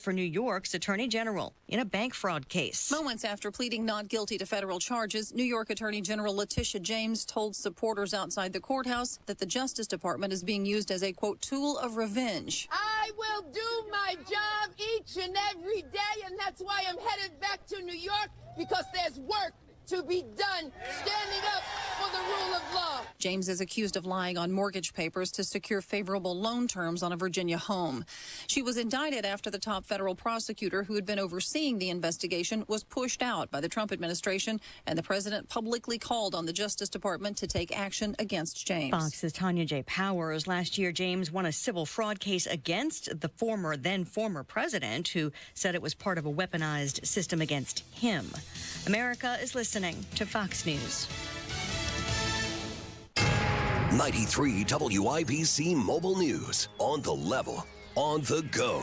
for New York's Attorney General in a bank fraud case. Moments after pleading not guilty to federal charges, New York Attorney General Letitia James told supporters outside the courthouse that the Justice Department is being used as a, quote, tool of revenge. I will do my job each and every day, and that's why I'm headed back to New York, because there's work to be done, standing up for the rule of law. James is accused of lying on mortgage papers to secure favorable loan terms on a Virginia home. She was indicted after the top federal prosecutor who had been overseeing the investigation was pushed out by the Trump administration, and the president publicly called on the Justice Department to take action against James. Fox's Tanya J. Powers. Last year, James won a civil fraud case against the then former president, who said it was part of a weaponized system against him. America is listening to Fox News. 93 WIBC Mobile News. On the level, on the go.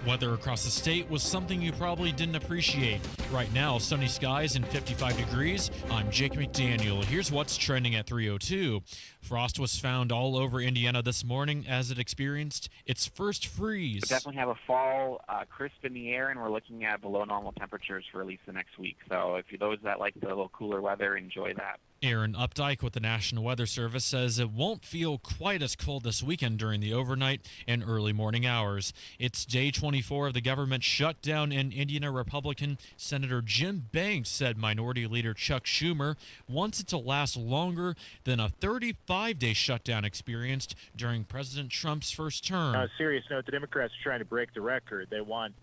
Weather across the state was something you probably didn't appreciate. Right now, sunny skies and 55 degrees. I'm Jake McDaniel. Here's what's trending at 3:02. Frost was found all over Indiana this morning as it experienced its first freeze. We definitely have a fall crisp in the air, and we're looking at below normal temperatures for at least the next week. So if you're those that like the little cooler weather, enjoy that. Aaron Updike with the National Weather Service says it won't feel quite as cold this weekend during the overnight and early morning hours. It's day 24 of the government shutdown in Indiana. Republican Senator Jim Banks said Minority Leader Chuck Schumer wants it to last longer than a 35-day shutdown experienced during President Trump's first term. On a serious note, the Democrats are trying to break the record. They want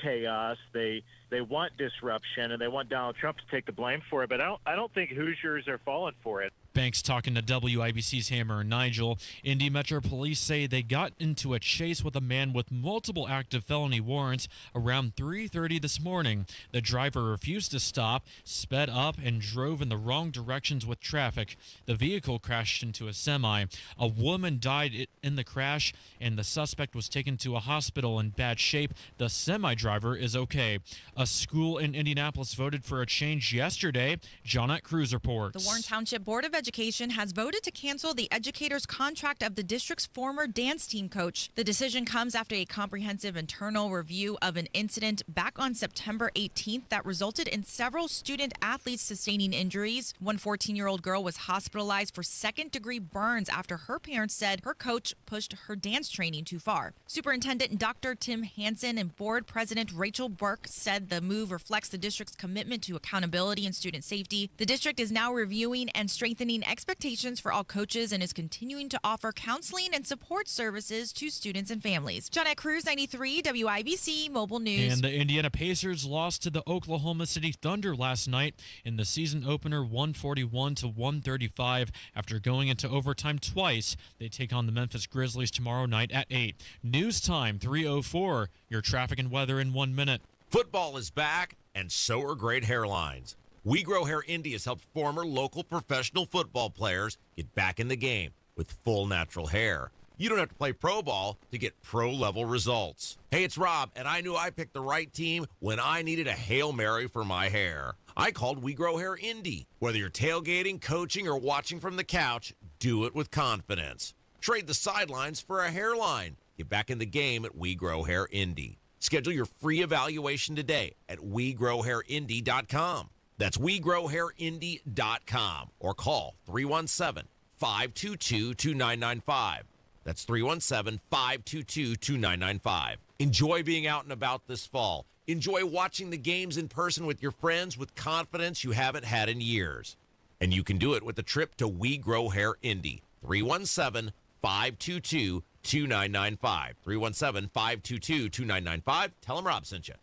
chaos, they want disruption, and they want Donald Trump to take the blame for it. But I don't think Hoosiers are falling for it. Banks talking to WIBC's Hammer and Nigel. Indy Metro Police say they got into a chase with a man with multiple active felony warrants around 3:30 this morning. The driver refused to stop, sped up, and drove in the wrong directions with traffic. The vehicle crashed into a semi. A woman died in the crash, and the suspect was taken to a hospital in bad shape. The semi driver is okay. A school in Indianapolis voted for a change yesterday. Johnette Cruz reports. The Warren Township Board of Education has voted to cancel the educator's contract of the district's former dance team coach. The decision comes after a comprehensive internal review of an incident back on September 18th that resulted in several student athletes sustaining injuries. One 14-year-old girl was hospitalized for second-degree burns after her parents said her coach pushed her dance training too far. Superintendent Dr. Tim Hansen and Board President Rachel Burke said the move reflects the district's commitment to accountability and student safety. The district is now reviewing and strengthening expectations for all coaches and is continuing to offer counseling and support services to students and families. Johnette Cruz, 93 WIBC Mobile News. And the Indiana Pacers lost to the Oklahoma City Thunder last night in the season opener 141-135 after going into overtime twice. They take on the Memphis Grizzlies tomorrow night at 8. News time 3:04. Your traffic and weather in 1 minute. Football is back, and so are great hairlines. We Grow Hair Indy has helped former local professional football players get back in the game with full natural hair. You don't have to play pro ball to get pro-level results. Hey, it's Rob, and I knew I picked the right team when I needed a Hail Mary for my hair. I called We Grow Hair Indy. Whether you're tailgating, coaching, or watching from the couch, do it with confidence. Trade the sidelines for a hairline. Get back in the game at We Grow Hair Indy. Schedule your free evaluation today at WeGrowHairIndy.com. That's WeGrowHairIndy.com or call 317-522-2995. That's 317-522-2995. Enjoy being out and about this fall. Enjoy watching the games in person with your friends with confidence you haven't had in years. And you can do it with a trip to We Grow Hair Indy. 317-522-2995. 317-522-2995. Tell them Rob sent you.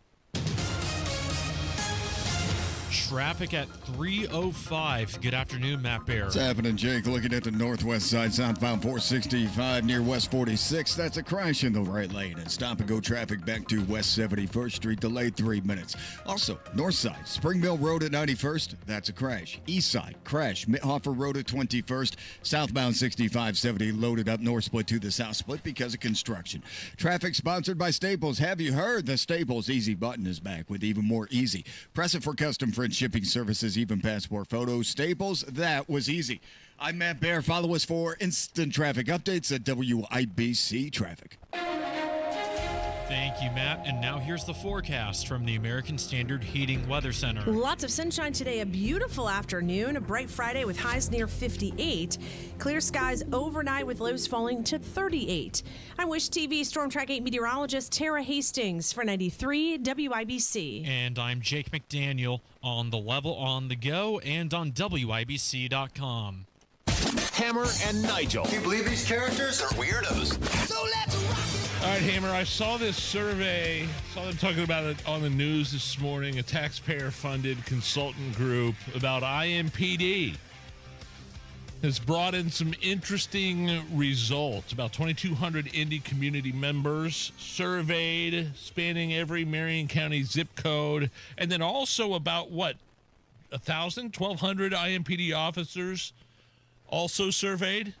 Traffic at 3:05. Good afternoon, Matt Bear. What's happening, Jake? Looking at the northwest side, southbound 465 near West 46. That's a crash in the right lane. And stop-and-go traffic back to West 71st Street, delayed 3 minutes. Also, north side, Spring Mill Road at 91st. That's a crash. East side, crash. Mithofer Road at 21st. Southbound 6570 loaded up north split to the south split because of construction. Traffic sponsored by Staples. Have you heard? The Staples Easy button is back with even more easy. Press it for custom French shipping services, even passport photos. Staples, that was easy. I'm Matt Bear. Follow us for instant traffic updates at WIBC Traffic. Thank you, Matt. And now here's the forecast from the American Standard Heating Weather Center. Lots of sunshine today, a beautiful afternoon, a bright Friday with highs near 58. Clear skies overnight with lows falling to 38. I'm Wish TV Storm Track 8 meteorologist Tara Hastings for 93 WIBC. And I'm Jake McDaniel on the level, on the go, and on WIBC.com. Hammer and Nigel. Can you believe these characters are weirdos? So let's rock it. All right, Hammer, I saw this survey, saw them talking about it on the news this morning, a taxpayer-funded consultant group about IMPD. Has brought in some interesting results. About 2,200 Indy community members surveyed, spanning every Marion County zip code, and then also about, 1,200 IMPD officers also surveyed?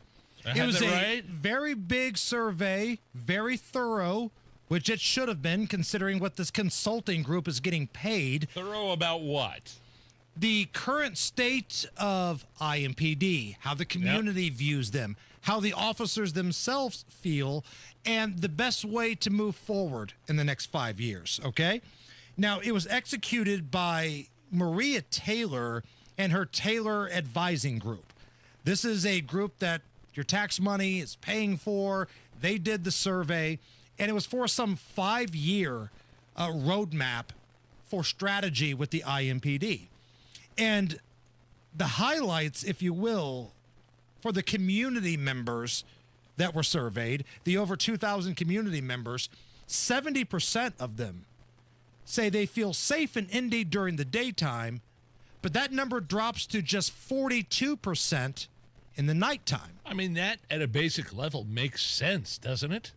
It was a very big survey, very thorough, which it should have been considering what this consulting group is getting paid. Thorough about what? The current state of IMPD, how the community views them, how the officers themselves feel, and the best way to move forward in the next 5 years, okay? Now, it was executed by Maria Taylor and her Taylor Advising Group. This is a group that your tax money is paying for. They did the survey, and it was for some 5-year roadmap for strategy with the IMPD. And the highlights, if you will, for the community members that were surveyed, the over 2,000 community members, 70% of them say they feel safe in Indy during the daytime, but that number drops to just 42% in the nighttime. I mean, that at a basic level makes sense, doesn't it?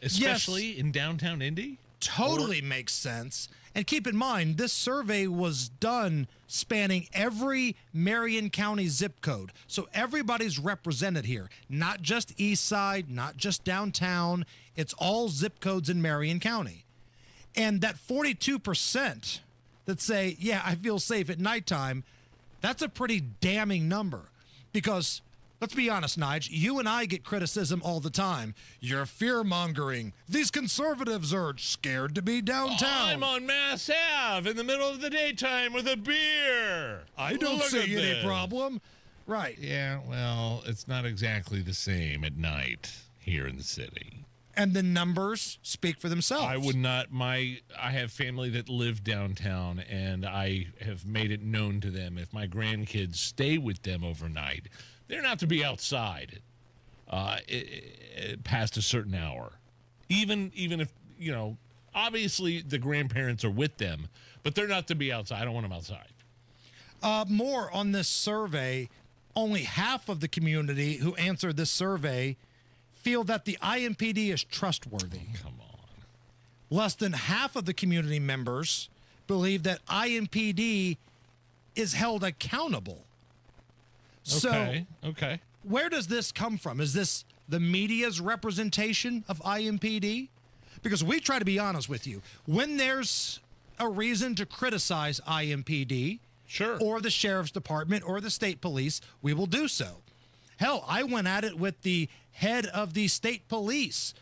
Especially in downtown Indy? Totally makes sense. And keep in mind, this survey was done spanning every Marion County zip code. So everybody's represented here, not just East Side, not just downtown. It's all zip codes in Marion County. And that 42% that say, yeah, I feel safe at nighttime, that's a pretty damning number. Because, let's be honest, Nige, you and I get criticism all the time. You're fear-mongering. These conservatives are scared to be downtown. I'm on Mass Ave in the middle of the daytime with a beer. I don't see any problem. Right. Yeah, well, it's not exactly the same at night here in the city. And the numbers speak for themselves. I would not, I have family that live downtown, and I have made it known to them if my grandkids stay with them overnight, they're not to be outside past a certain hour. Even if, obviously the grandparents are with them, but they're not to be outside. I don't want them outside. More on this survey, only half of the community who answered this survey feel that the IMPD is trustworthy. Oh, come on. Less than half of the community members believe that IMPD is held accountable. Okay. So, where does this come from? Is this the media's representation of IMPD? Because we try to be honest with you. When there's a reason to criticize IMPD, sure, or the sheriff's department or the state police, we will do so. Hell, I went at it with the head of the state police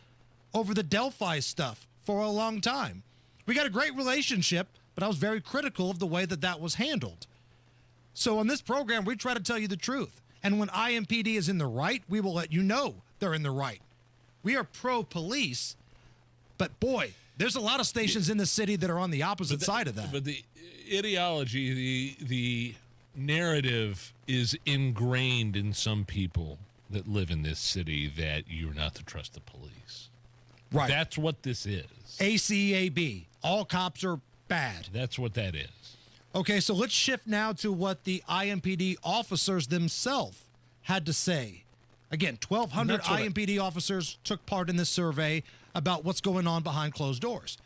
over the Delphi stuff for a long time. We got a great relationship, but I was very critical of the way that was handled. So on this program, we try to tell you the truth. And when IMPD is in the right, we will let you know they're in the right. We are pro-police, but boy, there's a lot of stations in the city that are on the opposite side of that. But the ideology, the narrative is ingrained in some people that live in this city that you're not to trust the police. Right. That's what this is. ACAB. All cops are bad. That's what that is. Okay, so let's shift now to what the IMPD officers themselves had to say. Again, 1,200 IMPD officers took part in this survey about what's going on behind closed doors.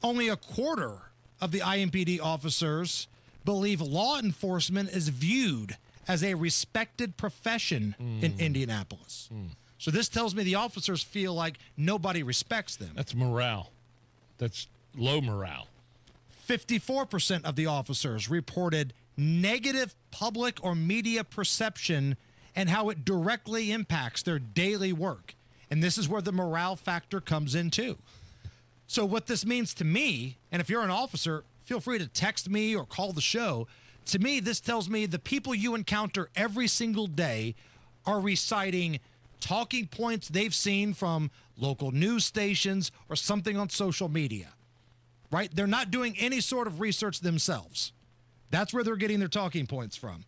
Only a quarter of the IMPD officers believe law enforcement is viewed as a respected profession in Indianapolis. So this tells me the officers feel like nobody respects them. That's morale. That's low morale. 54% of the officers reported negative public or media perception and how it directly impacts their daily work. And this is where the morale factor comes in too. So what this means to me, and if you're an officer, feel free to text me or call the show. To me, this tells me the people you encounter every single day are reciting talking points they've seen from local news stations or something on social media, right? They're not doing any sort of research themselves. That's where they're getting their talking points from.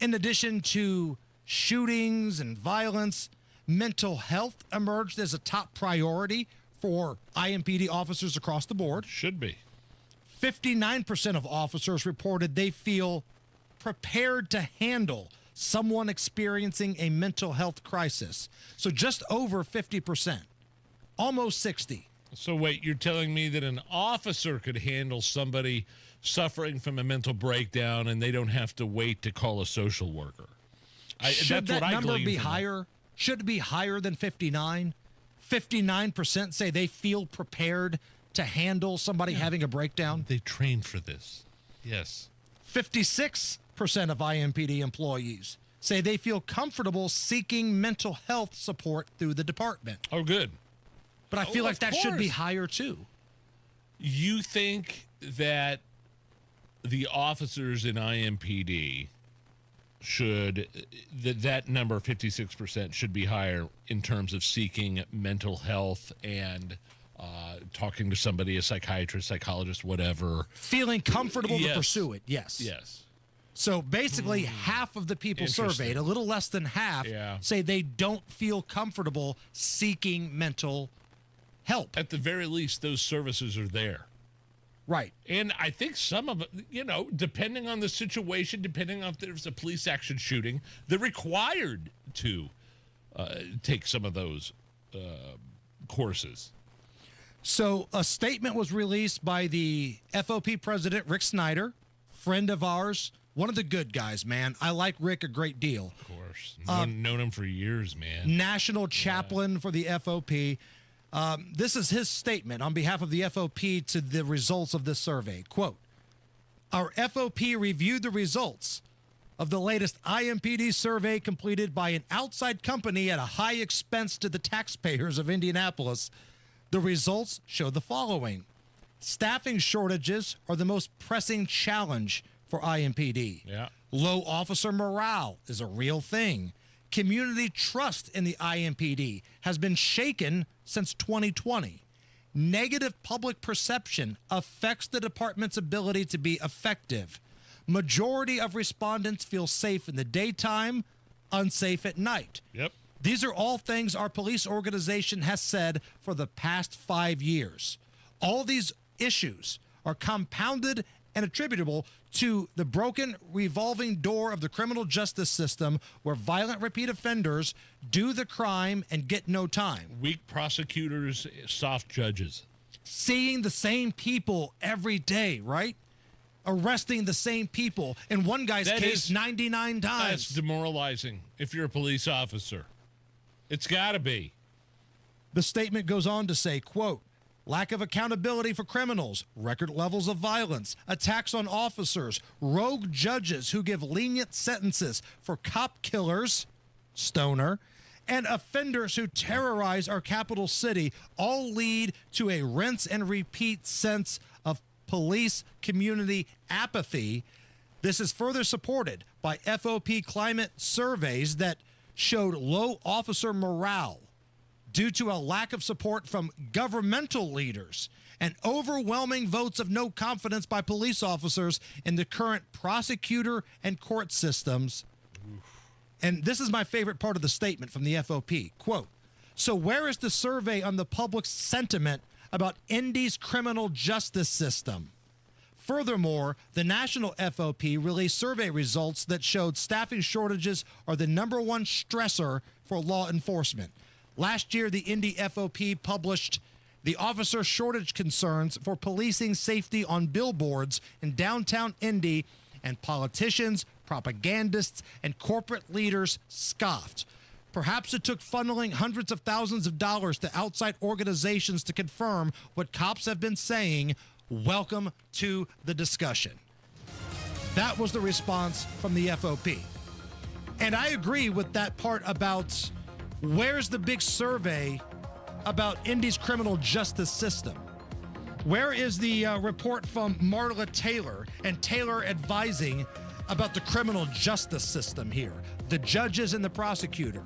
In addition to shootings and violence, mental health emerged as a top priority for IMPD officers across the board. Should be. 59% of officers reported they feel prepared to handle someone experiencing a mental health crisis. So just over 50%, almost 60. So wait, you're telling me that an officer could handle somebody suffering from a mental breakdown and they don't have to wait to call a social worker? Should that number be higher? Should it be higher than 59? 59% say they feel prepared to handle somebody having a breakdown. They trained for this. Yes. 56% of IMPD employees say they feel comfortable seeking mental health support through the department. Oh, good. But I feel like that should be higher too. You think that the officers in IMPD should, that number 56% should be higher in terms of seeking mental health and talking to somebody, a psychiatrist, psychologist, whatever. Feeling comfortable to pursue it, yes. Yes. So basically half of the people surveyed, a little less than half, say they don't feel comfortable seeking mental help. At the very least, those services are there. Right. And I think some of it, depending on the situation, depending on if there's a police action shooting, they're required to take some of those courses. So a statement was released by the FOP president, Rick Snyder, friend of ours, one of the good guys, man. I like Rick a great deal. Of course. Known him for years, man. National chaplain for the FOP. This is his statement on behalf of the FOP to the results of this survey. Quote, our FOP reviewed the results of the latest IMPD survey completed by an outside company at a high expense to the taxpayers of Indianapolis. The results show the following. Staffing shortages are the most pressing challenge for IMPD. Yeah. Low officer morale is a real thing. Community trust in the IMPD has been shaken since 2020. Negative public perception affects the department's ability to be effective. Majority of respondents feel safe in the daytime, unsafe at night. Yep. These are all things our police organization has said for the past 5 years. All these issues are compounded and attributable to the broken revolving door of the criminal justice system where violent repeat offenders do the crime and get no time. Weak prosecutors, soft judges. Seeing the same people every day, right? Arresting the same people. In one guy's case, 99 times. That's demoralizing if you're a police officer. It's got to be. The statement goes on to say, quote, lack of accountability for criminals, record levels of violence, attacks on officers, rogue judges who give lenient sentences for cop killers, Stoner, and offenders who terrorize our capital city all lead to a rinse and repeat sense of police community apathy. This is further supported by FOP climate surveys that showed low officer morale due to a lack of support from governmental leaders and overwhelming votes of no confidence by police officers in the current prosecutor and court systems. And this is my favorite part of the statement from the FOP. Quote, so where is the survey on the public's sentiment about Indy's criminal justice system? Furthermore, the National FOP released survey results that showed staffing shortages are the number one stressor for law enforcement. Last year, the Indy FOP published the officer shortage concerns for policing safety on billboards in downtown Indy, and politicians, propagandists, and corporate leaders scoffed. Perhaps it took funneling hundreds of thousands of dollars to outside organizations to confirm what cops have been saying. Welcome to the discussion. That was the response from the FOP. And I agree with that part about where's the big survey about Indy's criminal justice system? Where is the report from Marla Taylor and Taylor advising about the criminal justice system here, the judges and the prosecutor?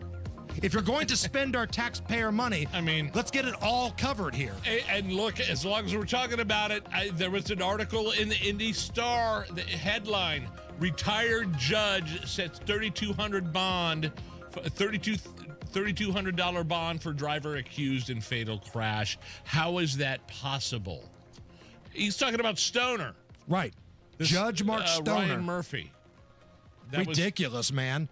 If you're going to spend our taxpayer money, I mean, let's get it all covered here. And look, as long as we're talking about it, there was an article in the Indy Star, the headline, retired judge sets $3,200 bond, $3,200 bond for driver accused in fatal crash. How is that possible? He's talking about Stoner. Right. Judge Mark Stoner. Ryan Murphy. Ridiculous, man.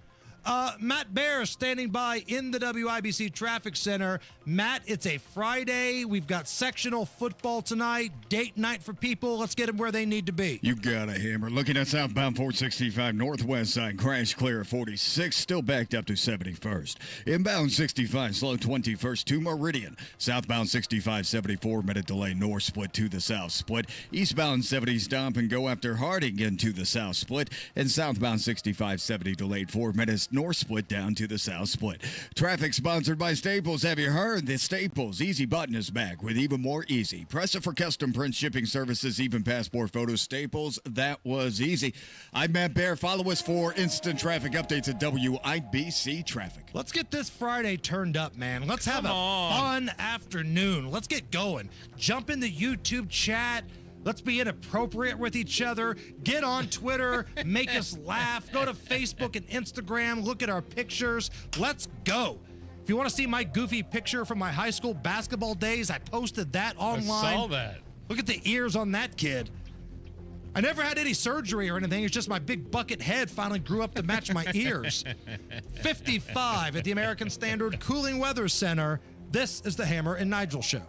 Matt Bear standing by in the WIBC Traffic Center. Matt, it's a Friday. We've got sectional football tonight, date night for people. Let's get them where they need to be. You got a hammer. Looking at southbound 465 northwest side, crash clear at 46, still backed up to 71st. Inbound 65, slow 21st to Meridian. Southbound 65, 74 minute delay north split to the south split. Eastbound 70 stop and go after Harding into the south split. And southbound 65, 70 delayed 4 minutes north split down to the south split. Traffic sponsored by Staples. Have you heard that Staples Easy Button is back with even more easy? Press it for custom print shipping services, even passport photos. Staples, that was easy. I'm Matt Bear. Follow us for instant traffic updates at WIBC Traffic. Let's get this Friday turned up, man. Let's have a fun afternoon. Let's get going. Jump in the YouTube chat. Let's be inappropriate with each other. Get on Twitter. Make us laugh. Go to Facebook and Instagram. Look at our pictures. Let's go. If you want to see my goofy picture from my high school basketball days, I posted that online. I saw that. Look at the ears on that kid. I never had any surgery or anything. It's just my big bucket head finally grew up to match my ears. 55 at the American Standard Cooling Weather Center. This is the Hammer and Nigel Show.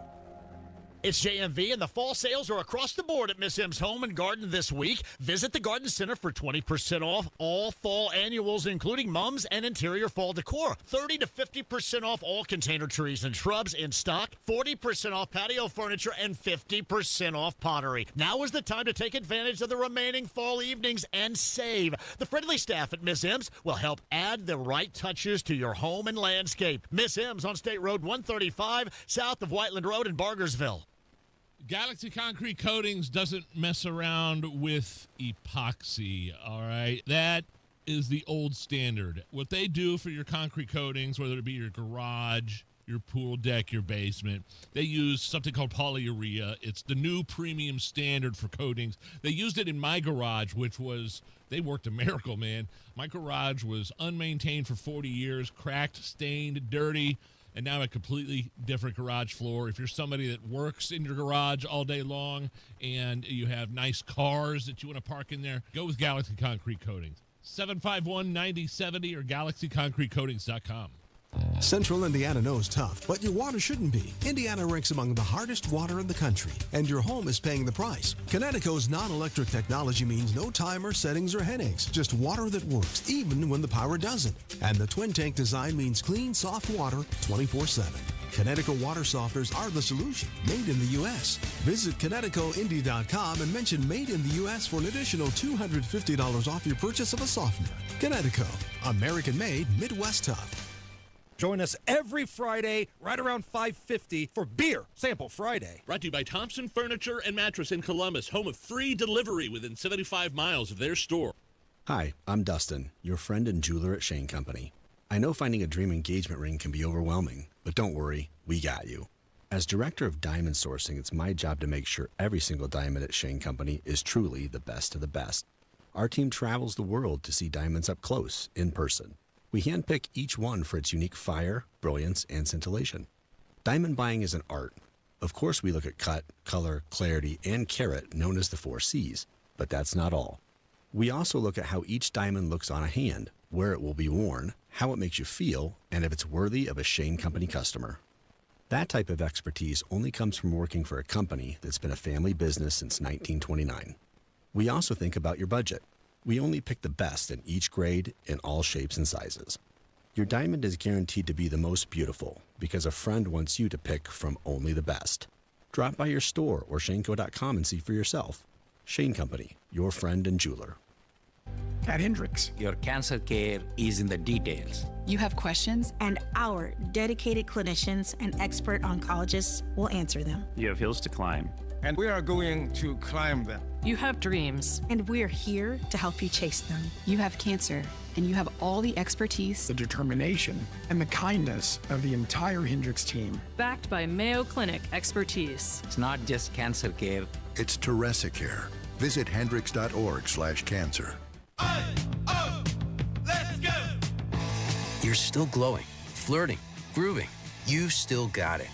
It's JMV, and the fall sales are across the board at Miss M's Home and Garden this week. Visit the Garden Center for 20% off all fall annuals, including mums and interior fall decor. 30 to 50% off all container trees and shrubs in stock. 40% off patio furniture and 50% off pottery. Now is the time to take advantage of the remaining fall evenings and save. The friendly staff at Miss M's will help add the right touches to your home and landscape. Miss M's on State Road 135, south of Whiteland Road in Bargersville. Galaxy Concrete Coatings doesn't mess around with epoxy, all right? That is the old standard. What they do for your concrete coatings, whether it be your garage, your pool deck, your basement, they use something called polyurea. It's the new premium standard for coatings. They used it in my garage, which was, they worked a miracle, man. My garage was unmaintained for 40 years, cracked, stained, dirty, and now a completely different garage floor. If you're somebody that works in your garage all day long and you have nice cars that you want to park in there, go with Galaxy Concrete Coatings. 751-9070 or galaxyconcretecoatings.com. Central Indiana knows tough, but your water shouldn't be. Indiana ranks among the hardest water in the country, and your home is paying the price. Connecticut's non-electric technology means no timer, settings, or headaches. Just water that works, even when the power doesn't. And the twin tank design means clean, soft water 24/7. Connecticut water softeners are the solution, made in the U.S. Visit ConnecticutIndy.com and mention Made in the U.S. for an additional $250 off your purchase of a softener. Connecticut, American-made, Midwest tough. Join us every Friday right around 5:50 for Beer Sample Friday. Brought to you by Thompson Furniture and Mattress in Columbus, home of free delivery within 75 miles of their store. Hi, I'm Dustin, your friend and jeweler at Shane Company. I know finding a dream engagement ring can be overwhelming, but don't worry, we got you. As director of diamond sourcing, it's my job to make sure every single diamond at Shane Company is truly the best of the best. Our team travels the world to see diamonds up close, in person. We handpick each one for its unique fire, brilliance, and scintillation. Diamond buying is an art. Of course, we look at cut, color, clarity, and carat, known as the 4 C's. But that's not all. We also look at how each diamond looks on a hand, where it will be worn, how it makes you feel, and if it's worthy of a Shane Company customer. That type of expertise only comes from working for a company that's been a family business since 1929. We also think about your budget. We only pick the best in each grade in all shapes and sizes. Your diamond is guaranteed to be the most beautiful because a friend wants you to pick from only the best. Drop by your store or shaneco.com and see for yourself. Shane Company, your friend and jeweler. at Hendricks. Your cancer care is in the details. You have questions, and our dedicated clinicians and expert oncologists will answer them. You have hills to climb, and we are going to climb them. You have dreams, and we're here to help you chase them. You have cancer, and you have all the expertise, the determination, and the kindness of the entire Hendricks team. Backed by Mayo Clinic expertise. It's not just cancer care. It's Teresa Care. Visit hendricks.org/cancer. Let's go! You're still glowing, flirting, grooving. You still got it.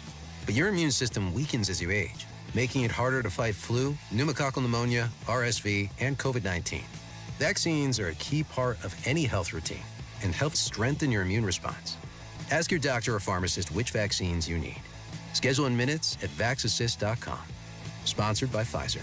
But your immune system weakens as you age, making it harder to fight flu, pneumococcal pneumonia, RSV, and COVID-19. Vaccines are a key part of any health routine and help strengthen your immune response. Ask your doctor or pharmacist which vaccines you need. Schedule in minutes at vaxassist.com. Sponsored by Pfizer.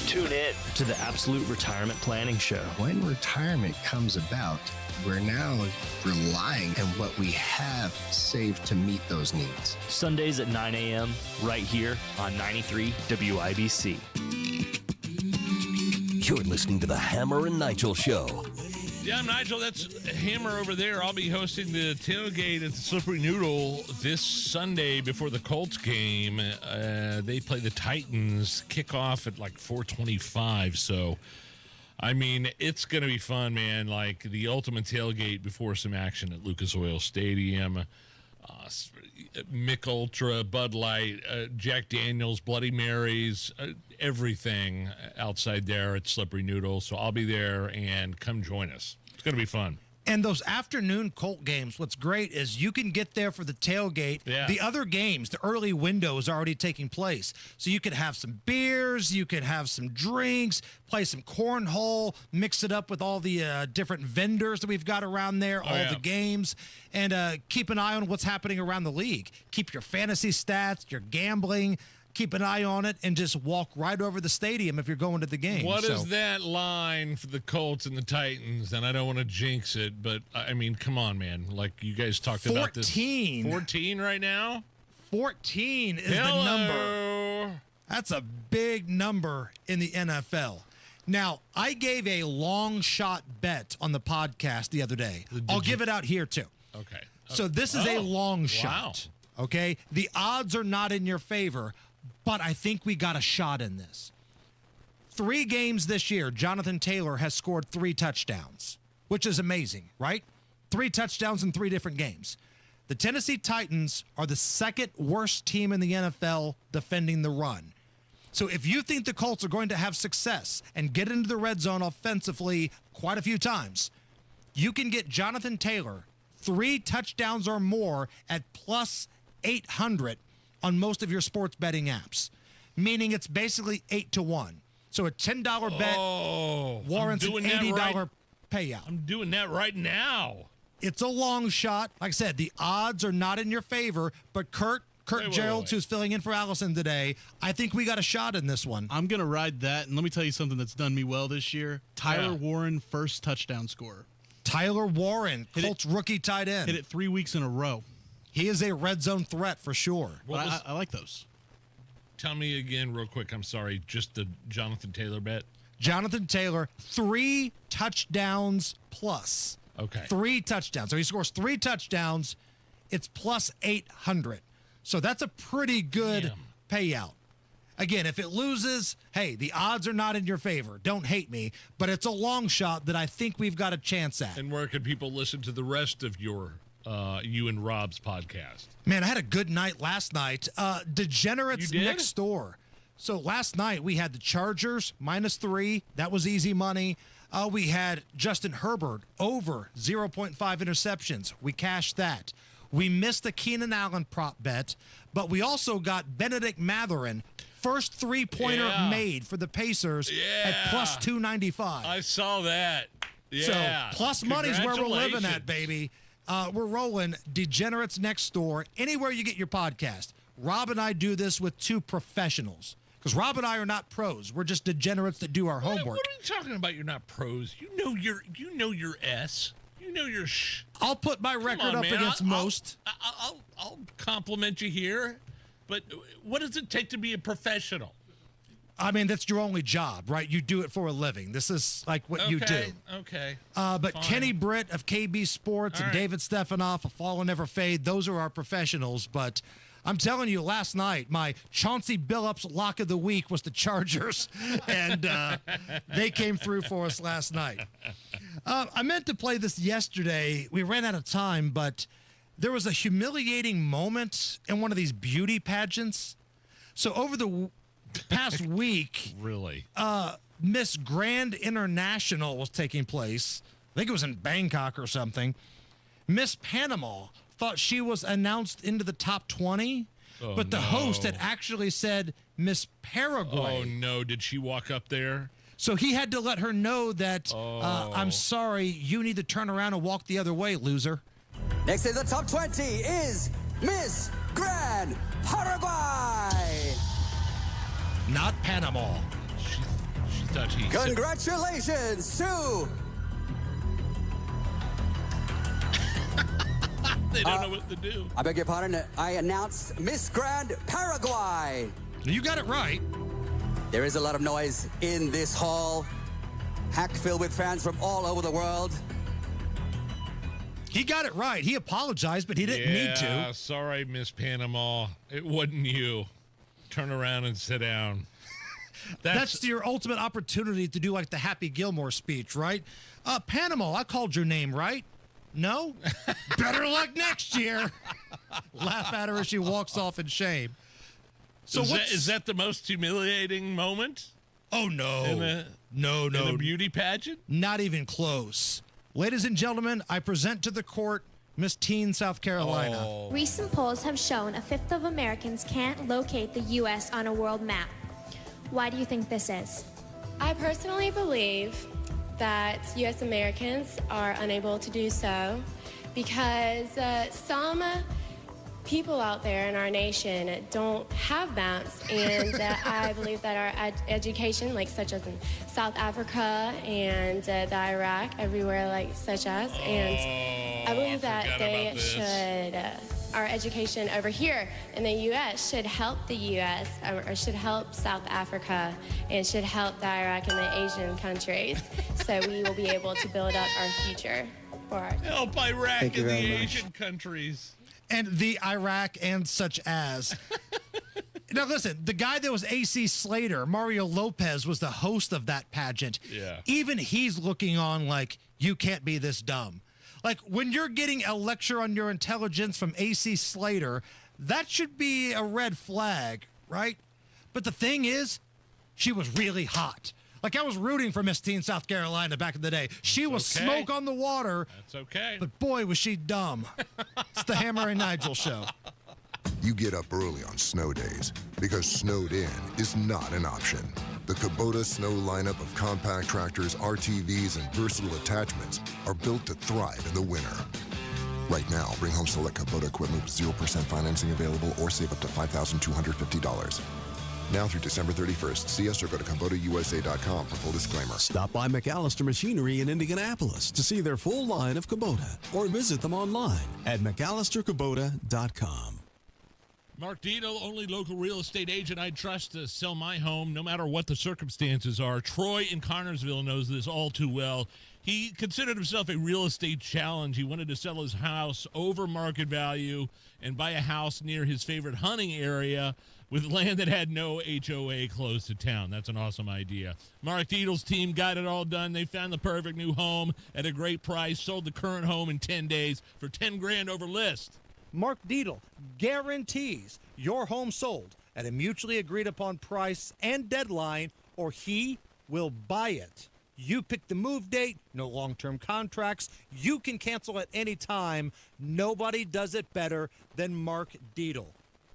Tune in to the Absolute Retirement Planning Show. When retirement comes about, we're now relying on what we have saved to meet those needs. Sundays at 9 a.m. right here on 93 WIBC. You're listening to the Hammer and Nigel Show. Yeah, I'm Nigel. That's Hammer over there. I'll be hosting the tailgate at the Slippery Noodle this Sunday before the Colts game. They play the Titans, kickoff at like 4:25. So, I mean, it's going to be fun, man. Like the ultimate tailgate before some action at Lucas Oil Stadium. Mick Ultra, Bud Light, Jack Daniels, Bloody Marys, everything outside there at Slippery Noodle. So I'll be there, and come join us. It's going to be fun. And those afternoon Colt games, what's great is you can get there for the tailgate. Yeah. The other games, the early window is already taking place. So you could have some beers, you could have some drinks, play some cornhole, mix it up with all the different vendors that we've got around there, the games, and keep an eye on what's happening around the league. Keep your fantasy stats, your gambling. Keep an eye on it and just walk right over the stadium if you're going to the game. What is that line for the Colts and the Titans? And I don't want to jinx it, but I mean, come on, man. Like you guys talked about this. 14 right now? 14 is the number. That's a big number in the NFL. Now, I gave a long shot bet on the podcast the other day. I'll give it out here too. Okay. So this is a long shot. Okay? The odds are not in your favor, but I think we got a shot in this. 3 games this year, Jonathan Taylor has scored 3 touchdowns, which is amazing, right? 3 touchdowns in 3 different games. The Tennessee Titans are the second worst team in the NFL defending the run. So if you think the Colts are going to have success and get into the red zone offensively quite a few times, you can get Jonathan Taylor 3 touchdowns or more at plus 800 on most of your sports betting apps, meaning it's basically 8-1. So a $10 bet warrants an $80 payout. I'm doing that right now. It's a long shot. Like I said, the odds are not in your favor, but Kurt Geralds, who's filling in for Allison today, I think we got a shot in this one. I'm going to ride that, and let me tell you something that's done me well this year. Tyler Warren, first touchdown scorer. Tyler Warren, Colts rookie tight end. Hit it 3 weeks in a row. He is a red zone threat for sure. I like those. Tell me again real quick. I'm sorry. Just the Jonathan Taylor bet. Jonathan Taylor, 3 touchdowns plus. Okay. 3 touchdowns. So he scores 3 touchdowns. It's plus 800. So that's a pretty good payout. Again, if it loses, hey, the odds are not in your favor. Don't hate me, but it's a long shot that I think we've got a chance at. And where can people listen to the rest of your you and Rob's podcast? Man, I had a good night last night. Degenerates Next Door. So last night we had the Chargers -3. That was easy money. We had Justin Herbert over 0.5 interceptions. We cashed that. We missed the Keenan Allen prop bet, but we also got Benedict Mathurin, first 3-pointer made for the Pacers at plus 295. I saw that. Yeah. So plus money's where we're living at, baby. We're rolling Degenerates Next Door anywhere you get your podcast. Rob and I do this with 2 professionals because Rob and I are not pros. We're just degenerates that do our homework. What are you talking about? You're not pros. You know your S. You know your sh. I'll put my record up against most. I'll compliment you here, but what does it take to be a professional? I mean, that's your only job, right? You do it for a living. This is like what you do. Okay. But Fine. Kenny Britt of KB Sports and David Stefanoff of Fall and Never Fade, those are our professionals. But I'm telling you, last night, my Chauncey Billups lock of the week was the Chargers, and they came through for us last night. I meant to play this yesterday. We ran out of time, but there was a humiliating moment in one of these beauty pageants. So over the past week, really, Miss Grand International was taking place. I think it was in Bangkok or something. Miss Panama thought she was announced into the top 20, but the host had actually said Miss Paraguay. Oh, no. Did she walk up there? So he had to let her know that, I'm sorry, you need to turn around and walk the other way, loser. Next in the top 20 is Miss Grand Paraguay. Not Panama. She thought he Congratulations to... They don't know what to do. I beg your pardon. I announced Miss Grand Paraguay. You got it right. There is a lot of noise in this hall, packed filled with fans from all over the world. He got it right. He apologized, but he didn't need to. Sorry, Miss Panama. It wasn't you. Turn around and sit down. That's your ultimate opportunity to do like the Happy Gilmore speech, right? Panama, I called your name, right? No? Better luck next year. Laugh at her as she walks off in shame. So is that the most humiliating moment? Oh, no. No. In a beauty pageant? Not even close. Ladies and gentlemen, I present to the court Miss Teen, South Carolina. Recent polls have shown a fifth of Americans can't locate the U.S. on a world map. Why do you think this is? I personally believe that U.S. Americans are unable to do so because some people out there in our nation don't have maps, and I believe that our education, like such as in South Africa and the Iraq, everywhere like such as, and I believe that they should, our education over here in the U.S. should help the U.S. or should help South Africa and should help the Iraq and the Asian countries, so we will be able to build up our future for our help Iraq and the Asian countries. And the Iraq and such as. Now, listen, the guy that was AC Slater, Mario Lopez, was the host of that pageant. Yeah. Even he's looking on like, you can't be this dumb. Like, when you're getting a lecture on your intelligence from AC Slater, that should be a red flag, right? But the thing is, she was really hot. Like, I was rooting for Miss Teen, South Carolina back in the day. She was smoke on the water. That's okay. But boy, was she dumb. It's the Hammer and Nigel show. You get up early on snow days because snowed in is not an option. The Kubota Snow lineup of compact tractors, RTVs, and versatile attachments are built to thrive in the winter. Right now, bring home select Kubota equipment with 0% financing available or save up to $5,250. Now through December 31st. See us or go to KubotaUSA.com for full disclaimer. Stop by McAllister Machinery in Indianapolis to see their full line of Kubota or visit them online at McAllisterKubota.com. Mark Dino, only local real estate agent I'd trust to sell my home no matter what the circumstances are. Troy in Connersville knows this all too well. He considered himself a real estate challenge. He wanted to sell his house over market value and buy a house near his favorite hunting area with land that had no HOA close to town. That's an awesome idea. Mark Diedel's team got it all done. They found the perfect new home at a great price, sold the current home in 10 days for $10,000 over list. Mark Diedel guarantees your home sold at a mutually agreed upon price and deadline, or he will buy it. You pick the move date, no long-term contracts. You can cancel at any time. Nobody does it better than Mark Diedel.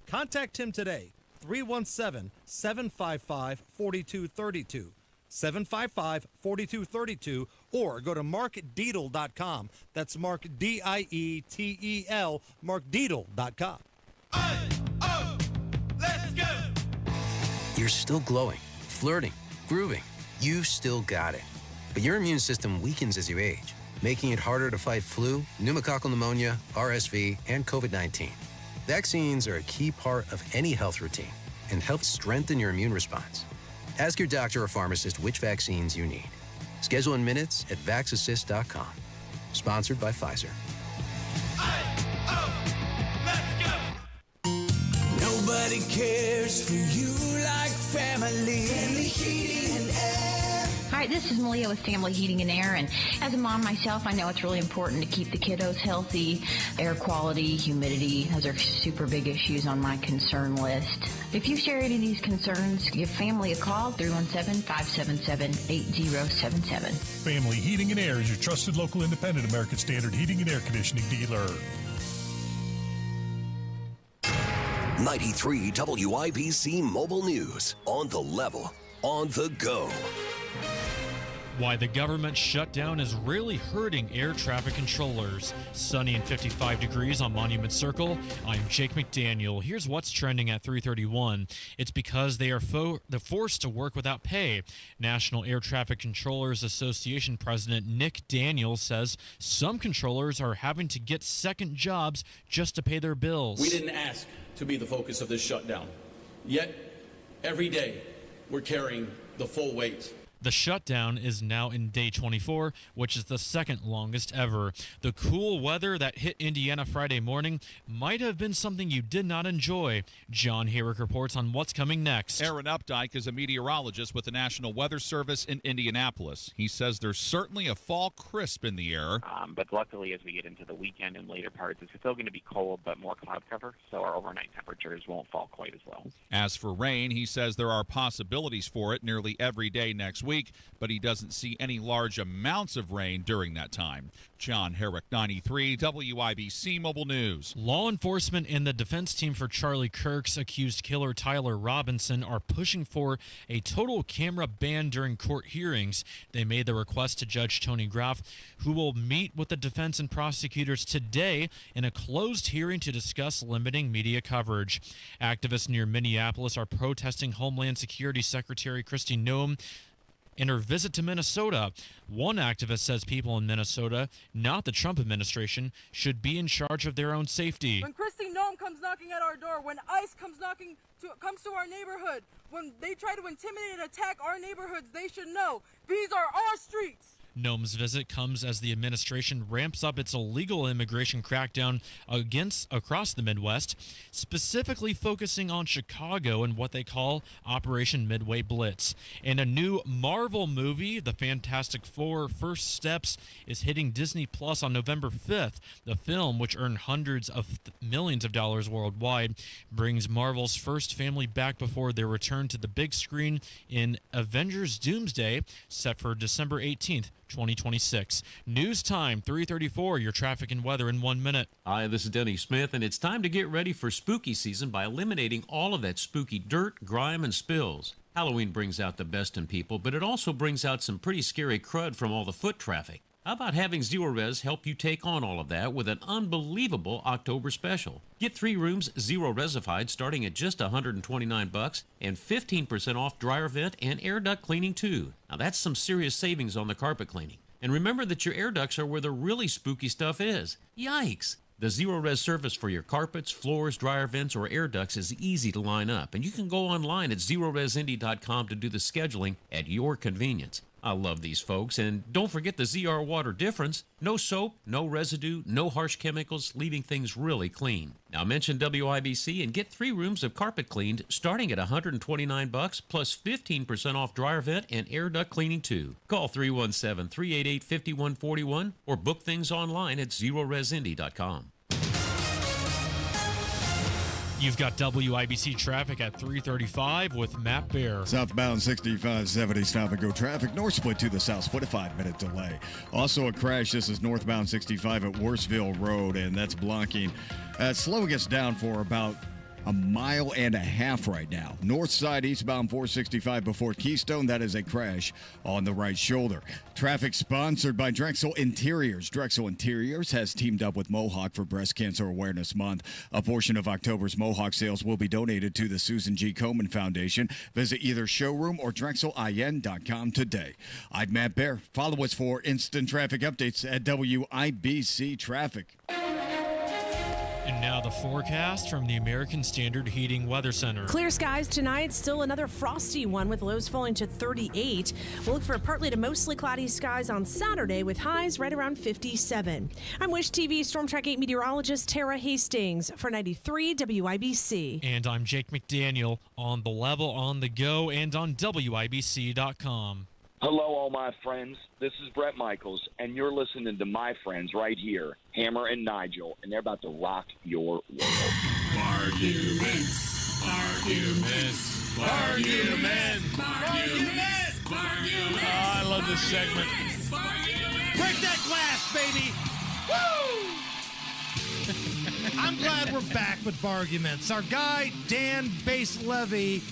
Contact him today, 317-755-4232. 755-4232, or go to markdeedle.com. That's Mark, D-I-E-T-E-L, markdeedle.com. Let's go! You're still glowing, flirting, grooving. You've still got it. But your immune system weakens as you age, making it harder to fight flu, pneumococcal pneumonia, RSV, and COVID-19. Vaccines are a key part of any health routine and help strengthen your immune response. Ask your doctor or pharmacist which vaccines you need. Schedule in minutes at vaxassist.com. Sponsored by Pfizer. Nobody cares for you like family. Family Heating and Air. Hi, this is Malia with Family Heating and Air, and as a mom myself, I know it's really important to keep the kiddos healthy. Air quality, humidity, those are super big issues on my concern list. If you share any of these concerns, give Family a call, 317-577-8077. Family Heating and Air is your trusted local independent American Standard heating and air conditioning dealer. 93 WIBC Mobile News. On the level, on the go. Why the government shutdown is really hurting air traffic controllers. Sunny and 55 degrees on Monument Circle. I'm Jake McDaniel. Here's what's trending at 3:31. It's because they are forced to work without pay. National Air Traffic Controllers Association President Nick Daniels says some controllers are having to get second jobs just to pay their bills. We didn't ask to be the focus of this shutdown. Yet, every day, we're carrying the full weight. The shutdown is now in day 24, which is the second longest ever. The cool weather that hit Indiana Friday morning might have been something you did not enjoy. John Hayrick reports on what's coming next. Aaron Updike is a meteorologist with the National Weather Service in Indianapolis. He says there's certainly a fall crisp in the air. But luckily, as we get into the weekend and later parts, it's still going to be cold but more cloud cover, so our overnight temperatures won't fall quite as low. As for rain, he says there are possibilities for it nearly every day next week, but he doesn't see any large amounts of rain during that time. John Herrick, 93 WIBC Mobile News. Law enforcement and the defense team for Charlie Kirk's accused killer Tyler Robinson are pushing for a total camera ban during court hearings. They made the request to Judge Tony Graff, who will meet with the defense and prosecutors today in a closed hearing to discuss limiting media coverage. Activists near Minneapolis are protesting Homeland Security Secretary Kristi Noem in her visit to Minnesota. One activist says people in Minnesota, not the Trump administration, should be in charge of their own safety. When Kristi Noem comes knocking at our door, when ICE comes to our neighborhood, when they try to intimidate and attack our neighborhoods, they should know these are our streets. Noem's visit comes as the administration ramps up its illegal immigration crackdown across the Midwest, specifically focusing on Chicago and what they call Operation Midway Blitz. And a new Marvel movie, The Fantastic Four: First Steps, is hitting Disney Plus on November 5th. The film, which earned hundreds of millions of dollars worldwide, brings Marvel's first family back before their return to the big screen in Avengers Doomsday, set for December 18th. 2026. News time, 3:34. Your traffic and weather in 1 minute. Hi, this is Denny Smith, and it's time to get ready for spooky season by eliminating all of that spooky dirt, grime, and spills. Halloween brings out the best in people, but it also brings out some pretty scary crud from all the foot traffic. How about having Zero Res help you take on all of that with an unbelievable October special? Get 3 rooms Zero Resified starting at just $129 and 15% off dryer vent and air duct cleaning too. Now that's some serious savings on the carpet cleaning. And remember that your air ducts are where the really spooky stuff is. Yikes! The Zero Res service for your carpets, floors, dryer vents, or air ducts is easy to line up, and you can go online at ZeroResIndy.com to do the scheduling at your convenience. I love these folks, and don't forget the ZR Water difference. No soap, no residue, no harsh chemicals, leaving things really clean. Now mention WIBC and get 3 rooms of carpet cleaned starting at $129 plus 15% off dryer vent and air duct cleaning too. Call 317-388-5141 or book things online at ZeroResIndy.com. You've got WIBC traffic at 3:35 with Matt Bear. Southbound 6570 stop and go traffic. North split to the south split, a 5-minute delay. Also a crash. This is northbound 65 at Worsville Road, and that's blocking. Slowing us down for about a mile and a half right now. North side eastbound 465 before Keystone. That is a crash on the right shoulder. Traffic sponsored by Drexel Interiors. Drexel Interiors has teamed up with Mohawk for Breast Cancer Awareness Month. A portion of October's Mohawk sales will be donated to the Susan G. Komen Foundation. Visit either showroom or DrexelIN.com today. I'm Matt Bear. Follow us for instant traffic updates at WIBC Traffic. And now the forecast from the American Standard Heating Weather Center. Clear skies tonight, still another frosty one with lows falling to 38. We'll look for partly to mostly cloudy skies on Saturday with highs right around 57. I'm Wish TV Storm Track 8 meteorologist Tara Hastings for 93 WIBC. And I'm Jake McDaniel on the level, on the go, and on WIBC.com. Hello, all my friends. This is Brett Michaels, and you're listening to my friends right here, Hammer and Nigel, and they're about to rock your world. Arguments. Arguments. Arguments. Arguments. Arguments. Oh, I love this segment. Break that glass, baby! Woo! I'm glad we're back with Barguments. Our guy, Dan Bass Levy,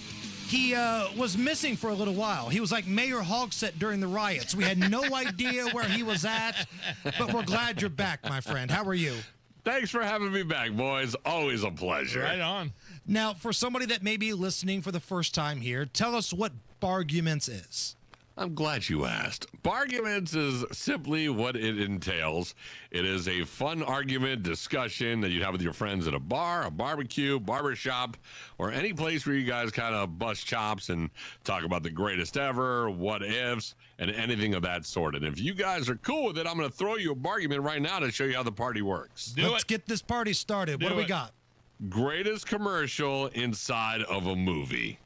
he was missing for a little while. He was like Mayor Hogsett during the riots. We had no idea where he was at, but we're glad you're back, my friend. How are you? Thanks for having me back, boys. Always a pleasure. Right on. Now, for somebody that may be listening for the first time here, tell us what Barguments is. I'm glad you asked. Barguments is simply what it entails. It is a fun argument discussion that you have with your friends at a bar, a barbecue, barbershop, or any place where you guys kind of bust chops and talk about the greatest ever, what ifs, and anything of that sort. And if you guys are cool with it, I'm going to throw you a bargument right now to show you how the party works. Let's get this party started. What do we got? Greatest commercial inside of a movie.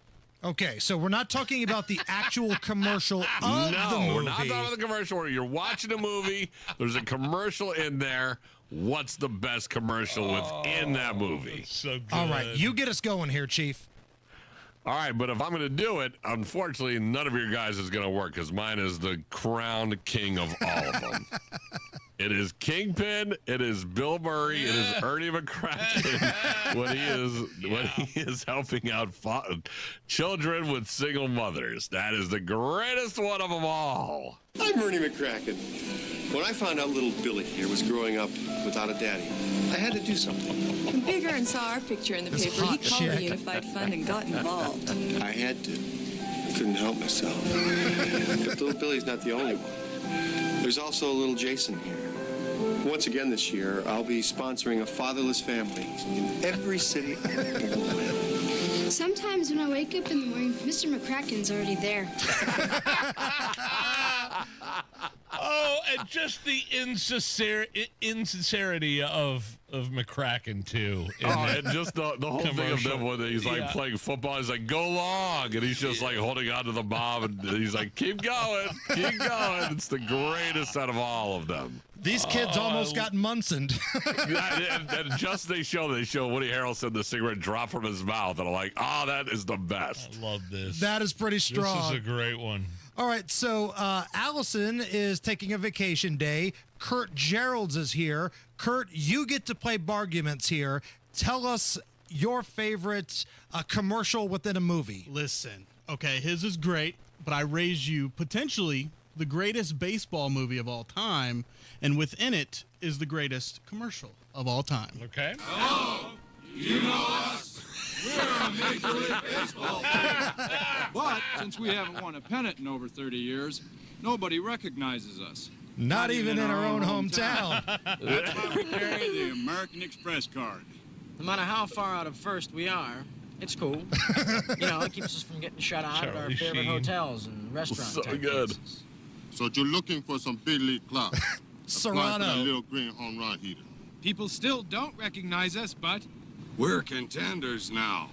Okay, so we're not talking about the actual commercial of the movie. No, we're not talking about the commercial where you're watching a movie, there's a commercial in there. What's the best commercial within that movie? So good. All right, you get us going here, Chief. All right, but if I'm going to do it, unfortunately, none of your guys is going to work because mine is the crowned king of all of them. It is Kingpin. It is Bill Murray. It is Ernie McCracken when he is helping out children with single mothers. That is the greatest one of them all. I'm Ernie McCracken. When I found out little Billy here was growing up without a daddy, I had to do something. When Bigger and saw our picture in the paper, he called the Unified Fund and got involved. I had to. I couldn't help myself. But little Billy's not the only one. There's also little Jason here. Once again this year, I'll be sponsoring a fatherless family in every city I'm born in. Sometimes when I wake up in the morning, Mr. McCracken's already there. Oh, and just the insincerity of McCracken, too. And just the whole commercial. thing of them when he's like playing football, he's like, go long, and he's just like holding on to the bomb, and he's like, keep going, keep going. It's the greatest out of all of them. These kids almost got Munsoned. and just they show Woody Harrelson the cigarette drop from his mouth, and I'm like, oh, that is the best. I love this. That is pretty strong. This is a great one. All right, so Allison is taking a vacation day. Kurt Geralds is here. Kurt, you get to play Barguments here. Tell us your favorite commercial within a movie. Listen, okay, his is great, but I raise you potentially the greatest baseball movie of all time, and within it is the greatest commercial of all time. Okay. Hello, you know us. We're a Major League Baseball team. But since we haven't won a pennant in over 30 years, nobody recognizes us. Not even in our own hometown. That's why we carry the American Express card. No matter how far out of first we are, it's cool. You know, it keeps us from getting shut out at our favorite hotels and restaurants. So good. Places. So you're looking for some big league club. Serrano. Apply for that little green home run heater. People still don't recognize us, but we're contenders now.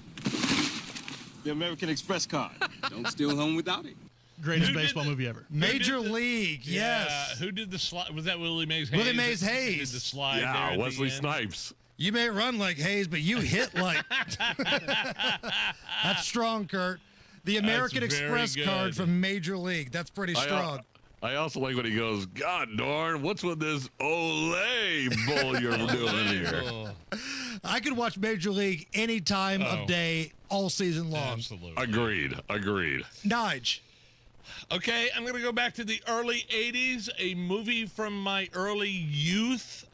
The American Express card. Don't steal home without it. Greatest baseball movie ever. Major League, yes. Who did the slide? Was that Willie Mays Hayes? Willie Mays Who Hayes. did the slide there Yeah, at Wesley the end? Snipes. You may run like Hayes, but you hit like. That's strong, Kurt. The American That's very Express good. card from Major League. That's pretty strong. I also like when he goes, God darn, what's with this Olay bull you're doing here? I could watch Major League any time of day, all season long. Absolutely. Agreed. Nige. Okay, I'm going to go back to the early 80s, a movie from my early youth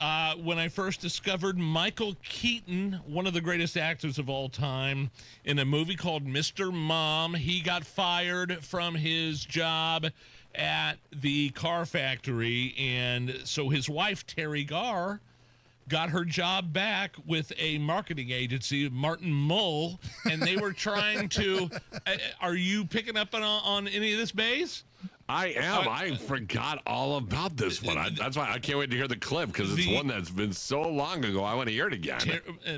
when I first discovered Michael Keaton, one of the greatest actors of all time, in a movie called Mr. Mom. He got fired from his job at the car factory, and so his wife, Terry Garr, got her job back with a marketing agency, Martin Mull, and they were trying to. Are you picking up on any of this, Bays? I am. I forgot all about this one. That's why I can't wait to hear the clip, because it's one that's been so long ago. I want to hear it again.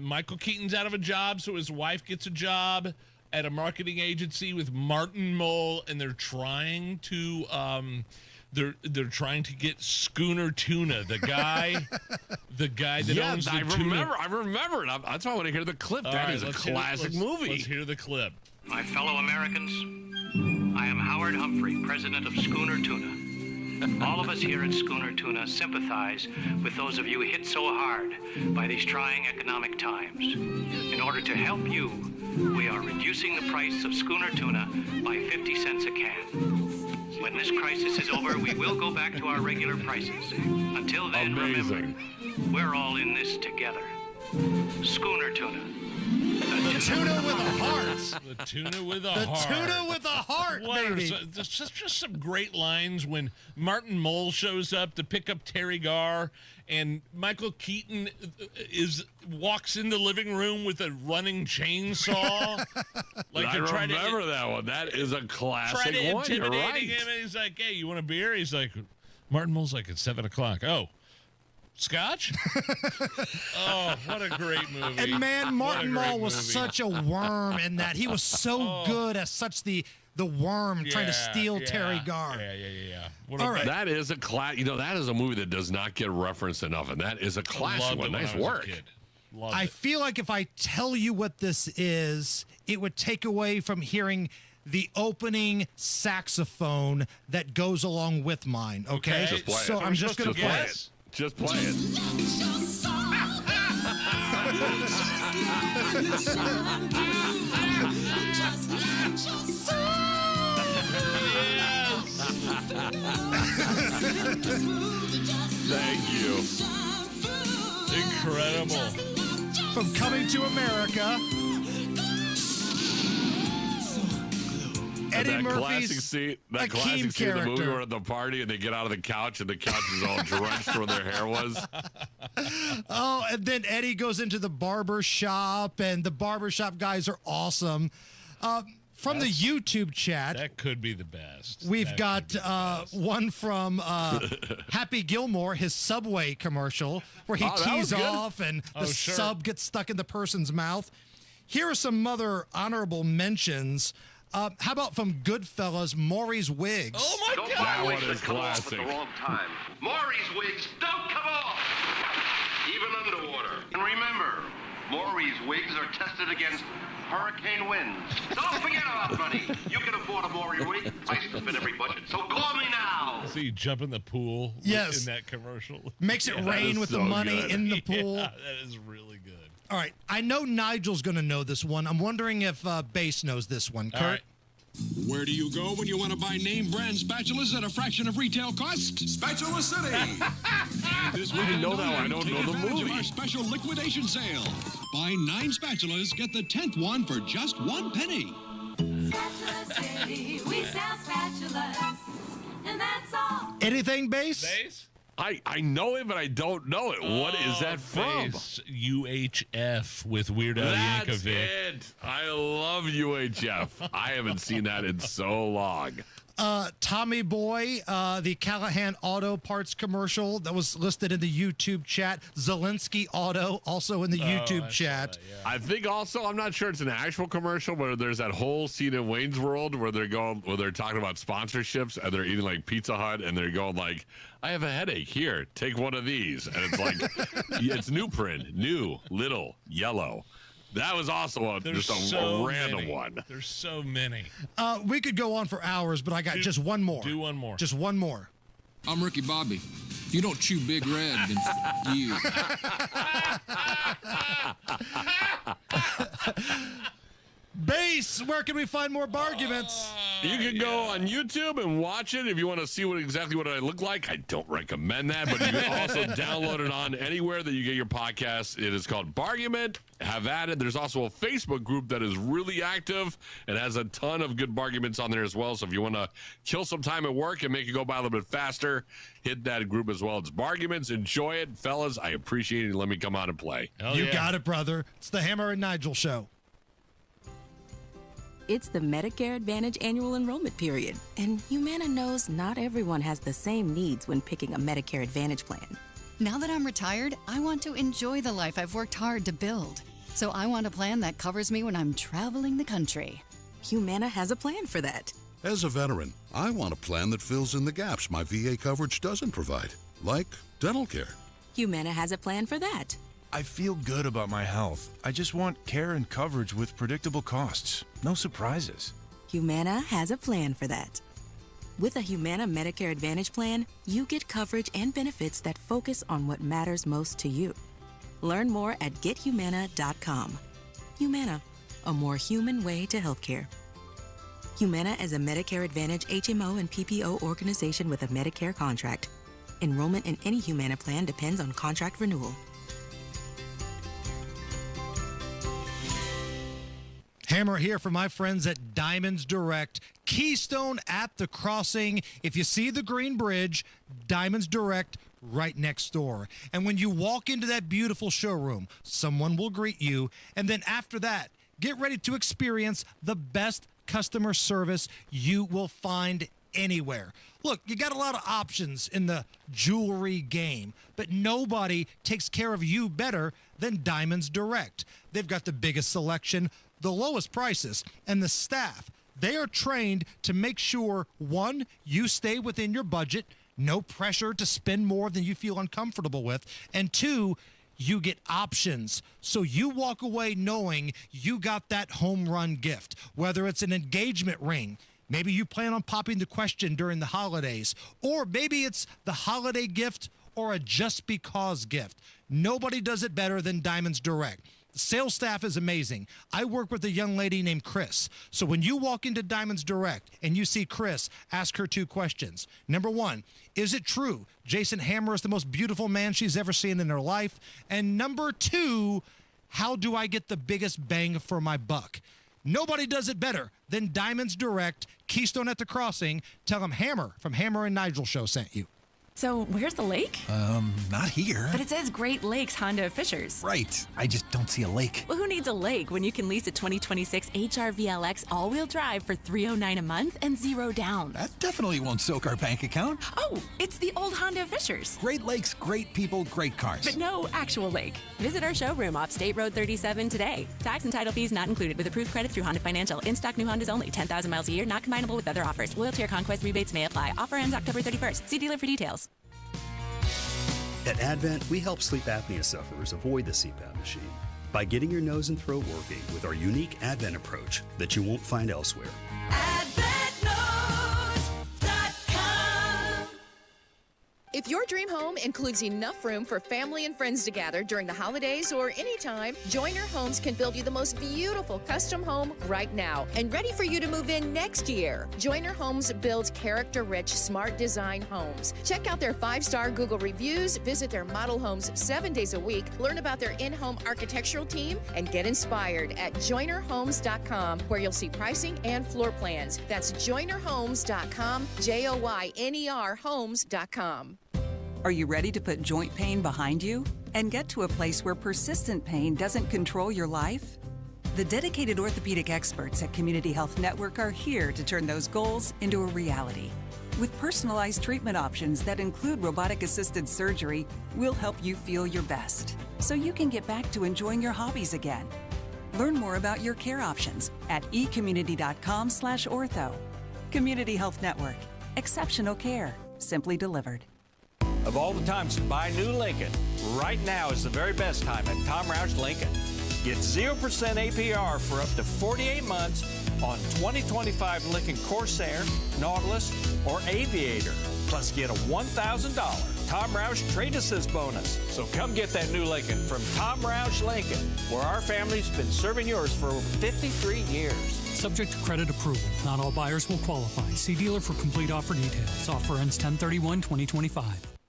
Michael Keaton's out of a job, so his wife gets a job at a marketing agency with Martin Mull, and they're trying to they're trying to get Schooner Tuna, the guy that owns the tuna. I remember it. That's why I want to hear the clip. That is a classic movie. Let's hear the clip. My fellow Americans, I am Howard Humphrey, president of Schooner Tuna. All of us here at Schooner Tuna sympathize with those of you hit so hard by these trying economic times. In order to help you, we are reducing the price of Schooner Tuna by 50 cents a can. When this crisis is over, we will go back to our regular prices. Until then, remember, we're all in this together. Schooner Tuna. The tuna with a heart. The tuna with a The heart. tuna with a heart, baby. There's just some great lines when Martin Mull shows up to pick up Terry Garr, and Michael Keaton walks in the living room with a running chainsaw. I remember that one. That is a classic try to one. You're intimidating right. him, and he's like, "Hey, you want a beer?" He's like, Martin Mull's like, "It's 7:00. Oh. Scotch? Oh, what a great movie. And man, Martin Mull was movie. such a worm in that. He was so good as such the worm trying to steal Terry Garr. Yeah. All right. That is a that is a movie that does not get referenced enough, and that is a classic one. Nice work. I feel like if I tell you what this is, it would take away from hearing the opening saxophone that goes along with mine, okay? Just play so it. I'm just going to play it. Just play it. Thank you. Incredible. From Coming to America, Eddie that Murphy's classic scene, that classic Akeem scene of the movie character. where at the party and they get out of the couch and the couch is all drenched where their hair was. Oh, and then Eddie goes into the barber shop, and the barber shop guys are awesome. From the YouTube chat, That could be the best. we've got one from Happy Gilmore, his Subway commercial, where he Oh, that tees was good. off and the Oh, sure. sub gets stuck in the person's mouth. Here are some other honorable mentions. How about from Goodfellas, Maury's Wigs? Oh, my Don't God. buy That wigs one is that come off at classic. the wrong time. Maury's wigs don't come off, even underwater. And remember, Maury's wigs are tested against hurricane winds. Don't forget about money. You can afford a Maury wig. Price to fit every budget. So call me now. So you jump in the pool Yes. in that commercial. Makes it rain is with the so money good. in the pool. Yeah, that is really good. All right, I know Nigel's going to know this one. I'm wondering if Bass knows this one. Kurt? All right. Where do you go when you want to buy name brand spatulas at a fraction of retail cost? Spatula City! This weekend know that one. I don't take know the advantage movie. of our special liquidation sale. Buy 9 spatulas, get the 10th one for just 1 penny. Spatula City, we sell spatulas, and that's all. Anything, Bass? Bass? I know it, but I don't know it. What is that from? Bass, UHF with Weird Al That's Yankovic. it. I love UHF. I haven't seen that in so long. Tommy Boy, the Callahan Auto Parts commercial that was listed in the YouTube chat. Zelensky Auto, also in the YouTube chat. I think also, I'm not sure it's an actual commercial, but there's that whole scene in Wayne's World where they're talking about sponsorships and they're eating like Pizza Hut and they're going like, I have a headache. Here, take one of these. And it's like, it's new print, new, little, yellow. That was also just a random one. There's so many. We could go on for hours, but I got just one more. Do one more. Just one more. I'm Ricky Bobby. You don't chew Big Red, then you. Bass, where can we find more barguments? You can go on YouTube and watch it if you want to see exactly what I look like. I don't recommend that, but you can also download it on anywhere that you get your podcasts. It is called Bargument. Have at it. There's also a Facebook group that is really active and has a ton of good barguments on there as well. So if you want to kill some time at work and make it go by a little bit faster, hit that group as well. It's Barguments. Enjoy it, fellas. I appreciate it. Let me come out and play. You got it, brother. It's the Hammer and Nigel Show. It's the Medicare Advantage annual enrollment period, and Humana knows not everyone has the same needs when picking a Medicare Advantage plan. Now that I'm retired, I want to enjoy the life I've worked hard to build. So I want a plan that covers me when I'm traveling the country. Humana has a plan for that. As a veteran, I want a plan that fills in the gaps my VA coverage doesn't provide, like dental care. Humana has a plan for that. I feel good about my health. I just want care and coverage with predictable costs. No surprises. Humana has a plan for that. With a Humana Medicare Advantage plan, you get coverage and benefits that focus on what matters most to you. Learn more at gethumana.com. Humana, a more human way to healthcare. Humana is a Medicare Advantage HMO and PPO organization with a Medicare contract. Enrollment in any Humana plan depends on contract renewal. Hammer here for my friends at Diamonds Direct. Keystone at the Crossing. If you see the Green Bridge, Diamonds Direct right next door. And when you walk into that beautiful showroom, someone will greet you. And then after that, get ready to experience the best customer service you will find anywhere. Look, you got a lot of options in the jewelry game, but nobody takes care of you better than Diamonds Direct. They've got the biggest selection, the lowest prices, and the staff. They are trained to make sure, one, you stay within your budget, no pressure to spend more than you feel uncomfortable with, and two, you get options. So you walk away knowing you got that home run gift, whether it's an engagement ring. Maybe you plan on popping the question during the holidays, or maybe it's the holiday gift or a just because gift. Nobody does it better than Diamonds Direct. The sales staff is amazing. I work with a young lady named Chris. So when you walk into Diamonds Direct and you see Chris, ask her two questions. Number one, is it true Jason Hammer is the most beautiful man she's ever seen in her life? And number two, how do I get the biggest bang for my buck? Nobody does it better than Diamonds Direct, Keystone at the Crossing. Tell them Hammer from Hammer and Nigel Show sent you. So, where's the lake? Not here. But it says Great Lakes Honda of Fishers. Right. I just don't see a lake. Well, who needs a lake when you can lease a 2026 HR-VLX all-wheel drive for $309 a month and zero down? That definitely won't soak our bank account. Oh, it's the old Honda of Fishers. Great Lakes, great people, great cars. But no actual lake. Visit our showroom off State Road 37 today. Tax and title fees not included with approved credit through Honda Financial. In-stock new Hondas only. 10,000 miles a year, not combinable with other offers. Loyalty or conquest rebates may apply. Offer ends October 31st. See dealer for details. At Advent, we help sleep apnea sufferers avoid the CPAP machine by getting your nose and throat working with our unique Advent approach that you won't find elsewhere. If your dream home includes enough room for family and friends to gather during the holidays or anytime, Joyner Homes can build you the most beautiful custom home right now and ready for you to move in next year. Joyner Homes builds character-rich, smart design homes. Check out their 5-star Google reviews, visit their model homes 7 days a week, learn about their in-home architectural team, and get inspired at joynerhomes.com, where you'll see pricing and floor plans. That's joynerhomes.com, JOYNER homes.com. Are you ready to put joint pain behind you and get to a place where persistent pain doesn't control your life? The dedicated orthopedic experts at Community Health Network are here to turn those goals into a reality. With personalized treatment options that include robotic-assisted surgery, we'll help you feel your best so you can get back to enjoying your hobbies again. Learn more about your care options at ecommunity.com/ortho. Community Health Network. Exceptional care, simply delivered. Of all the times to buy a new Lincoln, right now is the very best time at Tom Roush Lincoln. Get 0% APR for up to 48 months on 2025 Lincoln Corsair, Nautilus, or Aviator. Plus get a $1,000 Tom Roush Trade Assist bonus. So come get that new Lincoln from Tom Roush Lincoln, where our family's been serving yours for over 53 years. subject to credit approval. Not all buyers will qualify. See dealer for complete offer details. Offer ends 10/31/2025.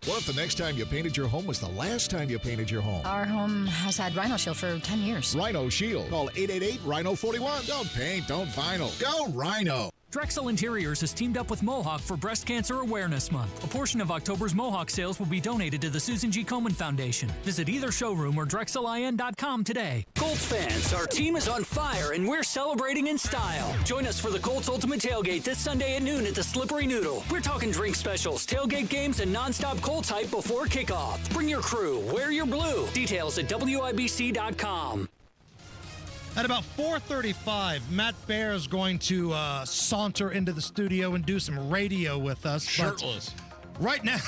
What if the next time you painted your home was the last time you painted your home? Our home has had Rhino Shield for 10 years. Rhino Shield. Call 888-RHINO-41. Don't paint, don't vinyl. Go Rhino. Drexel Interiors has teamed up with Mohawk for Breast Cancer Awareness Month. A portion of October's Mohawk sales will be donated to the Susan G. Komen Foundation. Visit either showroom or DrexelIN.com today. Colts fans, our team is on fire and we're celebrating in style. Join us for the Colts Ultimate Tailgate this Sunday at noon at the Slippery Noodle. We're talking drink specials, tailgate games, and nonstop Colts hype before kickoff. Bring your crew, wear your blue. Details at WIBC.com. At about 4:35, Matt Bear is going to saunter into the studio and do some radio with us. Shirtless. Right now,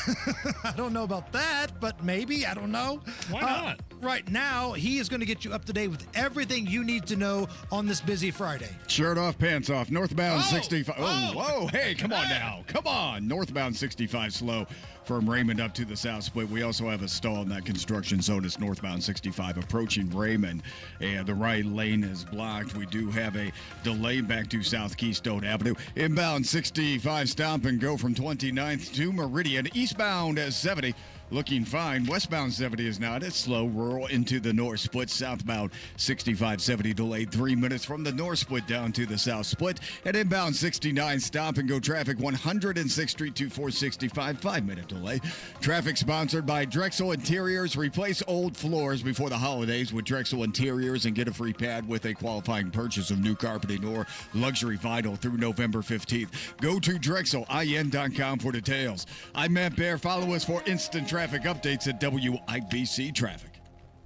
I don't know about that, but maybe, I don't know. Why not? Right now, he is going to get you up to date with everything you need to know on this busy Friday. Shirt off, pants off, northbound 65. Oh, whoa, hey, come on now. Come on. Northbound 65 slow from Raymond up to the South Split. We also have a stall in that construction zone. It's northbound 65 approaching Raymond, and the right lane is blocked. We do have a delay back to South Keystone Avenue. Inbound 65 stop and go from 29th to Meridian. Eastbound 70. Looking fine. Westbound 70 is not. It's slow. Rural into the North Split. Southbound 65-70 delayed 3 minutes from the North Split down to the South Split. And inbound 69 stop and go traffic 106th Street to 465. 5-minute delay. Traffic sponsored by Drexel Interiors. Replace old floors before the holidays with Drexel Interiors and get a free pad with a qualifying purchase of new carpeting or luxury vinyl through November 15th. Go to DrexelIN.com for details. I'm Matt Bear. Follow us for instant traffic updates at WIBC Traffic.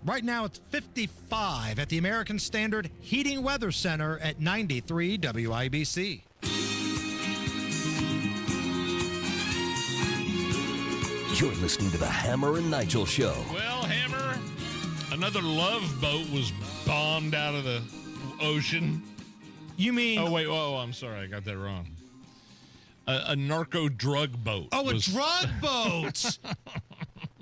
Right now, it's 55 at the American Standard Heating Weather Center at 93 WIBC. You're listening to the Hammer and Nigel Show. Well, Hammer, another love boat was bombed out of the ocean. You mean... Oh, wait. Oh, I'm sorry. I got that wrong. A narco drug boat. Oh, a drug boat!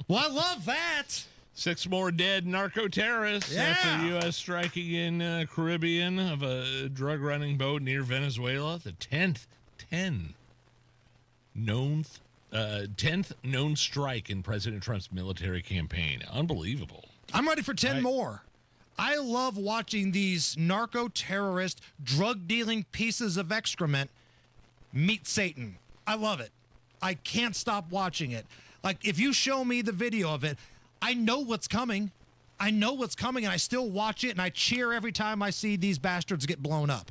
Well, I love that. 6 more dead narco terrorists after the U.S. striking in Caribbean of a drug-running boat near Venezuela. The 10th known strike in President Trump's military campaign. Unbelievable. I'm ready for 10 more. I love watching these narco-terrorist, drug-dealing pieces of excrement meet Satan. I love it. I can't stop watching it. Like, if you show me the video of it, I know what's coming. I know what's coming, and I still watch it, and I cheer every time I see these bastards get blown up.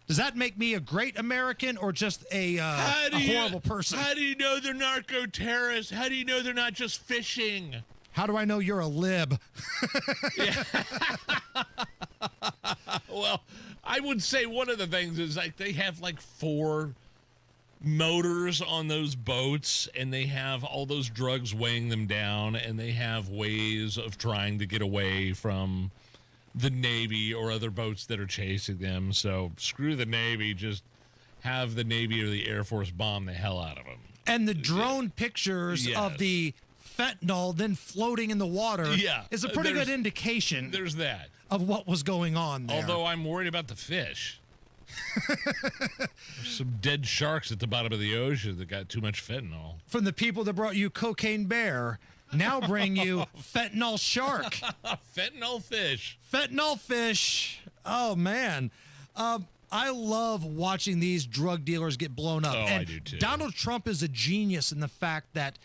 Does that make me a great American or just a horrible person? How do you know they're narco-terrorists? How do you know they're not just fishing? How do I know you're a lib? Well, I would say one of the things is like they have like 4 motors on those boats, and they have all those drugs weighing them down, and they have ways of trying to get away from the Navy or other boats that are chasing them. So screw the Navy, just have the Navy or the Air Force bomb the hell out of them. And the drone pictures of the fentanyl then floating in the water is a pretty good indication there's that of what was going on there. Although I'm worried about the fish. There's some dead sharks at the bottom of the ocean that got too much fentanyl. From the people that brought you Cocaine Bear, now bring you Fentanyl Shark. Fentanyl fish. Fentanyl fish. Oh, man. I love watching these drug dealers get blown up. Oh, and I do too. Donald Trump is a genius in the fact that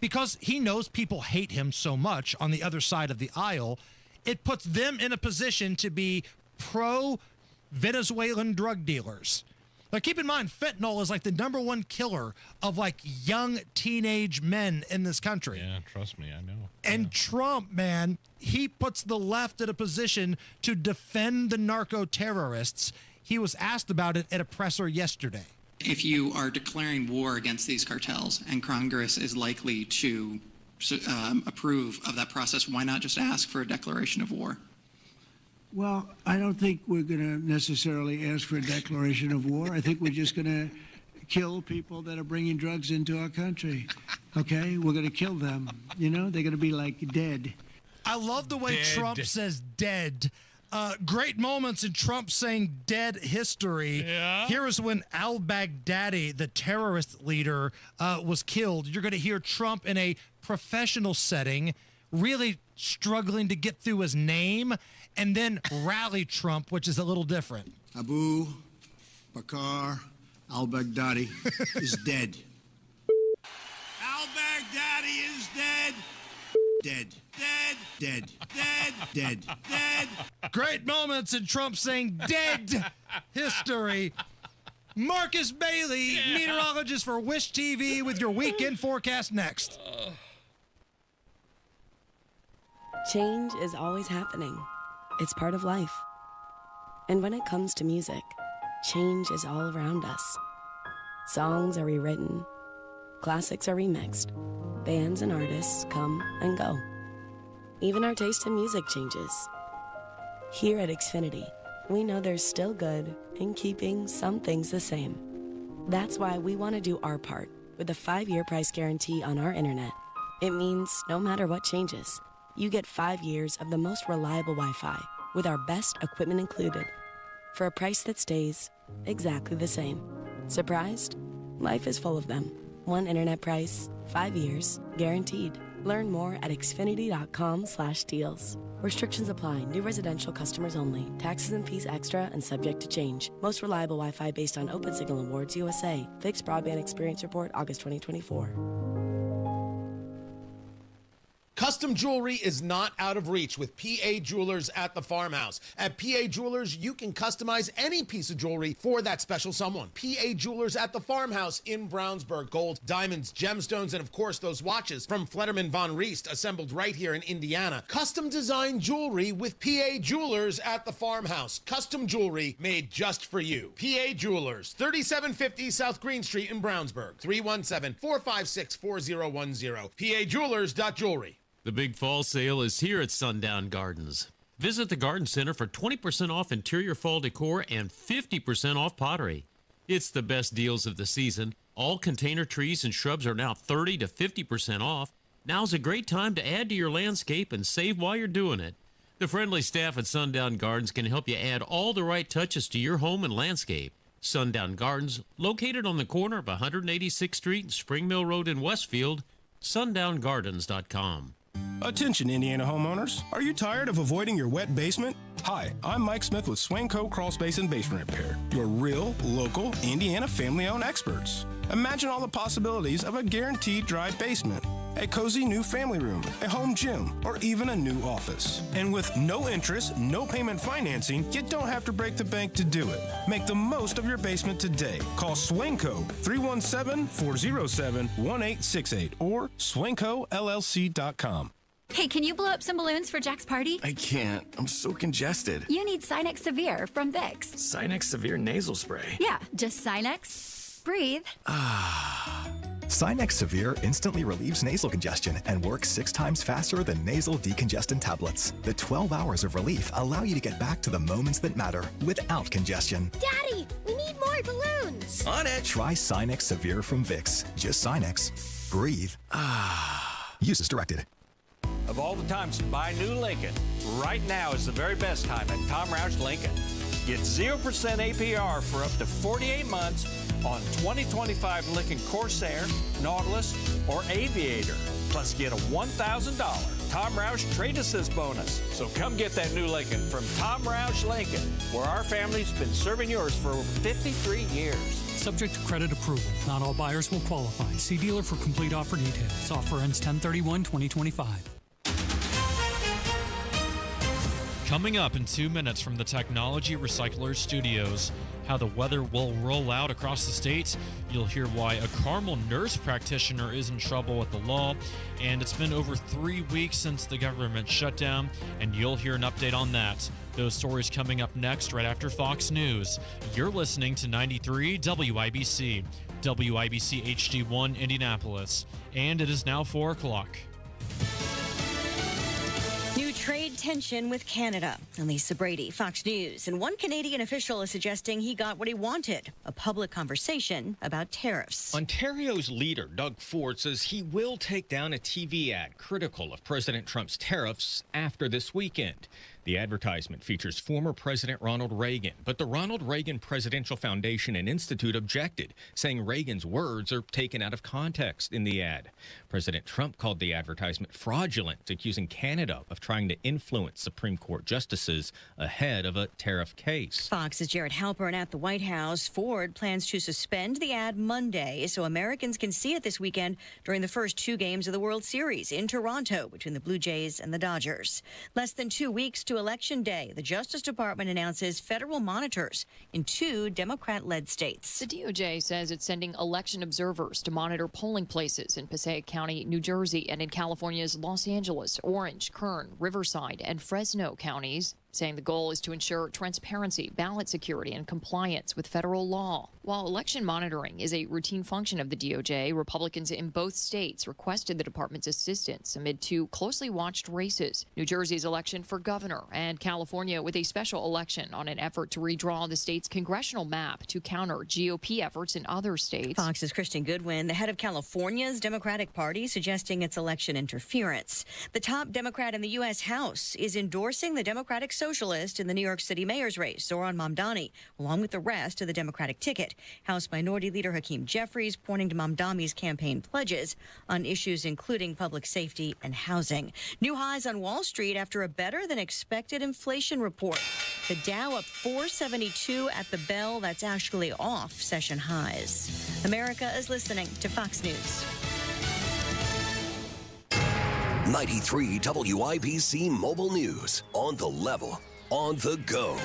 because he knows people hate him so much on the other side of the aisle, it puts them in a position to be pro-Venezuelan drug dealers. Like, keep in mind, fentanyl is like the #1 killer of like young teenage men in this country. Yeah, trust me, I know. And Trump, man, he puts the left in a position to defend the narco-terrorists. He was asked about it at a presser yesterday. If you are declaring war against these cartels and Congress is likely to approve of that process, why not just ask for a declaration of war? Well, I don't think we're going to necessarily ask for a declaration of war. I think we're just going to kill people that are bringing drugs into our country. Okay? We're going to kill them. You know, they're going to be like dead. I love the way Trump says dead. Great moments in Trump saying dead history. Yeah. Here is when al-Baghdadi, the terrorist leader, was killed. You're going to hear Trump in a professional setting, really struggling to get through his name, and then rally Trump, which is a little different. Abu Bakr al-Baghdadi is dead. Al-Baghdadi is dead. Dead. Dead. Dead. Dead. Dead. Dead. Great moments in Trump saying dead history. Marcus Bailey, meteorologist for Wish TV, with your weekend forecast next. Change is always happening. It's part of life. And when it comes to music, change is all around us. Songs are rewritten. Classics are remixed. Bands and artists come and go. Even our taste in music changes. Here at Xfinity, we know there's still good in keeping some things the same. That's why we want to do our part with a 5-year price guarantee on our internet. It means no matter what changes, you get 5 years of the most reliable Wi-Fi with our best equipment included for a price that stays exactly the same. Surprised? Life is full of them. One internet price, 5 years, guaranteed. Learn more at xfinity.com/deals. Restrictions apply. New residential customers only. Taxes and fees extra and subject to change. Most reliable Wi-Fi based on Open Signal Awards USA. Fixed Broadband Experience Report, August 2024. Custom jewelry is not out of reach with PA Jewelers at the Farmhouse. At PA Jewelers, you can customize any piece of jewelry for that special someone. PA Jewelers at the Farmhouse in Brownsburg. Gold, diamonds, gemstones, and of course those watches from Flederman Von Riest, assembled right here in Indiana. Custom designed jewelry with PA Jewelers at the Farmhouse. Custom jewelry made just for you. PA Jewelers, 3750 South Green Street in Brownsburg. 317-456-4010. PAJewelers.jewelry. The big fall sale is here at Sundown Gardens. Visit the Garden Center for 20% off interior fall decor and 50% off pottery. It's the best deals of the season. All container trees and shrubs are now 30 to 50% off. Now's a great time to add to your landscape and save while you're doing it. The friendly staff at Sundown Gardens can help you add all the right touches to your home and landscape. Sundown Gardens, located on the corner of 186th Street and Spring Mill Road in Westfield, sundown.gardens.com. Attention, Indiana homeowners. Are you tired of avoiding your wet basement? Hi, I'm Mike Smith with Swainco Crawl Space and Basement Repair, your real, local, Indiana family-owned experts. Imagine all the possibilities of a guaranteed dry basement, a cozy new family room, a home gym, or even a new office. And with no interest, no payment financing, you don't have to break the bank to do it. Make the most of your basement today. Call Swainco 317-407-1868 or swaincollc.com. Hey, can you blow up some balloons for Jack's party? I can't. I'm so congested. You need Sinex Severe from Vicks. Sinex Severe nasal spray. Yeah, just Sinex. Breathe. Sinex Severe instantly relieves nasal congestion and works 6 times faster than nasal decongestant tablets. The 12 hours of relief allow you to get back to the moments that matter without congestion. Daddy, we need more balloons. On it. Try Sinex Severe from Vicks. Just Sinex. Breathe. Use as directed. Of all the times to buy a new Lincoln, right now is the very best time at Tom Roush Lincoln. Get 0% APR for up to 48 months on 2025 Lincoln Corsair, Nautilus, or Aviator. Plus get a $1,000 Tom Roush Trade Assist bonus. So come get that new Lincoln from Tom Roush Lincoln, where our family's been serving yours for over 53 years. Subject to credit approval. Not all buyers will qualify. See dealer for complete offer details. Offer ends 10/31/2025. Coming up in 2 minutes from the Technology Recycler Studios, how the weather will roll out across the state. You'll hear why a Carmel nurse practitioner is in trouble with the law. And it's been over 3 weeks since the government shutdown, and you'll hear an update on that. Those stories coming up next right after Fox News. You're listening to 93 WIBC, WIBC HD1 Indianapolis. And it is now 4 o'clock. New trade tension with Canada. Lisa Brady, Fox News. And one Canadian official is suggesting he got what he wanted, a public conversation about tariffs. Ontario's leader, Doug Ford, says he will take down a TV ad critical of President Trump's tariffs after this weekend. The advertisement features former President Ronald Reagan, but the Ronald Reagan Presidential Foundation and Institute objected, saying Reagan's words are taken out of context in the ad. President Trump called the advertisement fraudulent, accusing Canada of trying to influence Supreme Court justices ahead of a tariff case. Fox's Jared Halpern at the White House. Ford plans to suspend the ad Monday so Americans can see it this weekend during the first two games of the World Series in Toronto between the Blue Jays and the Dodgers. Less than 2 weeks to Election Day, the Justice Department announces federal monitors in 2 Democrat-led states. The DOJ says it's sending election observers to monitor polling places in Passaic County, New Jersey, and in California's Los Angeles, Orange, Kern, Riverside, and Fresno counties, saying the goal is to ensure transparency, ballot security, and compliance with federal law. While election monitoring is a routine function of the DOJ, Republicans in both states requested the department's assistance amid 2 closely watched races: New Jersey's election for governor and California with a special election on an effort to redraw the state's congressional map to counter GOP efforts in other states. Fox's Kristen Goodwin, the head of California's Democratic Party, suggesting it's election interference. The top Democrat in the U.S. House is endorsing the Democratic Socialist in the New York City mayor's race, Zohran Mamdani, along with the rest of the Democratic ticket. House Minority Leader Hakeem Jeffries pointing to Mamdani's campaign pledges on issues including public safety and housing. New highs on Wall Street after a better-than-expected inflation report. The Dow up 472 at the bell. That's actually off session highs. America is listening to Fox News. 93 WIBC Mobile News. On the level, on the go.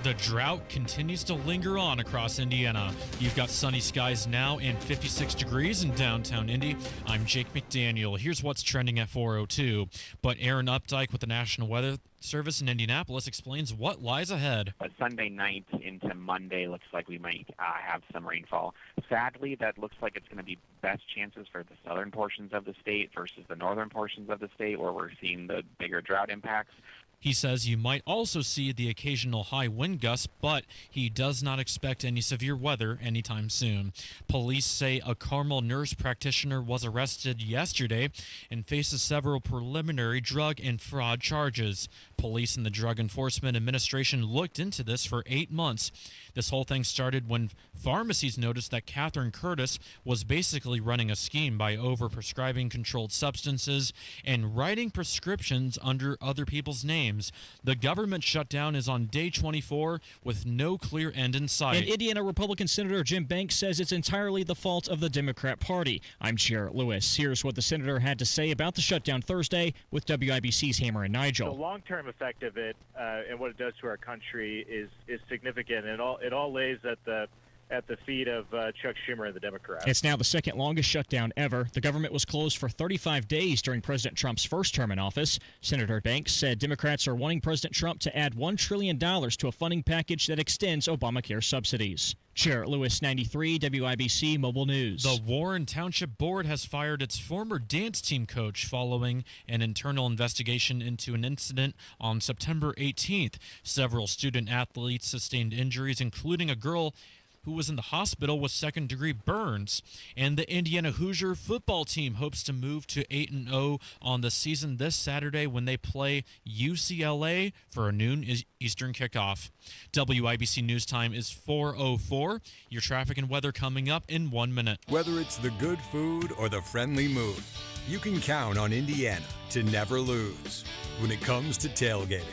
The drought continues to linger on across Indiana. You've got sunny skies now and 56 degrees in downtown Indy. I'm Jake McDaniel. Here's what's trending at 4:02. But Aaron Updike with the National Weather Service in Indianapolis explains what lies ahead. Sunday night into Monday looks like we might have some rainfall. Sadly, that looks like it's going to be best chances for the southern portions of the state versus the northern portions of the state where we're seeing the bigger drought impacts. He says you might also see the occasional high wind gusts, but he does not expect any severe weather anytime soon. Police say a Carmel nurse practitioner was arrested yesterday and faces several preliminary drug and fraud charges. Police and the Drug Enforcement Administration looked into this for 8 months. This whole thing started when pharmacies noticed that Catherine Curtis was basically running a scheme by overprescribing controlled substances and writing prescriptions under other people's names. The government shutdown is on day 24 with no clear end in sight. And Indiana Republican Senator Jim Banks says it's entirely the fault of the Democrat Party. I'm Jarrett Lewis. Here's what the senator had to say about the shutdown Thursday with WIBC's Hammer and Nigel. The long-term effect of it and what it does to our country is significant, and it all lays at the feet of Chuck Schumer and the Democrats. It's now the second longest shutdown ever. The government was closed for 35 days during President Trump's first term in office. Senator Banks said Democrats are wanting President Trump to add $1 trillion to a funding package that extends Obamacare subsidies. Jarrett Lewis, 93 WIBC Mobile News. The Warren Township Board has fired its former dance team coach following an internal investigation into an incident on September 18th. Several student athletes sustained injuries, including a girl who was in the hospital with second-degree burns. And the Indiana Hoosier football team hopes to move to 8-0 on the season this Saturday when they play UCLA for a noon Eastern kickoff. WIBC News Time is 4:04. Your traffic and weather coming up in 1 minute. Whether it's the good food or the friendly mood, you can count on Indiana to never lose when it comes to tailgating.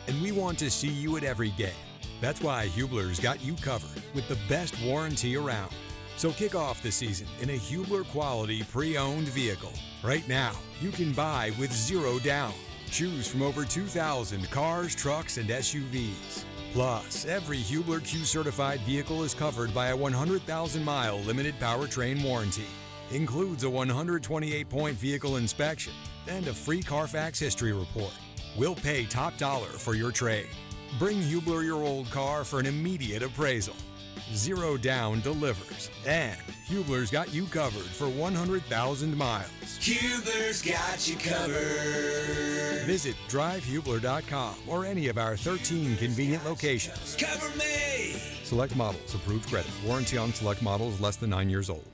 And we want to see you at every game. That's why Hubler's got you covered with the best warranty around. So kick off the season in a Hubler quality pre-owned vehicle. Right now, you can buy with zero down. Choose from over 2,000 cars, trucks, and SUVs. Plus, every Hubler Q certified vehicle is covered by a 100,000-mile limited powertrain warranty. Includes a 128-point vehicle inspection and a free Carfax history report. We'll pay top dollar for your trade. Bring Hubler your old car for an immediate appraisal. Zero down delivers. And Hubler's got you covered for 100,000 miles. Hubler's got you covered. Visit drivehubler.com or any of our 13 convenient locations. Cover me! Select models, approved credit. Warranty on select models less than 9 years old.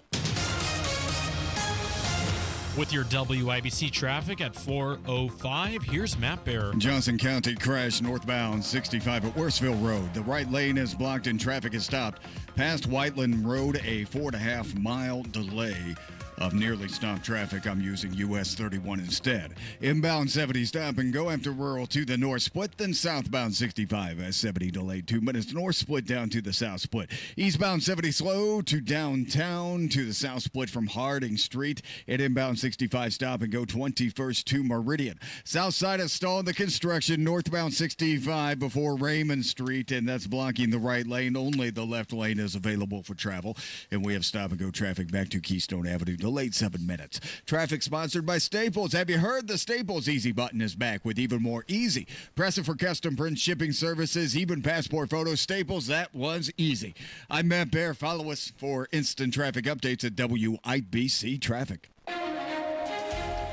With your WIBC traffic at 4:05, here's Matt Bear. Johnson County crash northbound 65 at Worsville Road. The right lane is blocked and traffic is stopped. Past Whiteland Road, a 4.5-mile delay of nearly stopped traffic. I'm using US 31 instead. Inbound 70 stop and go after rural to the north split, then southbound 65 as 70 delayed 2 minutes. North split down to the south split. Eastbound 70 slow to downtown to the south split from Harding Street. And inbound 65 stop and go 21st to Meridian. South side is stalled the construction. Northbound 65 before Raymond Street, and that's blocking the right lane. Only the left lane is available for travel. And we have stop and go traffic back to Keystone Avenue. Delayed 7 minutes. Traffic sponsored by Staples. Have you heard the Staples Easy button is back with even more easy? Press it for custom print shipping services, even passport photos. Staples, that was easy. I'm Matt Bear. Follow us for instant traffic updates at WIBC Traffic.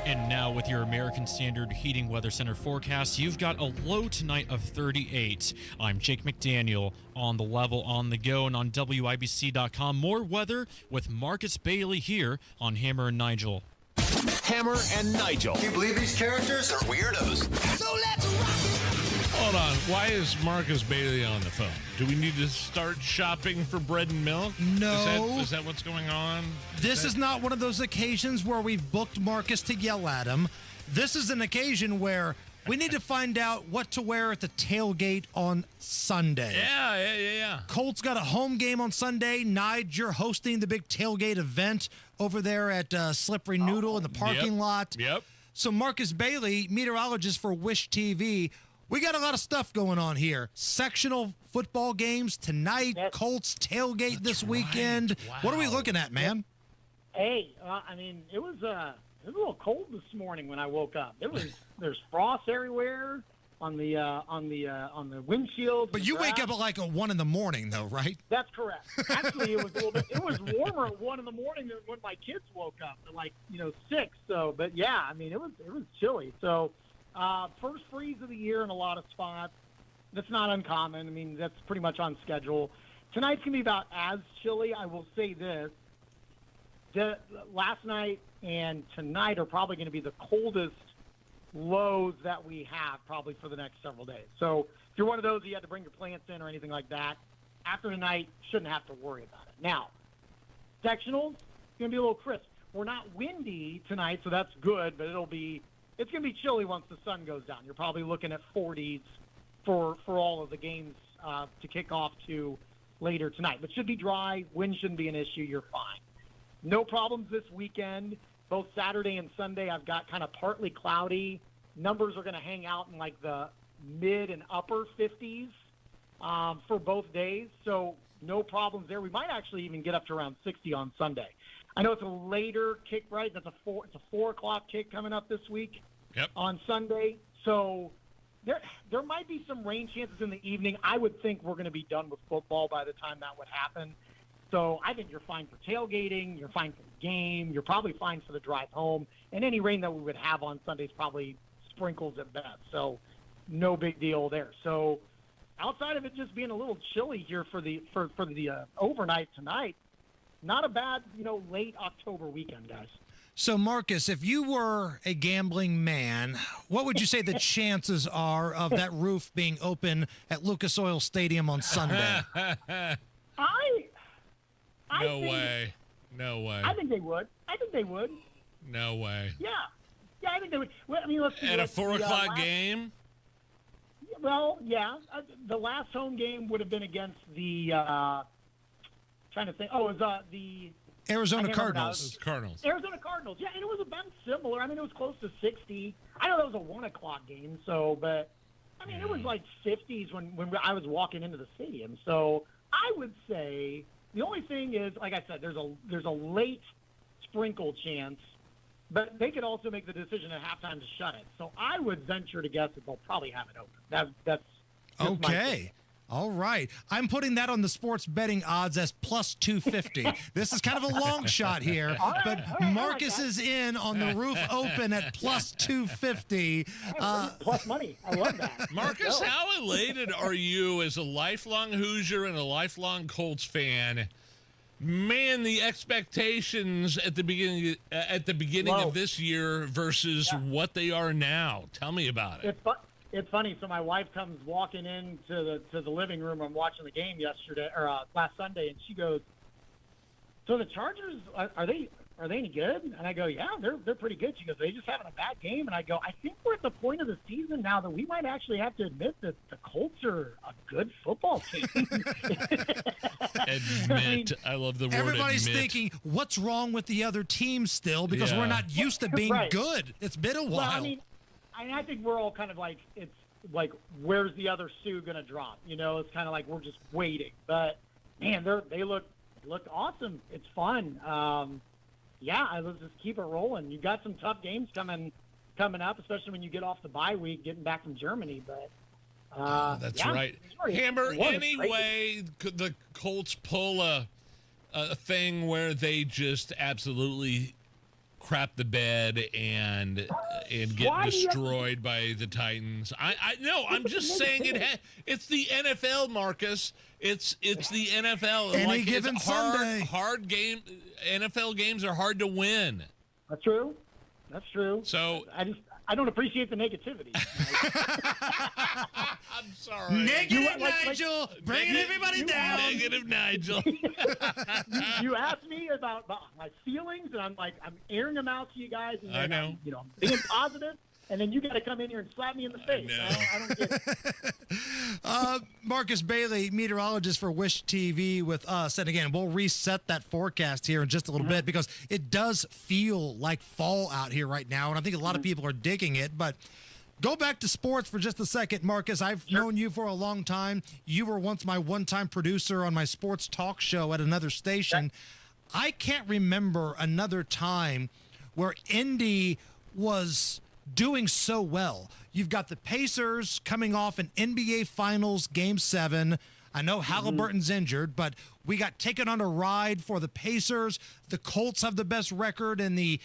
And now with your American Standard Heating Weather Center forecast, you've got a low tonight of 38. I'm Jake McDaniel on the level, on the go, and on WIBC.com. More weather with Marcus Bailey here on Hammer and Nigel. Hammer and Nigel. Can you believe these characters are weirdos? So let's rock it! Hold on. Why is Marcus Bailey on the phone? Do we need to start shopping for bread and milk? No. Is that what's going on? This is not one of those occasions where we've booked Marcus to yell at him. This is an occasion where we need to find out what to wear at the tailgate on Sunday. Yeah. Colts got a home game on Sunday. Nigel, you're hosting the big tailgate event over there at Slippery Noodle in the parking lot. Yep. So Marcus Bailey, meteorologist for Wish TV, we got a lot of stuff going on here. Sectional football games tonight, Colts tailgate this weekend. Wow. What are we looking at, man? Hey, it was a little cold this morning when I woke up. There's frost everywhere on the windshield. But you wake up at like 1 a.m, though, right? That's correct. Actually, it was a little bit. It was warmer at 1 a.m. than when my kids woke up at 6. So, but yeah, it was chilly. So. First freeze of the year in a lot of spots. That's not uncommon. That's pretty much on schedule. Tonight's going to be about as chilly. I will say this. Last night and tonight are probably going to be the coldest lows that we have probably for the next several days. So if you're one of those you had to bring your plants in or anything like that, after tonight, shouldn't have to worry about it. Now, sectionals, it's going to be a little crisp. We're not windy tonight, so that's good, but it's going to be chilly once the sun goes down. You're probably looking at 40s for all of the games to kick off to later tonight. But should be dry. Wind shouldn't be an issue. You're fine. No problems this weekend. Both Saturday and Sunday I've got kind of partly cloudy. Numbers are going to hang out in the mid and upper 50s for both days. So no problems there. We might actually even get up to around 60 on Sunday. I know it's a later kick, right? It's a 4 o'clock kick coming up this week on Sunday. So there might be some rain chances in the evening. I would think we're going to be done with football by the time that would happen. So I think you're fine for tailgating. You're fine for the game. You're probably fine for the drive home. And any rain that we would have on Sunday is probably sprinkles at best. So no big deal there. So outside of it just being a little chilly here for the overnight tonight, not a bad, late October weekend, guys. So, Marcus, if you were a gambling man, what would you say the chances are of that roof being open at Lucas Oil Stadium on Sunday? No way. I think they would. No way. Yeah, I think they would. Well, let's see. At a 4 o'clock game? Well, yeah. The last home game would have been against the trying to think. Oh, it was the Arizona Cardinals. Arizona Cardinals. Yeah, and it was about similar. It was close to 60. I know that was a 1 o'clock game, but it was like 50s when I was walking into the stadium. So I would say the only thing is, like I said, there's a late sprinkle chance, but they could also make the decision at halftime to shut it. So I would venture to guess that they'll probably have it open. That's okay. All right. I'm putting that on the sports betting odds as plus 250. This is kind of a long shot here, but Marcus is in on the roof open at plus 250. Plus money. I love that. Marcus, how elated are you as a lifelong Hoosier and a lifelong Colts fan Man, the expectations at the beginning Whoa. of this year versus what they are now. Tell me about it. It's funny. So my wife comes walking into the living room. I'm watching the game yesterday or last Sunday, and she goes, "So the Chargers are they any good?" And I go, "Yeah, they're pretty good." She goes, "They just having a bad game." And I go, "I think we're at the point of the season now that we might actually have to admit that the Colts are a good football team." Admit. I love the word Everybody's admit. thinking, what's wrong with the other teams still? Because Yeah. we're not used to being Right. good. It's been a while. Well, I think we're all kind of like, it's like, where's the other shoe going to drop? You know, it's kind of like we're just waiting. But, man, they look awesome. It's fun. Let's just keep it rolling. You've got some tough games coming up, especially when you get off the bye week, getting back from Germany. But That's right. Hammer, any way could the Colts pull a thing where they just absolutely crap the bed and get destroyed by the Titans? I'm just saying it's the NFL, Marcus. It's the NFL. Any given Sunday. Hard game. NFL games are hard to win. That's true. So I don't appreciate the negativity. I'm sorry. Negative Nigel, bringing everybody down. Negative Nigel. You asked me about my feelings, and I'm airing them out to you guys. And I know. I'm being positive, and then you got to come in here and slap me in the face. I don't get it. Marcus Bailey, meteorologist for Wish TV with us. And again, we'll reset that forecast here in just a little bit because it does feel like fall out here right now. And I think a lot of people are digging it. But go back to sports for just a second, Marcus. I've known you for a long time. You were once my one-time producer on my sports talk show at another station. I can't remember another time where Indy was doing so well. You've got the Pacers coming off an NBA Finals Game 7. I know Halliburton's injured, but we got taken on a ride for the Pacers. The Colts have the best record in the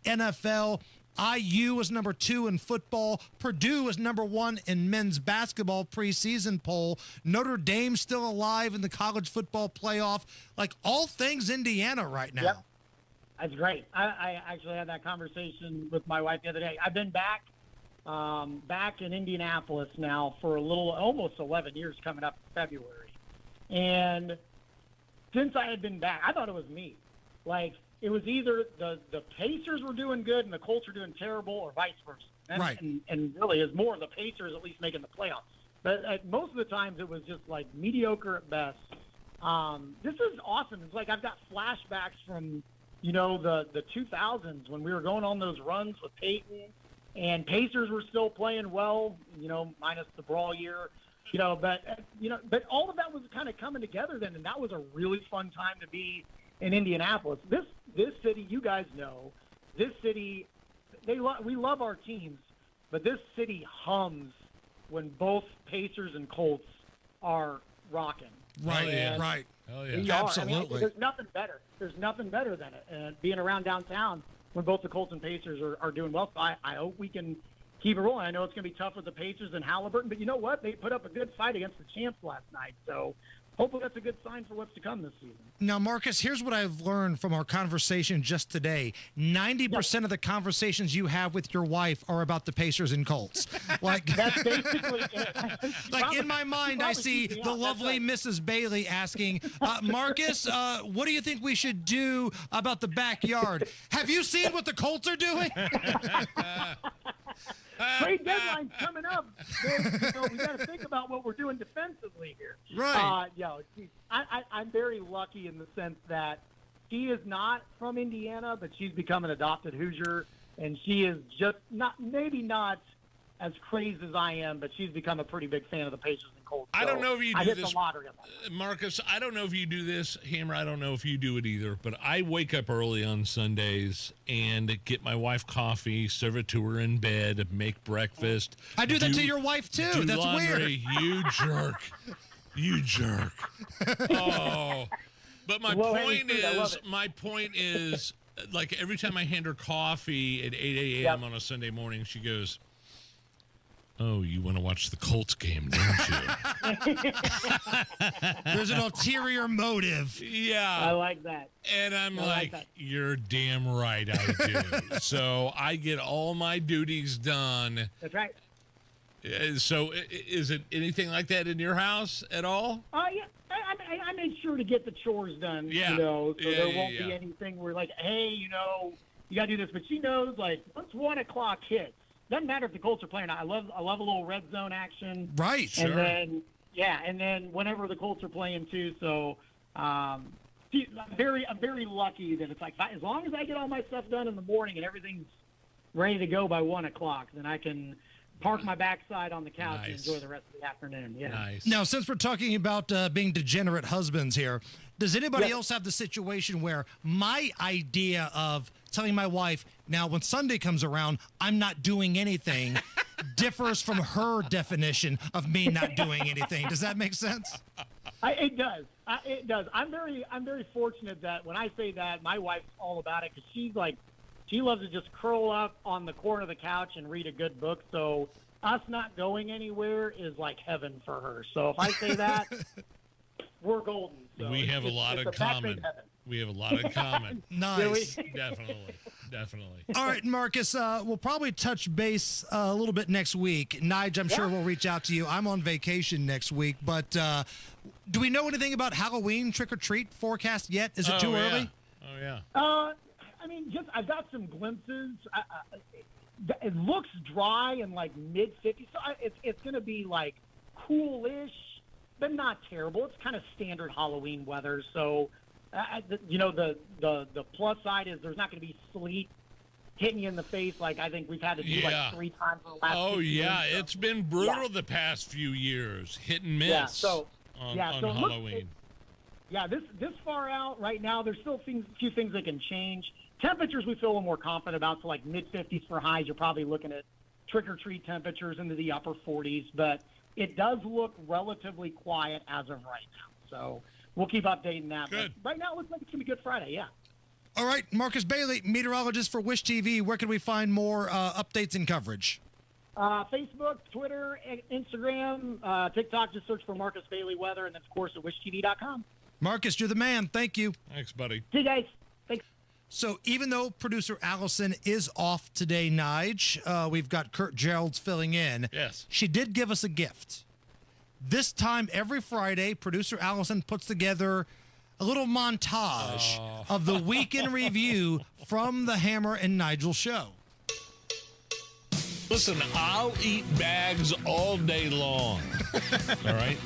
NFL. IU is number 2 in football. Purdue is number 1 in men's basketball preseason poll. Notre Dame's still alive in the college football playoff. Like, all things Indiana right now. Yep. That's great. I actually had that conversation with my wife the other day. I've been back in Indianapolis now for almost 11 years, coming up in February. And since I had been back, I thought it was me. Like, it was either the Pacers were doing good and the Colts were doing terrible, or vice versa. And really, it's more the Pacers at least making the playoffs. But most of the times it was just like mediocre at best. This is awesome. It's like I've got flashbacks from the 2000s when we were going on those runs with Peyton, and Pacers were still playing well, minus the brawl year, but all of that was kind of coming together then, and that was a really fun time to be in Indianapolis. This city, you guys know, this city, we love our teams, but this city hums when both Pacers and Colts are rocking. Right, right. Oh, yeah. Absolutely. There's nothing better. There's nothing better than it. And being around downtown when both the Colts and Pacers are doing well. So I hope we can keep it rolling. I know it's going to be tough with the Pacers and Halliburton, but you know what? They put up a good fight against the champs last night. So hopefully that's a good sign for what's to come this season. Now, Marcus, here's what I've learned from our conversation just today. 90% of the conversations you have with your wife are about the Pacers and Colts. Like, that's basically it. Like, in my mind, I see the lovely Mrs. Bailey asking, Marcus, what do you think we should do about the backyard? Have you seen what the Colts are doing? Trade deadline's coming up. We got to think about what we're doing defensively here. Right. I'm very lucky in the sense that she is not from Indiana, but she's become an adopted Hoosier, and she is just maybe not as crazy as I am, but she's become a pretty big fan of the Pacers and Colts. I don't know if you do this, the lottery on that. Marcus. I don't know if you do this, Hammer. I don't know if you do it either, but I wake up early on Sundays and get my wife coffee, serve it to her in bed, make breakfast. I do that to your wife too. Do That's laundry. weird. You jerk. You jerk. Oh. But my point is, like, every time I hand her coffee at 8 a.m. on a Sunday morning, she goes, Oh, you want to watch the Colts game, don't you? There's an ulterior motive. Yeah. I like that. And I'm I like that. you're damn right I do. So I get all my duties done. That's right. So is it anything like that in your house at all? Yeah. I make sure to get the chores done. Yeah. So Yeah, there yeah, won't yeah. be anything where like, hey, you got to do this. But she knows, like, once 1 o'clock hits, doesn't matter if the Colts are playing or not. I love a little red zone action. Right. And then and then whenever the Colts are playing too. So I'm very lucky that it's like as long as I get all my stuff done in the morning and everything's ready to go by 1 o'clock, then I can park my backside on the couch and enjoy the rest of the afternoon. Yeah. Nice. Now, since we're talking about being degenerate husbands here, does anybody else have the situation where my idea of telling my wife, now when Sunday comes around, I'm not doing anything, differs from her definition of me not doing anything? Does that make sense? It does. It does. I'm very fortunate that when I say that, my wife's all about it because she's like, she loves to just curl up on the corner of the couch and read a good book. So us not going anywhere is like heaven for her. So if I say that, we're golden. So we have a lot in common. We have a lot in common. Nice. Definitely. All right, Marcus, we'll probably touch base a little bit next week. Nigel, I'm sure we'll reach out to you. I'm on vacation next week, but do we know anything about Halloween trick-or-treat forecast yet? Is it too early? Oh, yeah. I mean, I've got some glimpses. It looks dry and like mid-50s. So it's going to be like coolish, but not terrible. It's kind of standard Halloween weather. So, the plus side is there's not going to be sleet hitting you in the face like I think we've had to do like 3 times in the last 6 years. So. It's been brutal the past few years. Hit and miss on Halloween. This far out right now, there's still a few things that can change. Temperatures we feel a little more confident about, so like mid-50s for highs. You're probably looking at trick-or-treat temperatures into the upper 40s, but it does look relatively quiet as of right now. So we'll keep updating that. Good. But right now, it looks like it's going to be Good Friday, yeah. All right, Marcus Bailey, meteorologist for Wish TV. Where can we find more updates and coverage? Facebook, Twitter, Instagram, TikTok. Just search for Marcus Bailey Weather, and then, of course, at wishtv.com. Marcus, you're the man. Thank you. Thanks, buddy. See you guys. Thanks. So even though producer Allison is off today, Nige, we've got Kurt Gerald's filling in. Yes. She did give us a gift. This time, every Friday, producer Allison puts together a little montage of the week in review from the Hammer and Nigel show. Listen, I'll eat bags all day long. All right?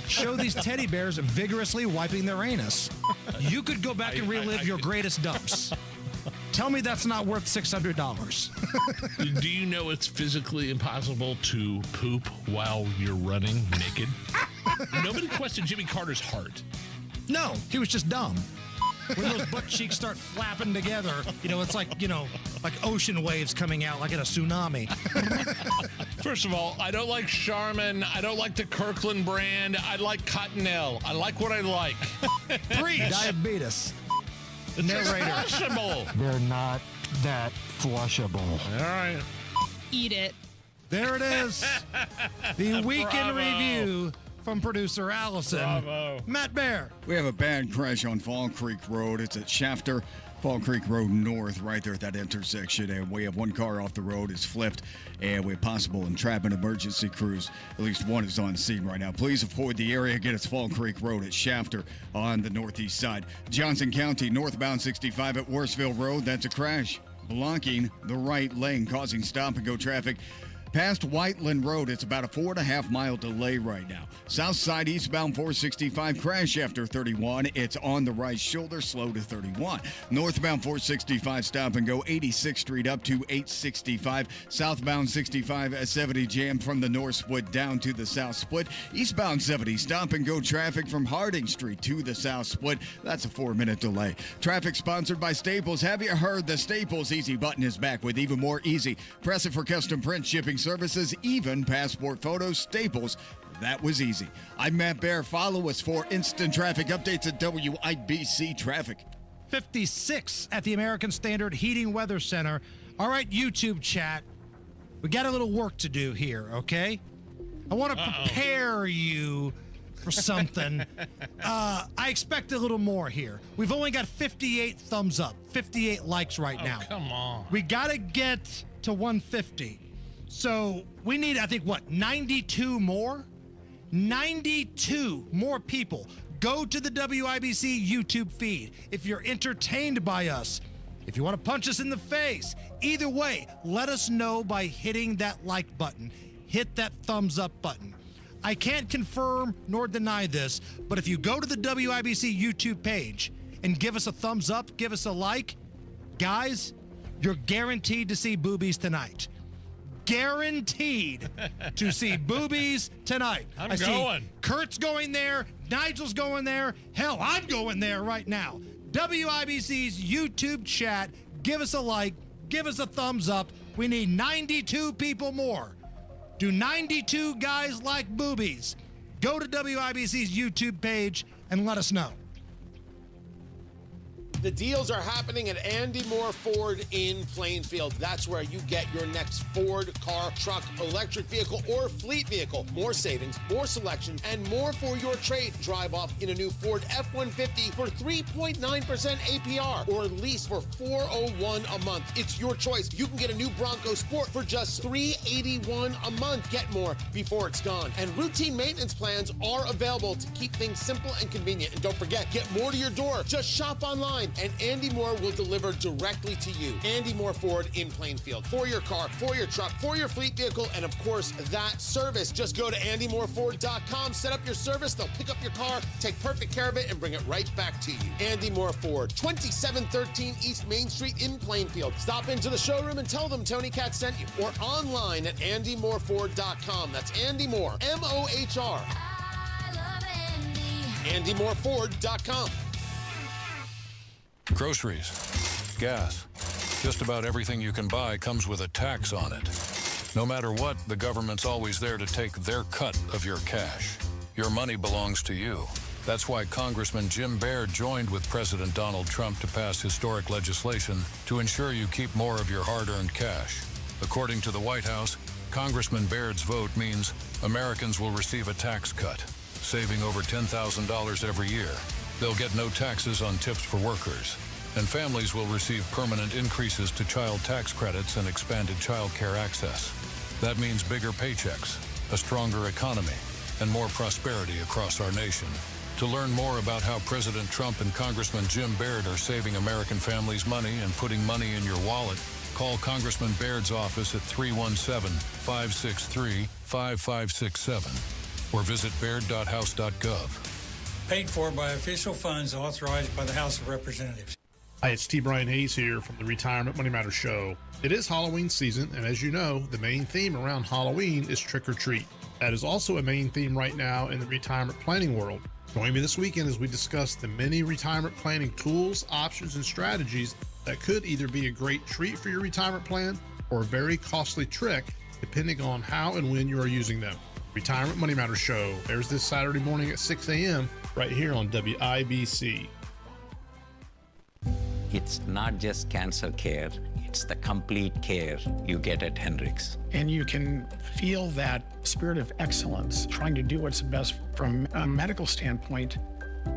Show these teddy bears vigorously wiping their anus. You could go back and relive your greatest dumps. Tell me that's not worth $600. Do you know it's physically impossible to poop while you're running naked? Nobody questioned Jimmy Carter's heart. No, he was just dumb. When those butt cheeks start flapping together, it's like, like ocean waves coming out like in a tsunami. First of all, I don't like Charmin. I don't like the Kirkland brand. I like Cottonelle. I like what I like. Preach. Diabetes. It's Narrator. flushable. They're not that flushable. All right. Eat it. There it is. The weekend Bravo. review from producer Allison. Bravo. Matt Bear. We have a bad crash on Fall Creek Road. It's at Shafter, Fall Creek Road North, right there at that intersection. And we have one car off the road. It's flipped, and we have possible entrapment emergency crews. At least one is on scene right now. Please avoid the area. Again, it's Fall Creek Road at Shafter on the northeast side. Johnson County, northbound 65 at Worsville Road. That's a crash, blocking the right lane, causing stop-and-go traffic. Past Whiteland Road, it's about a 4.5-mile delay right now. South side eastbound 465, crash after 31. It's on the right shoulder, slow to 31. Northbound 465, stop and go 86th Street up to 865. Southbound 65 at 70, jam from the north split down to the south split. Eastbound 70, stop and go traffic from Harding Street to the south split. That's a 4-minute delay. Traffic sponsored by Staples. Have you heard the Staples Easy button is back with even more easy? Press it for custom print shipping services, even passport photos. Staples, that was easy. I'm Matt Bear. Follow us for instant traffic updates at WIBC Traffic. 56 at the American Standard Heating Weather Center. All right, YouTube chat. We got a little work to do here, okay? I want to prepare you for something. I expect a little more here. We've only got 58 thumbs up, 58 likes right now. Come on. We got to get to 150. So we need, I think, 92 more? 92 more people. Go to the WIBC YouTube feed if you're entertained by us. If you want to punch us in the face, either way, let us know by hitting that like button. Hit that thumbs up button. I can't confirm nor deny this, but if you go to the WIBC YouTube page and give us a thumbs up, give us a like, guys, you're guaranteed to see boobies tonight. Guaranteed to see boobies tonight. I'm I going. see Kurt's going there. Nigel's going there. Hell, I'm going there right now. WIBC's YouTube chat. Give us a like. Give us a thumbs up. We need 92 people more. Do 92 guys like boobies? Go to WIBC's YouTube page and let us know. The deals are happening at Andy Moore Ford in Plainfield. That's where you get your next Ford car, truck, electric vehicle, or fleet vehicle. More savings, more selection, and more for your trade. Drive off in a new Ford F-150 for 3.9% APR or lease for $401 a month. It's your choice. You can get a new Bronco Sport for just $381 a month. Get more before it's gone. And routine maintenance plans are available to keep things simple and convenient. And don't forget, get more to your door. Just shop online, and Andy Moore will deliver directly to you. Andy Moore Ford in Plainfield. For your car, for your truck, for your fleet vehicle, and of course, that service. Just go to andymoreford.com, set up your service, they'll pick up your car, take perfect care of it, and bring it right back to you. Andy Moore Ford, 2713 East Main Street in Plainfield. Stop into the showroom and tell them Tony Cat sent you. Or online at andymoreford.com. That's Andy Moore, M-O-H-R. I love Andy. andymoreford.com. Groceries, gas, just about everything you can buy comes with a tax on it. No matter what, the government's always there to take their cut of your cash. Your money belongs to you. That's why Congressman Jim Baird joined with President Donald Trump to pass historic legislation to ensure you keep more of your hard-earned cash. According to the White House, Congressman Baird's vote means Americans will receive a tax cut, saving over $10,000 every year. They'll get no taxes on tips for workers, and families will receive permanent increases to child tax credits and expanded child care access. That means bigger paychecks, a stronger economy, and more prosperity across our nation. To learn more about how President Trump and Congressman Jim Baird are saving American families money and putting money in your wallet, call Congressman Baird's office at 317-563-5567 or visit baird.house.gov. Paid for by official funds authorized by the House of Representatives. Hi, it's T. Brian Hayes here from the Retirement Money Matters Show. It is Halloween season, and as you know, the main theme around Halloween is trick or treat. That is also a main theme right now in the retirement planning world. Join me this weekend as we discuss the many retirement planning tools, options, and strategies that could either be a great treat for your retirement plan or a very costly trick, depending on how and when you are using them. Retirement Money Matters Show airs this Saturday morning at 6 a.m. right here on WIBC. It's not just cancer care, it's the complete care you get at Hendricks. And you can feel that spirit of excellence, trying to do what's best from a medical standpoint,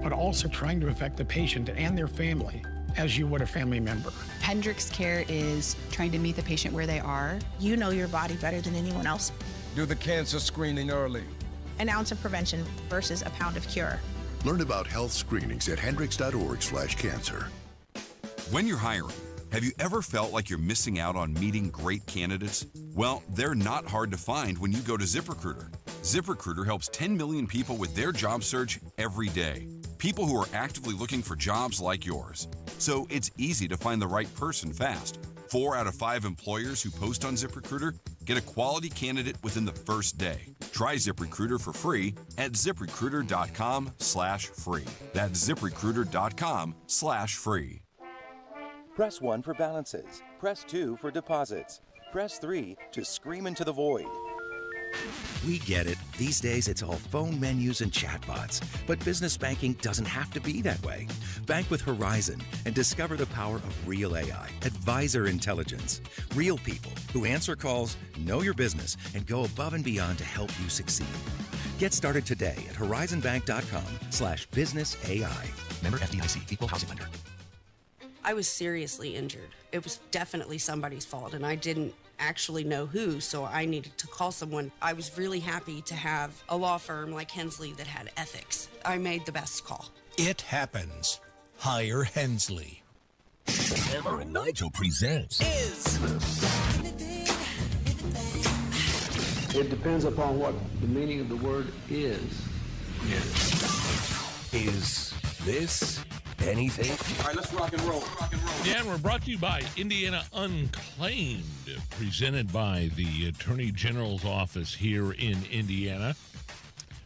but also trying to affect the patient and their family as you would a family member. Hendricks Care is trying to meet the patient where they are. You know your body better than anyone else. Do the cancer screening early. An ounce of prevention versus a pound of cure. Learn about health screenings at hendricks.org/cancer. When you're hiring, have you ever felt like you're missing out on meeting great candidates? Well, they're not hard to find when you go to ZipRecruiter. ZipRecruiter helps 10 million people with their job search every day. People who are actively looking for jobs like yours. So it's easy to find the right person fast. 4 out of 5 employers who post on ZipRecruiter get a quality candidate within the first day. Try ZipRecruiter for free at ZipRecruiter.com/free. That's ZipRecruiter.com/free. Press 1 for balances. Press 2 for deposits. Press 3 to scream into the void. We get it. These days, it's all phone menus and chatbots. But business banking doesn't have to be that way. Bank with Horizon and discover the power of real AI, advisor intelligence. Real people who answer calls, know your business, and go above and beyond to help you succeed. Get started today at horizonbank.com/businessai. Member FDIC, Equal Housing Lender. I was seriously injured. It was definitely somebody's fault, and I didn't actually know who, so I needed to call someone. I was really happy to have a law firm like Hensley that had ethics. I made the best call. It happens. Hire Hensley. Hammer and Nigel presents It depends upon what the meaning of the word is. Is this anything? All right, let's rock and roll. Yeah, and we're brought to you by Indiana Unclaimed, presented by the Attorney General's office here in Indiana.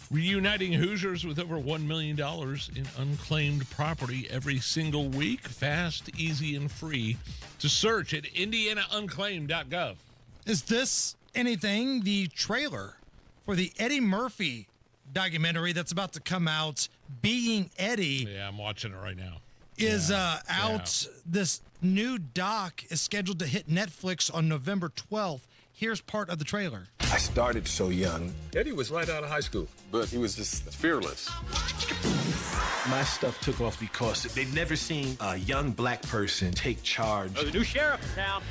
Reuniting Hoosiers with over $1 million in unclaimed property every single week. Fast, easy, and free to search at indianaunclaimed.gov. Is this anything? The trailer for the Eddie Murphy documentary that's about to come out, Being Eddie. Yeah, I'm watching it right now. Is out. Yeah. This new doc is scheduled to hit Netflix on November 12th. Here's part of the trailer. I started so young. Eddie was right out of high school, but he was just fearless. My stuff took off because they'd never seen a young black person take charge. Oh, the new sheriff in town.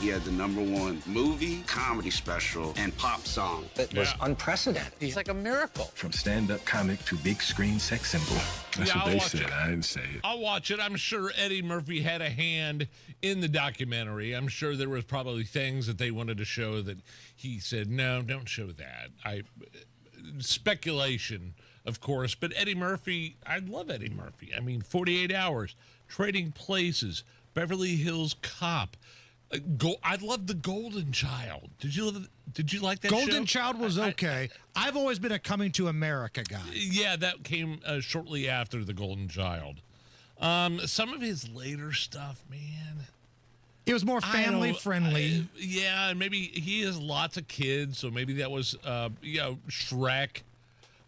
He had the #1 movie, comedy special, and pop song. It was unprecedented. He's like a miracle. From stand-up comic to big screen sex symbol. That's what they said. I didn't say it. I'll watch it. I'm sure Eddie Murphy had a hand in the documentary. I'm sure there was probably things that they wanted to show that he said, no, don't show that. Speculation, of course, but Eddie Murphy, I love Eddie Murphy. I mean, 48 Hours, Trading Places, Beverly Hills Cop. I love The Golden Child. Did you like that show? Golden Child was okay. I've always been a Coming to America guy. Yeah, that came shortly after The Golden Child. Some of his later stuff, man. It was more family friendly. Yeah, and maybe he has lots of kids, so maybe that was, Shrek.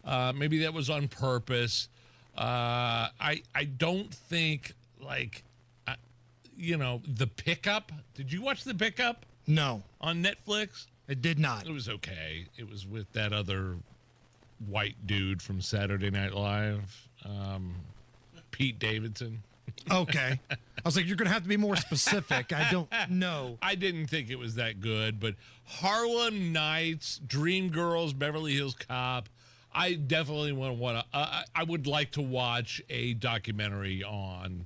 Maybe that was on purpose. I don't think, The Pickup. Did you watch The Pickup? No. On Netflix? I did not. It was okay. It was with that other white dude from Saturday Night Live, Pete Davidson. Okay. I was like, you're going to have to be more specific. I don't know. I didn't think it was that good, but Harlem Nights, Dreamgirls, Beverly Hills Cop, I definitely want to. I would like to watch a documentary on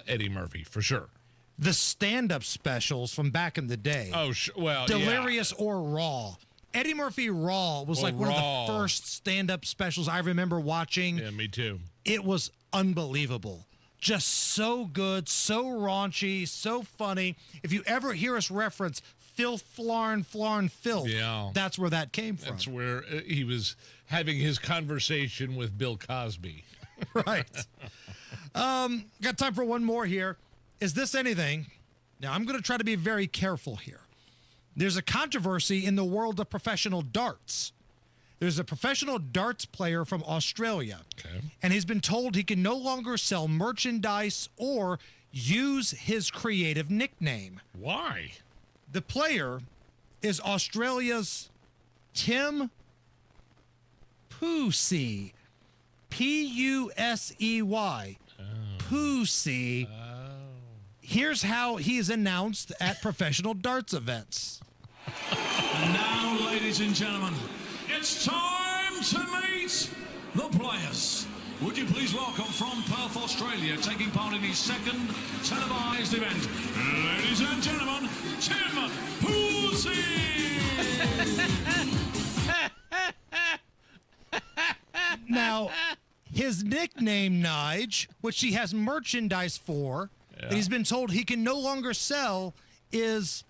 Eddie Murphy for sure. The stand-up specials from back in the day. Oh, well, Delirious or Raw. Eddie Murphy Raw was one of the first stand-up specials I remember watching. Yeah, me too. It was unbelievable. Just so good, so raunchy, so funny. If you ever hear us reference filth, flarn, filth, that's where that came from. That's where he was having his conversation with Bill Cosby. Right. Got time for one more here. Is this anything? Now, I'm going to try to be very careful here. There's a controversy in the world of professional darts. There's a professional darts player from Australia, and he's been told he can no longer sell merchandise or use his creative nickname. Why? The player is Australia's Tim Pusey, Pusey. Pusey. Here's how he's announced at professional darts events. And now, ladies and gentlemen, it's time to meet the players. Would you please welcome from Perth, Australia, taking part in his second televised event, ladies and gentlemen, Tim Pusey. Now, his nickname, Nige, which he has merchandise for, that he's been told he can no longer sell, is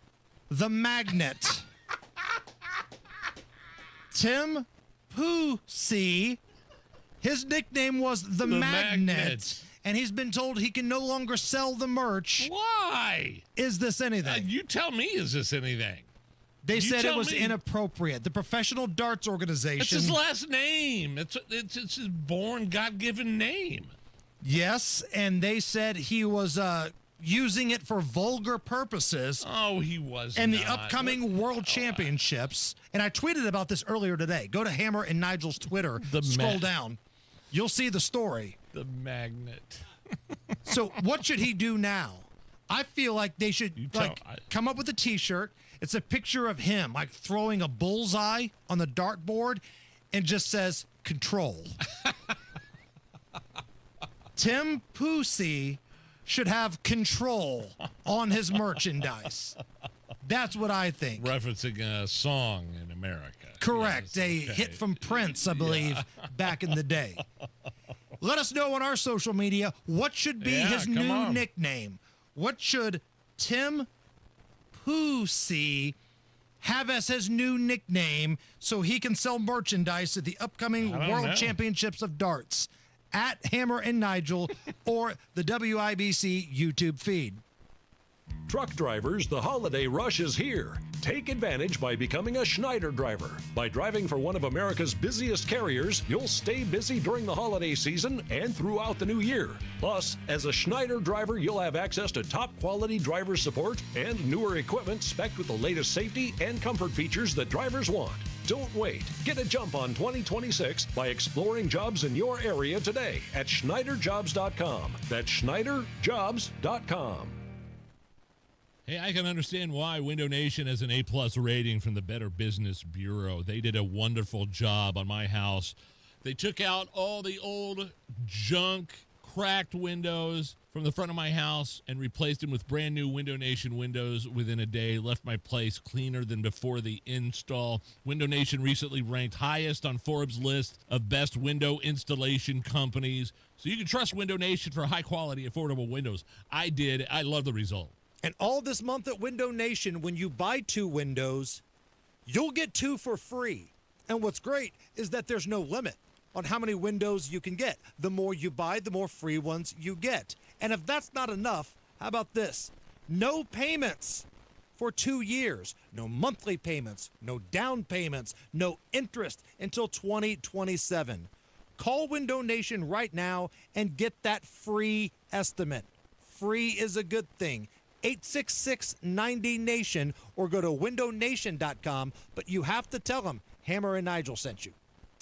the Magnet. Tim Pusey, his nickname was the Magnet, and he's been told he can no longer sell the merch. Why? Is this anything? You tell me, is this anything? They said it tell was me. inappropriate. The Professional Darts Organization. It's his last name. It's his born God-given name. Yes, and they said he was using it for vulgar purposes. Oh, he was And the not. upcoming World Championships. And I tweeted about this earlier today. Go to Hammer and Nigel's Twitter. Scroll down. You'll see the story. The magnet. So what should he do now? I feel like they should come up with a T-shirt. It's a picture of him like throwing a bullseye on the dartboard and just says control. Tim Pussy should have control on his merchandise. That's what I think. Referencing a song in America. Correct. Yes, a hit from Prince, I believe, back in the day. Let us know on our social media what should be his new nickname. What should Tim Pussy have as his new nickname so he can sell merchandise at the upcoming World Championships of Darts? At Hammer and Nigel or the WIBC YouTube feed. Truck drivers, the holiday rush is here. Take advantage by becoming a Schneider driver. By driving for one of America's busiest carriers, you'll stay busy during the holiday season and throughout the new year. Plus, as a Schneider driver, you'll have access to top quality driver support and newer equipment spec'd with the latest safety and comfort features that drivers want. Don't wait. Get a jump on 2026 by exploring jobs in your area today at SchneiderJobs.com. That's SchneiderJobs.com. Hey, I can understand why Window Nation has an A+ rating from the Better Business Bureau. They did a wonderful job on my house. They took out all the old junk, cracked windows from the front of my house and replaced them with brand new Window Nation windows within a day. Left my place cleaner than before the install. Window Nation recently ranked highest on Forbes' list of best window installation companies. So you can trust Window Nation for high quality, affordable windows. I did. I love the result. And all this month at Window Nation, when you buy 2 windows, you'll get 2 for free. And what's great is that there's no limit on how many windows you can get. The more you buy, the more free ones you get. And if that's not enough, how about this? No payments for 2 years. No monthly payments, no down payments, no interest until 2027. Call Window Nation right now and get that free estimate. Free is a good thing. 866-90-NATION or go to windownation.com, but you have to tell them Hammer and Nigel sent you.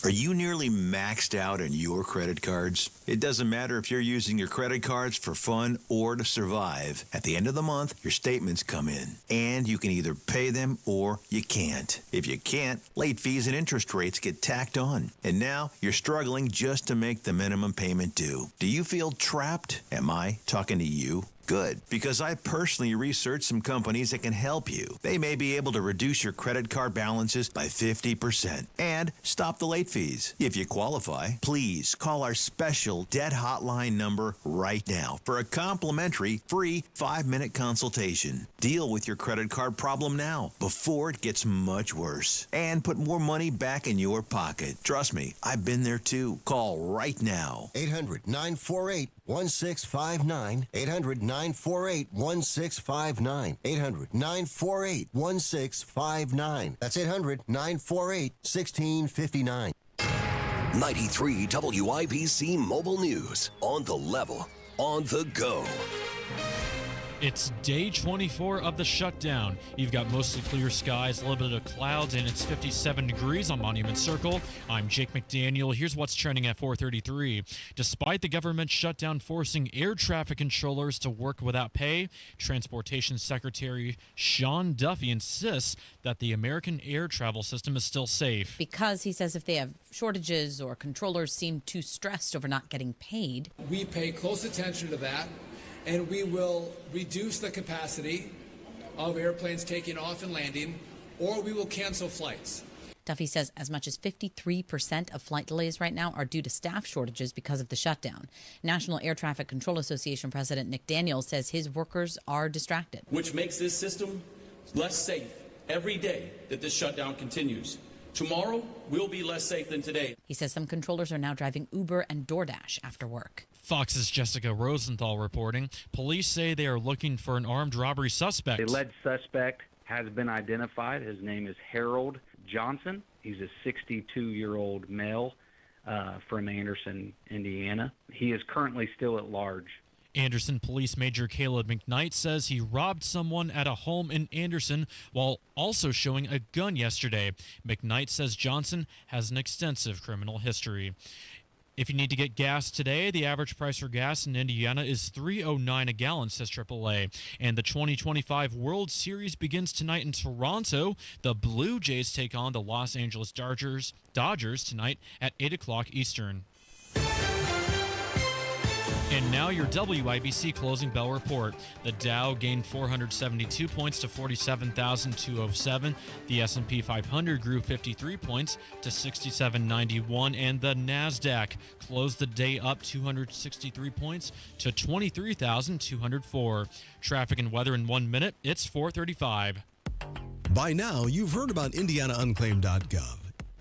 Are you nearly maxed out on your credit cards? It doesn't matter if you're using your credit cards for fun or to survive. At the end of the month, your statements come in, and you can either pay them or you can't. If you can't, late fees and interest rates get tacked on. And now you're struggling just to make the minimum payment due. Do you feel trapped? Am I talking to you? Good, because I personally researched some companies that can help you. They may be able to reduce your credit card balances by 50% and stop the late fees. If you qualify, please call our special debt hotline number right now for a complimentary free 5-minute consultation. Deal with your credit card problem now before it gets much worse and put more money back in your pocket. Trust me, I've been there too. Call right now. 800-948-1659. 800-948-1659. 800-948-1659. That's 800-948-1659. 93 WIBC Mobile News. On the level, on the go. It's day 24 of the shutdown. You've got mostly clear skies, a little bit of clouds, and it's 57 degrees on Monument Circle. I'm Jake McDaniel. Here's what's trending at 4:33. Despite the government shutdown forcing air traffic controllers to work without pay, Transportation Secretary Sean Duffy insists that the American air travel system is still safe. Because he says if they have shortages or controllers seem too stressed over not getting paid. We pay close attention to that. And we will reduce the capacity of airplanes taking off and landing, or we will cancel flights. Duffy says as much as 53% of flight delays right now are due to staff shortages because of the shutdown. National Air Traffic Control Association President Nick Daniels says his workers are distracted. Which makes this system less safe every day that this shutdown continues. Tomorrow, we'll be less safe than today. He says some controllers are now driving Uber and DoorDash after work. Fox's Jessica Rosenthal reporting. Police say they are looking for an armed robbery suspect. The alleged suspect has been identified. His name is Harold Johnson. He's a 62-year-old male from Anderson, Indiana. He is currently still at large. Anderson Police Major Caleb McKnight says he robbed someone at a home in Anderson while also showing a gun yesterday. McKnight says Johnson has an extensive criminal history. If you need to get gas today, the average price for gas in Indiana is $3.09 a gallon, says AAA. And the 2025 World Series begins tonight in Toronto. The Blue Jays take on the Los Angeles Dodgers tonight at 8 o'clock Eastern. And now your WIBC closing bell report. The Dow gained 472 points to 47,207. The S&P 500 grew 53 points to 6791. And the NASDAQ closed the day up 263 points to 23,204. Traffic and weather in 1 minute. It's 4:35. By now, you've heard about IndianaUnclaimed.gov.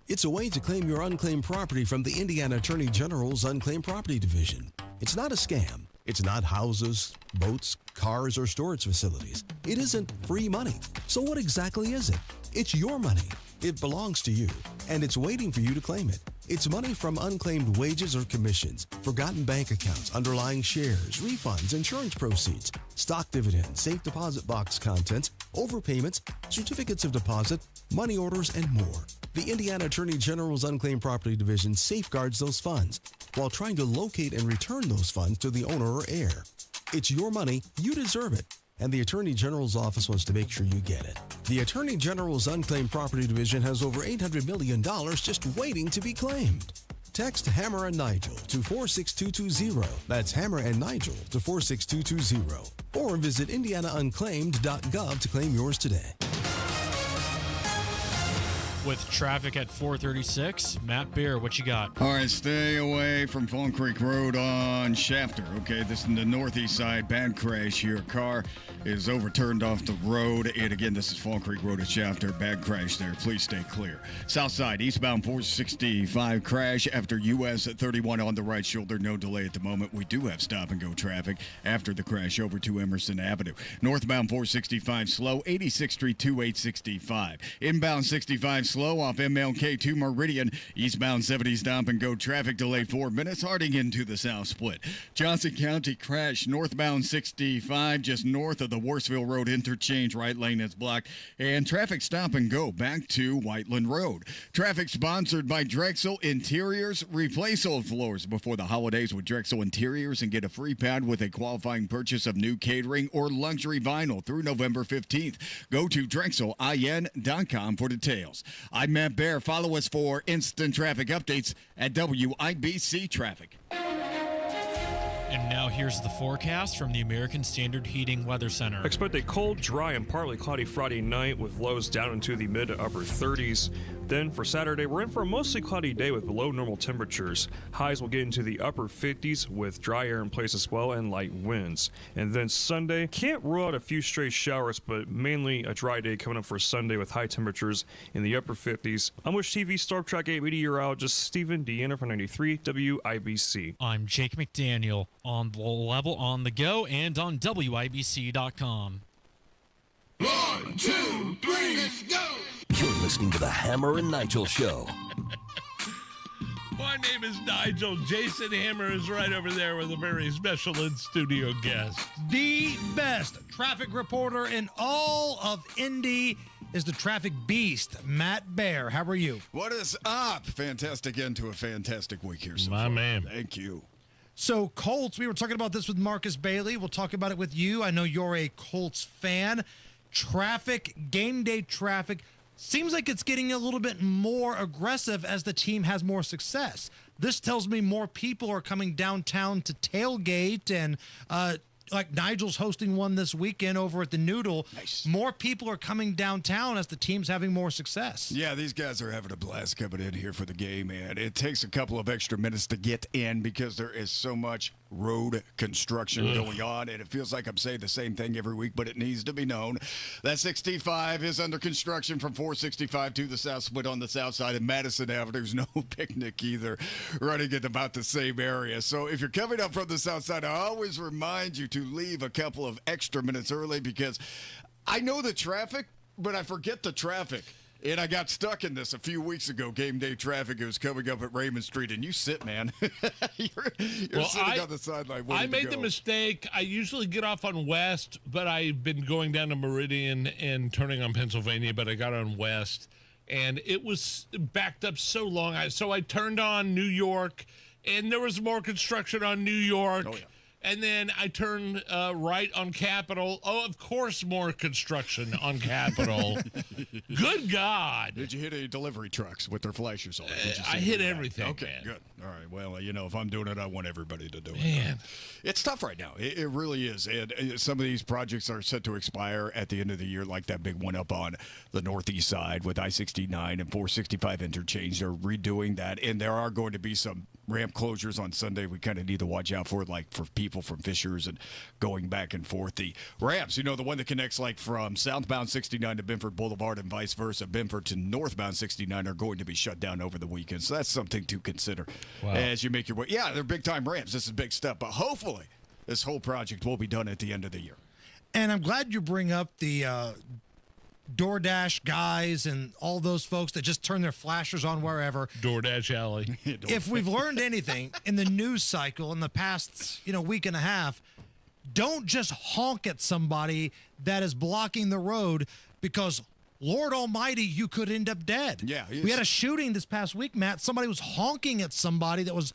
It's a way to claim your unclaimed property from the Indiana Attorney General's Unclaimed Property Division. It's not a scam. It's not houses, boats, cars, or storage facilities. It isn't free money. So what exactly is it? It's your money. It belongs to you, and it's waiting for you to claim it. It's money from unclaimed wages or commissions, forgotten bank accounts, underlying shares, refunds, insurance proceeds, stock dividends, safe deposit box contents, overpayments, certificates of deposit, money orders, and more. The Indiana Attorney General's Unclaimed Property Division safeguards those funds while trying to locate and return those funds to the owner or heir. It's your money, you deserve it, and the Attorney General's office wants to make sure you get it. The Attorney General's Unclaimed Property Division has over $800 million just waiting to be claimed. Text Hammer and Nigel to 46220. That's Hammer and Nigel to 46220. Or visit IndianaUnclaimed.gov to claim yours today. With traffic at 436, Matt Beer, what you got? All right, stay away from Fawn Creek Road on Shafter. Okay, this is the northeast side. Bad crash here. Car is overturned off the road. And again, this is Fawn Creek Road at Shafter. Bad crash there. Please stay clear. South side, eastbound 465 crash after US 31 on the right shoulder. No delay at the moment. We do have stop and go traffic after the crash over to Emerson Avenue. Northbound 465 slow. 86th Street 2865. Inbound 65 slow off MLK to Meridian. Eastbound 70 stop and go traffic delay 4 minutes. Harding into the south split. Johnson County crash northbound 65 just north of the Worsville Road interchange. Right lane is blocked. And traffic stop and go back to Whiteland Road. Traffic sponsored by Drexel Interiors. Replace old floors before the holidays with Drexel Interiors and get a free pad with a qualifying purchase of new catering or luxury vinyl through November 15th. Go to DrexelIN.com for details. I'm Matt Bear. Follow us for instant traffic updates at WIBC Traffic. And now here's the forecast from the American Standard Heating Weather Center. Expect a cold, dry, and partly cloudy Friday night with lows down into the mid to upper 30s. Then for Saturday, we're in for a mostly cloudy day with below normal temperatures. Highs will get into the upper 50s with dry air in place as well and light winds. And then Sunday, can't rule out a few stray showers, but mainly a dry day coming up for Sunday with high temperatures in the upper 50s. I'm with TV Storm Track 8 meteorologist Stephen Deanna for 93 WIBC. I'm Jake McDaniel on the level on the go and on WIBC.com. 1, 2, 3, let's go! You're listening to the Hammer and Nigel Show. My name is Nigel. Jason Hammer is right over there with a very special in-studio guest. The best traffic reporter in all of Indy is the traffic beast, Matt Bear. How are you? What is up? Fantastic end to a fantastic week here. So My far. man. Thank you. So, Colts, we were talking about this with Marcus Bailey. We'll talk about it with you. I know you're a Colts fan. Traffic, game day traffic, seems like it's getting a little bit more aggressive as the team has more success. This tells me more people are coming downtown to tailgate, and like Nigel's hosting one this weekend over at the Noodle. Nice. More people are coming downtown as the team's having more success. Yeah, these guys are having a blast coming in here for the game, and it takes a couple of extra minutes to get in because there is so much road construction going on, and it feels like I'm saying the same thing every week, but it needs to be known. That 65 is under construction from 465 to the south split on the south side of Madison Avenue. There's no picnic either, running in about the same area. So if you're coming up from the south side, I always remind you to leave a couple of extra minutes early because I know the traffic But I forget the traffic. And I got stuck in this a few weeks ago. Game day traffic. It was coming up at Raymond Street, and you sit, man. you're sitting on the sideline. I made the mistake. I usually get off on West, but I've been going down to Meridian and turning on Pennsylvania. But I got on West, and it was backed up so long. So I turned on New York, and there was more construction on New York. Oh, yeah. And then I turned right on Capitol. Oh, of course, more construction on Capitol. Good God. Did you hit any delivery trucks with their flashers on? I hit everything. Okay, man. good. All right. Well, if I'm doing it, I want everybody to do it. Man. It's tough right now. It really is. And some of these projects are set to expire at the end of the year, like that big one up on the northeast side with I-69 and 465 interchange. They're redoing that, and there are going to be some ramp closures on Sunday. We kind of need to watch out for, like for people from Fishers and going back and forth. The ramps, the one that connects like from southbound 69 to Benford Boulevard and vice versa, Benford to northbound 69 are going to be shut down over the weekend. So that's something to consider as you make your way. Yeah, they're big time ramps. This is a big step, but hopefully this whole project will be done at the end of the year. And I'm glad you bring up the DoorDash guys and all those folks that just turn their flashers on wherever. DoorDash Alley. If we've learned anything in the news cycle in the past, week and a half, don't just honk at somebody that is blocking the road, because Lord Almighty, you could end up dead. Yeah. We had a shooting this past week, Matt. Somebody was honking at somebody that was,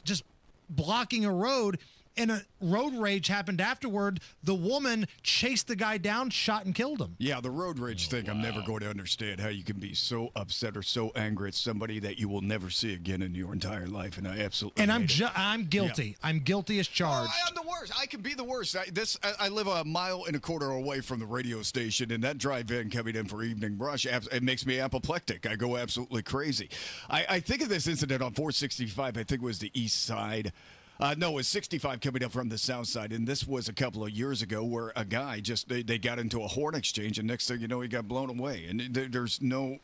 just blocking a road. And a road rage happened afterward. The woman chased the guy down, shot and killed him. Yeah, the road rage thing, I'm never going to understand how you can be so upset or so angry at somebody that you will never see again in your entire life. And I absolutely I'm guilty. Yeah. I'm guilty as charged. I'm the worst. I can be the worst. I live a mile and a quarter away from the radio station, and that drive-in coming in for evening rush, it makes me apoplectic. I go absolutely crazy. I think of this incident on 465. I think it was the east side. No, it was 65 coming up from the south side, and this was a couple of years ago where a guy they got into a horn exchange, and next thing you know, he got blown away. And there's no...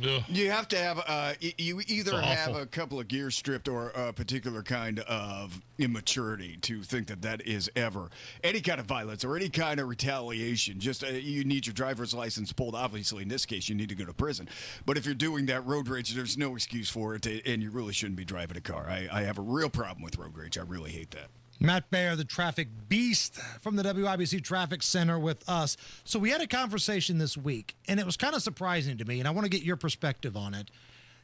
Ugh. You have to have you either have a couple of gears stripped or a particular kind of immaturity to think that is ever any kind of violence or any kind of retaliation. Just you need your driver's license pulled. Obviously, in this case, you need to go to prison. But if you're doing that road rage, there's no excuse for it, and you really shouldn't be driving a car. I have a real problem with road rage. I really hate that. Matt Baer, the traffic beast from the WIBC Traffic Center with us. So we had a conversation this week, and it was kind of surprising to me, and I want to get your perspective on it.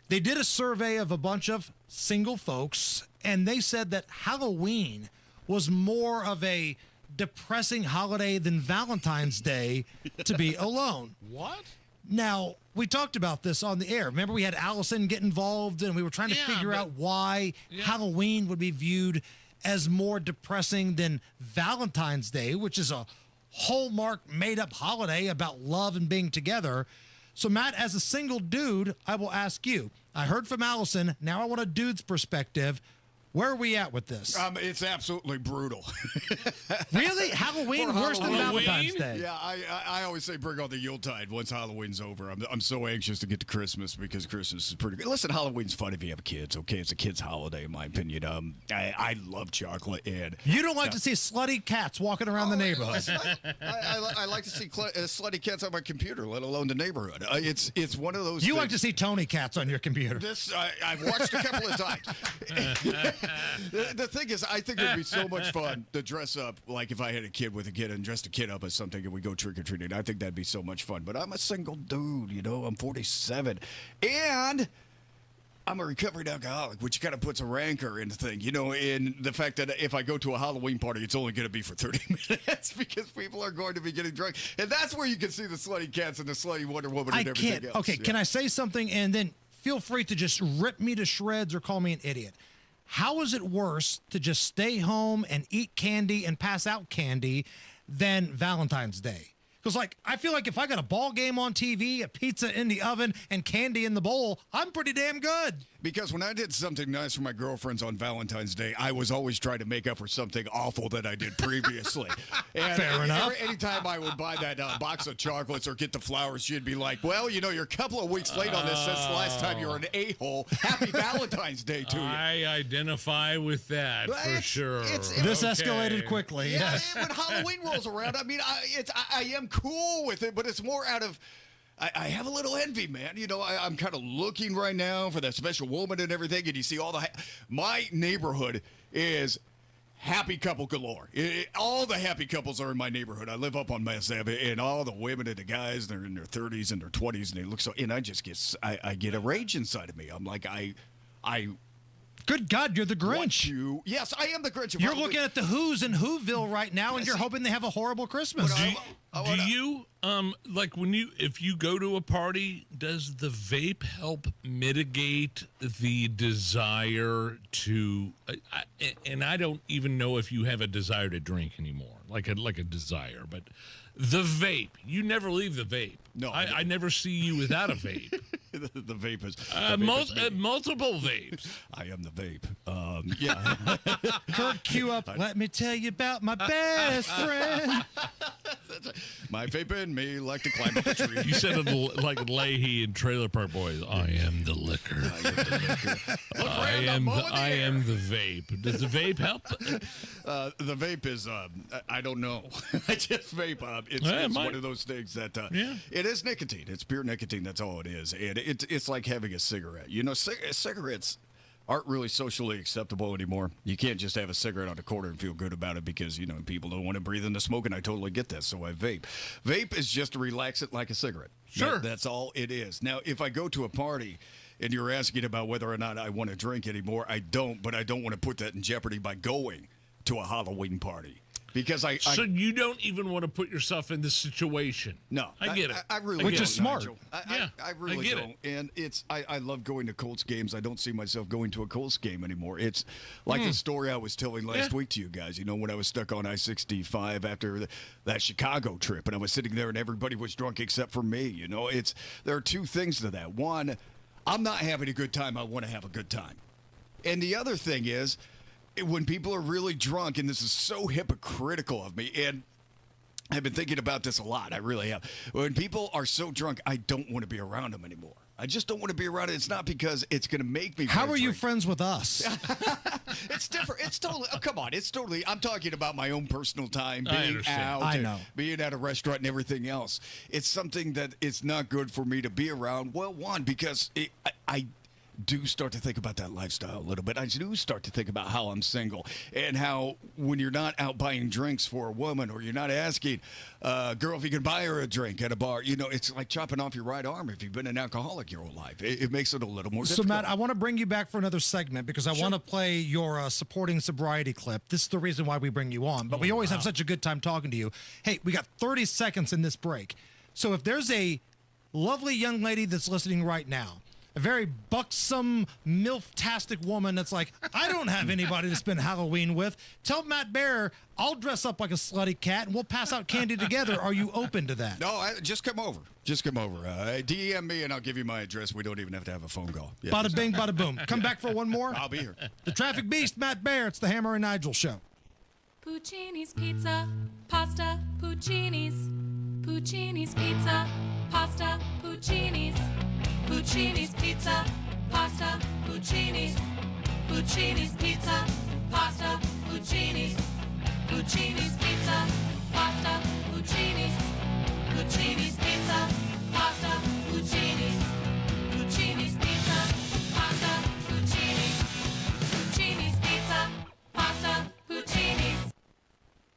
They did a survey of a bunch of single folks, and they said that Halloween was more of a depressing holiday than Valentine's Day to be alone. What? Now, we talked about this on the air. Remember, we had Allison get involved, and we were trying to figure out why Halloween would be viewed as more depressing than Valentine's Day, which is a hallmark made-up holiday about love and being together. So, Matt, as a single dude, I will ask you. I heard from Allison. Now I want a dude's perspective. Where are we at with this? It's absolutely brutal. Really? Halloween worse than Valentine's Day? Yeah, I always say bring on the Yuletide once Halloween's over. I'm so anxious to get to Christmas because Christmas is pretty good. Listen, Halloween's fun if you have kids, okay? It's a kid's holiday, in my opinion. I love chocolate. And you don't like to see slutty cats walking around the neighborhood. I like to see slutty cats on my computer, let alone the neighborhood. It's one of those You things. like to see Tony cats on your computer. I've watched a couple of times. The thing is, I think it would be so much fun to dress up, like if I had a kid with a kid and dressed a kid up as something and we go trick-or-treating. I think that'd be so much fun. But I'm a single dude, I'm 47. And I'm a recovering alcoholic, which kind of puts a rancor in the thing, in the fact that if I go to a Halloween party, it's only going to be for 30 minutes because people are going to be getting drunk. And that's where you can see the slutty cats and the slutty Wonder Woman and everything else. Okay, can I say something? And then feel free to just rip me to shreds or call me an idiot. How is it worse to just stay home and eat candy and pass out candy than Valentine's Day? Because, I feel like if I got a ball game on TV, a pizza in the oven, and candy in the bowl, I'm pretty damn good. Because when I did something nice for my girlfriends on Valentine's Day, I was always trying to make up for something awful that I did previously. And fair enough. Anytime I would buy that box of chocolates or get the flowers, she'd be like, well, you're a couple of weeks late on this since the last time you were an a-hole. Happy Valentine's Day to you. I identify with that for sure. This escalated quickly. Yeah, Yes. when Halloween rolls around, I mean, I am cool with it, but it's more out of... I have a little envy, man. I'm kind of looking right now for that special woman and everything, and you see all the... My neighborhood is happy couple galore. All the happy couples are in my neighborhood. I live up on Mass Ave, and all the women and the guys, they're in their 30s and their 20s, and they look so... And I just get... I get a rage inside of me. I'm like, I Good God, you're the Grinch. Yes, I am the Grinch. You're looking at the Who's in Whoville right now, and you're hoping they have a horrible Christmas. Do you like if you go to a party, does the vape help mitigate the desire to? And I don't even know if you have a desire to drink anymore, like a desire, but the vape. You never leave the vape. No, I never see you without a vape. the vape is multiple vapes. I am the vape. Yeah. Kurt, cue up. Let me tell you about my best friend. My vape and me like to climb up a tree. You said it like Leahy in Trailer Park Boys. I am the liquor. I am the vape. Does the vape help? The vape is, I don't know. I just vape. It's one of those things that it is nicotine. It's pure nicotine. That's all it is. And it's like having a cigarette. Cigarettes aren't really socially acceptable anymore. You can't just have a cigarette on the corner and feel good about it because, people don't want to breathe in the smoke, and I totally get that, so I vape. Vape is just to relax it like a cigarette. Sure. That's all it is. Now, if I go to a party and you're asking about whether or not I want to drink anymore, I don't, but I don't want to put that in jeopardy by going to a Halloween party. Because So you don't even want to put yourself in this situation. No. I get it. I really Which don't, is smart. Nigel. I really get don't. And I love going to Colts games. I don't see myself going to a Colts game anymore. It's like the story I was telling last week to you guys. When I was stuck on I-65 after that Chicago trip, and I was sitting there and everybody was drunk except for me. There are two things to that. One, I'm not having a good time. I want to have a good time. And the other thing is, when people are really drunk, and this is so hypocritical of me, and I've been thinking about this a lot, I really have. When people are so drunk, I don't want to be around them anymore. I just don't want to be around it. It's not because it's going to make me. How are you friends with us? It's different. It's totally. Oh, come on. It's totally. I'm talking about my own personal time, being out, I know, being at a restaurant and everything else. It's something that it's not good for me to be around. Well, one, because I do start to think about that lifestyle a little bit. I do start to think about how I'm single and how when you're not out buying drinks for a woman, or you're not asking a girl if you can buy her a drink at a bar, it's like chopping off your right arm if you've been an alcoholic your whole life. It makes it a little more difficult. So, Matt, I want to bring you back for another segment because I want to play your supporting sobriety clip. This is the reason why we bring you on, but we always have such a good time talking to you. Hey, we got 30 seconds in this break. So if there's a lovely young lady that's listening right now, a very buxom, milf-tastic woman that's like, I don't have anybody to spend Halloween with, tell Matt Bear, I'll dress up like a slutty cat and we'll pass out candy together. Are you open to that? No, just come over. Just come over. DM me and I'll give you my address. We don't even have to have a phone call. Yeah, bada bing, bada boom. Come back for one more. I'll be here. The traffic beast, Matt Bear. It's the Hammer and Nigel show. Puccini's Pizza, Pasta, Puccini's. Puccini's Pizza, Pasta, Puccini's. Puccini's Pizza, Pasta, Puccini's. Puccini's Pizza, Pasta, Puccini's. Puccini's Pizza, Pasta, Puccini's. Puccini's Pizza, Pasta, Puccini's. Puccini's Pizza, Pasta, Puccini's. Puccini's Pizza, Pasta, Puccini's.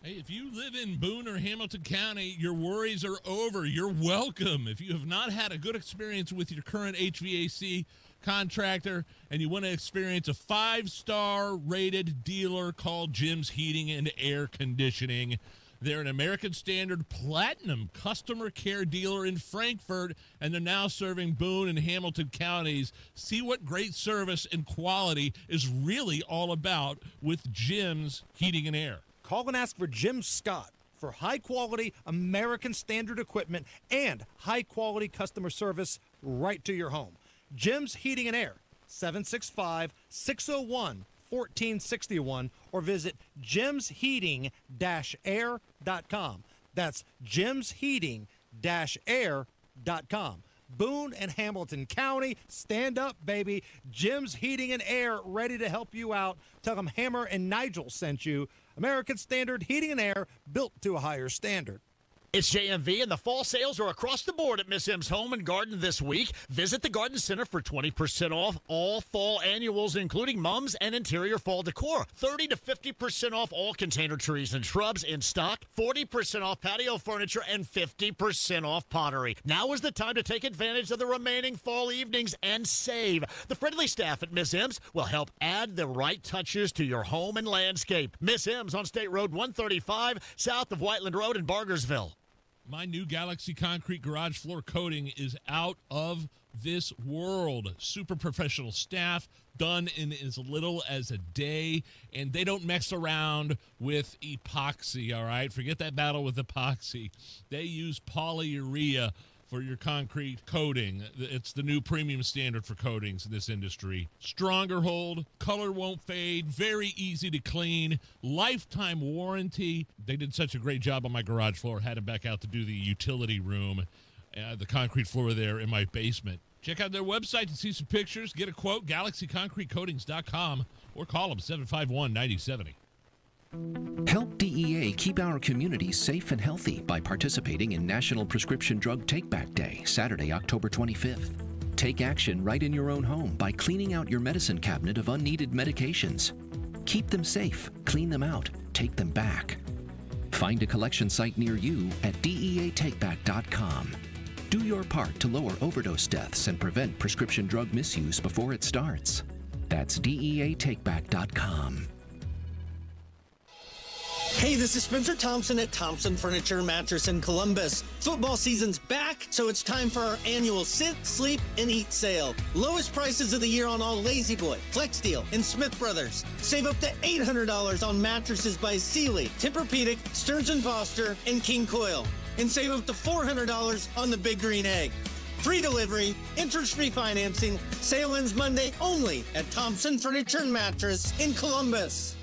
Hey, if you live in Boone or Hamilton County, your worries are over. You're welcome. If you have not had a good experience with your current HVAC contractor and you want to experience a 5-star rated dealer called Jim's Heating and Air Conditioning, they're an American Standard Platinum customer care dealer in Frankfort, and they're now serving Boone and Hamilton counties. See what great service and quality is really all about with Jim's Heating and Air. Call and ask for Jim Scott for high-quality American Standard equipment and high-quality customer service right to your home. Jim's Heating and Air, 765-601-1461 or visit jimsheating-air.com. That's jimsheating-air.com. Boone and Hamilton County, stand up, baby. Jim's Heating and Air, ready to help you out. Tell them Hammer and Nigel sent you. American Standard Heating and Air, built to a higher standard. It's JMV, and the fall sales are across the board at Miss M's Home and Garden this week. Visit the Garden Center for 20% off all fall annuals, including mums and interior fall decor. 30 to 50% off all container trees and shrubs in stock. 40% off patio furniture and 50% off pottery. Now is the time to take advantage of the remaining fall evenings and save. The friendly staff at Miss M's will help add the right touches to your home and landscape. Miss M's on State Road 135, south of Whiteland Road in Bargersville. My new Galaxy Concrete garage floor coating is out of this world. Super professional staff, done in as little as a day, and they don't mess around with epoxy, all right? Forget that battle with epoxy. They use polyurea for your concrete coating. It's the new premium standard for coatings in this industry. Stronger hold, color won't fade, very easy to clean, lifetime warranty. They did such a great job on my garage floor. Had them back out to do the utility room, the concrete floor there in my basement. Check out their website to see some pictures. Get a quote, galaxyconcretecoatings.com, or call them 751-9070. Help DEA keep our communities safe and healthy by participating in National Prescription Drug Take-Back Day, Saturday, October 25th. Take action right in your own home by cleaning out your medicine cabinet of unneeded medications. Keep them safe, clean them out, take them back. Find a collection site near you at DEATakeback.com. Do your part to lower overdose deaths and prevent prescription drug misuse before it starts. That's DEATakeback.com. Hey, this is Spencer Thompson at Thompson Furniture Mattress in Columbus. Football season's back, so it's time for our annual Sit, Sleep, and Eat sale. Lowest prices of the year on all Lazy Boy, Flex Deal, and Smith Brothers. Save up to $800 on mattresses by Sealy, Tempur-Pedic, Stearns & Foster, and King Coil. And save up to $400 on the Big Green Egg. Free delivery, interest-free financing. Sale ends Monday only at Thompson Furniture Mattress in Columbus.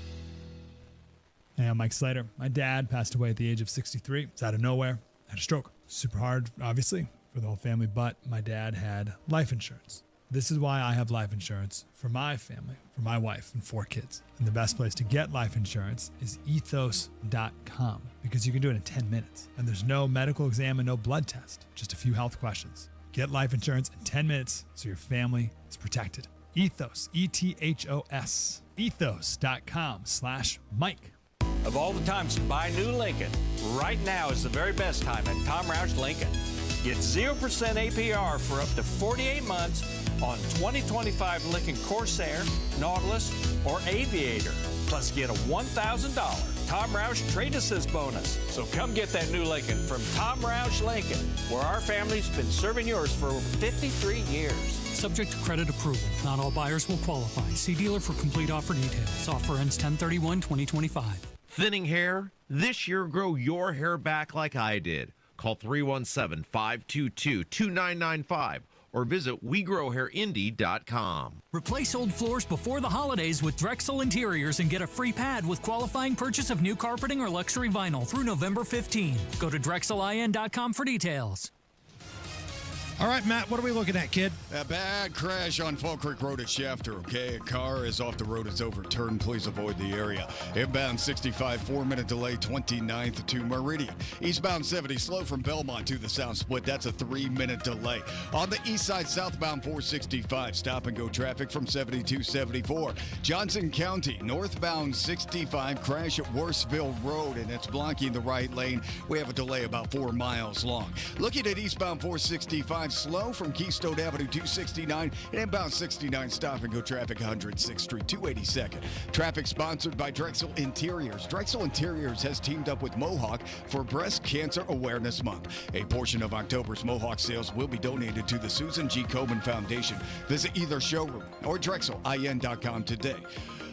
Hey, I'm Mike Slater. My dad passed away at the age of 63. It's out of nowhere. Had a stroke. Super hard, obviously, for the whole family, but my dad had life insurance. This is why I have life insurance for my family, for my wife and 4 kids. And the best place to get life insurance is ethos.com, because you can do it in 10 minutes. And there's no medical exam and no blood test, just a few health questions. Get life insurance in 10 minutes so your family is protected. Ethos, E-T-H-O-S, ethos.com/Mike. Of all the times to buy a new Lincoln, right now is the very best time at Tom Roush Lincoln. Get 0% APR for up to 48 months on 2025 Lincoln Corsair, Nautilus, or Aviator. Plus get a $1,000 Tom Roush Trade Assist bonus. So come get that new Lincoln from Tom Roush Lincoln, where our family's been serving yours for over 53 years. Subject to credit approval. Not all buyers will qualify. See dealer for complete offer details. Offer ends 10/31/2025. Thinning hair? This year, grow your hair back like I did. Call 317-522-2995 or visit WeGrowHairIndy.com. Replace old floors before the holidays with Drexel Interiors and get a free pad with qualifying purchase of new carpeting or luxury vinyl through November 15. Go to DrexelIN.com for details. All right, Matt, what are we looking at, kid? A bad crash on Fall Creek Road at Shafter, okay? A car is off the road. It's overturned. Please avoid the area. Inbound 65, 4-minute delay, 29th to Meridian. Eastbound 70, slow from Belmont to the South Split. That's a 3-minute delay. On the east side, southbound 465, stop-and-go traffic from 72-74. Johnson County, northbound 65, crash at Worsville Road, and it's blocking the right lane. We have a delay about 4 miles long. Looking at eastbound 465, slow from Keystone Avenue 269 and inbound 69 stop and go traffic 106th Street 282nd. Traffic sponsored by Drexel Interiors. Drexel Interiors has teamed up with Mohawk for Breast Cancer Awareness Month. A portion of October's Mohawk sales will be donated to the Susan G. Komen Foundation. Visit either showroom or DrexelIN.com today.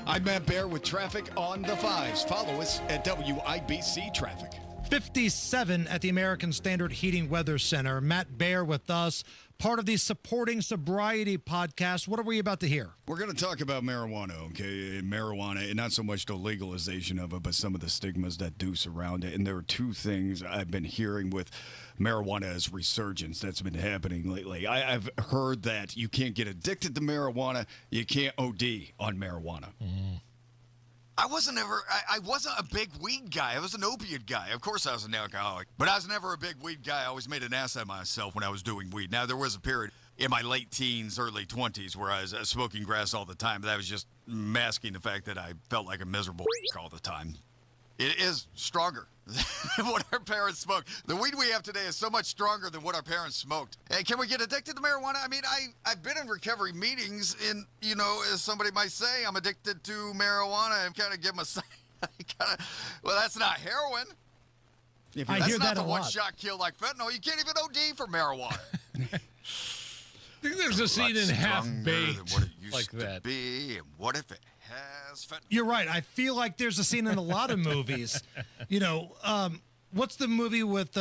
I'm Matt Bear with traffic on the 5s. Follow us at WIBC Traffic. 57 at the American Standard Heating Weather Center. Matt Bear with us. part of the Supporting Sobriety podcast. What are we about to hear? We're going to talk about marijuana, okay? Marijuana, and not so much the legalization of it, but some of the stigmas that do surround it. And there are two things I've been hearing with marijuana's resurgence that's been happening lately. I've heard that you can't get addicted to marijuana, you can't OD on marijuana. I wasn't a big weed guy. I was an opiate guy. Of course I was an alcoholic, but I was never a big weed guy. I always made an ass of myself when I was doing weed. Now, there was a period in my late teens, early 20s where I was smoking grass all the time, but that was just masking the fact that I felt like a miserable all the time. It is stronger than what our parents smoked. The weed we have today is so much stronger than what our parents smoked. Hey, can we get addicted to marijuana? I mean, I've been in recovery meetings, and, you know, as somebody might say, I'm addicted to marijuana and kind of give them a well, that's not heroin. I hear that a lot. That's not the one-shot kill like fentanyl. You can't even OD for marijuana. I think there's a scene in Half-Baked what it used like to that. be, and what if it has fentanyl? You're right. I feel like there's a scene in a lot of movies. You know, what's the movie with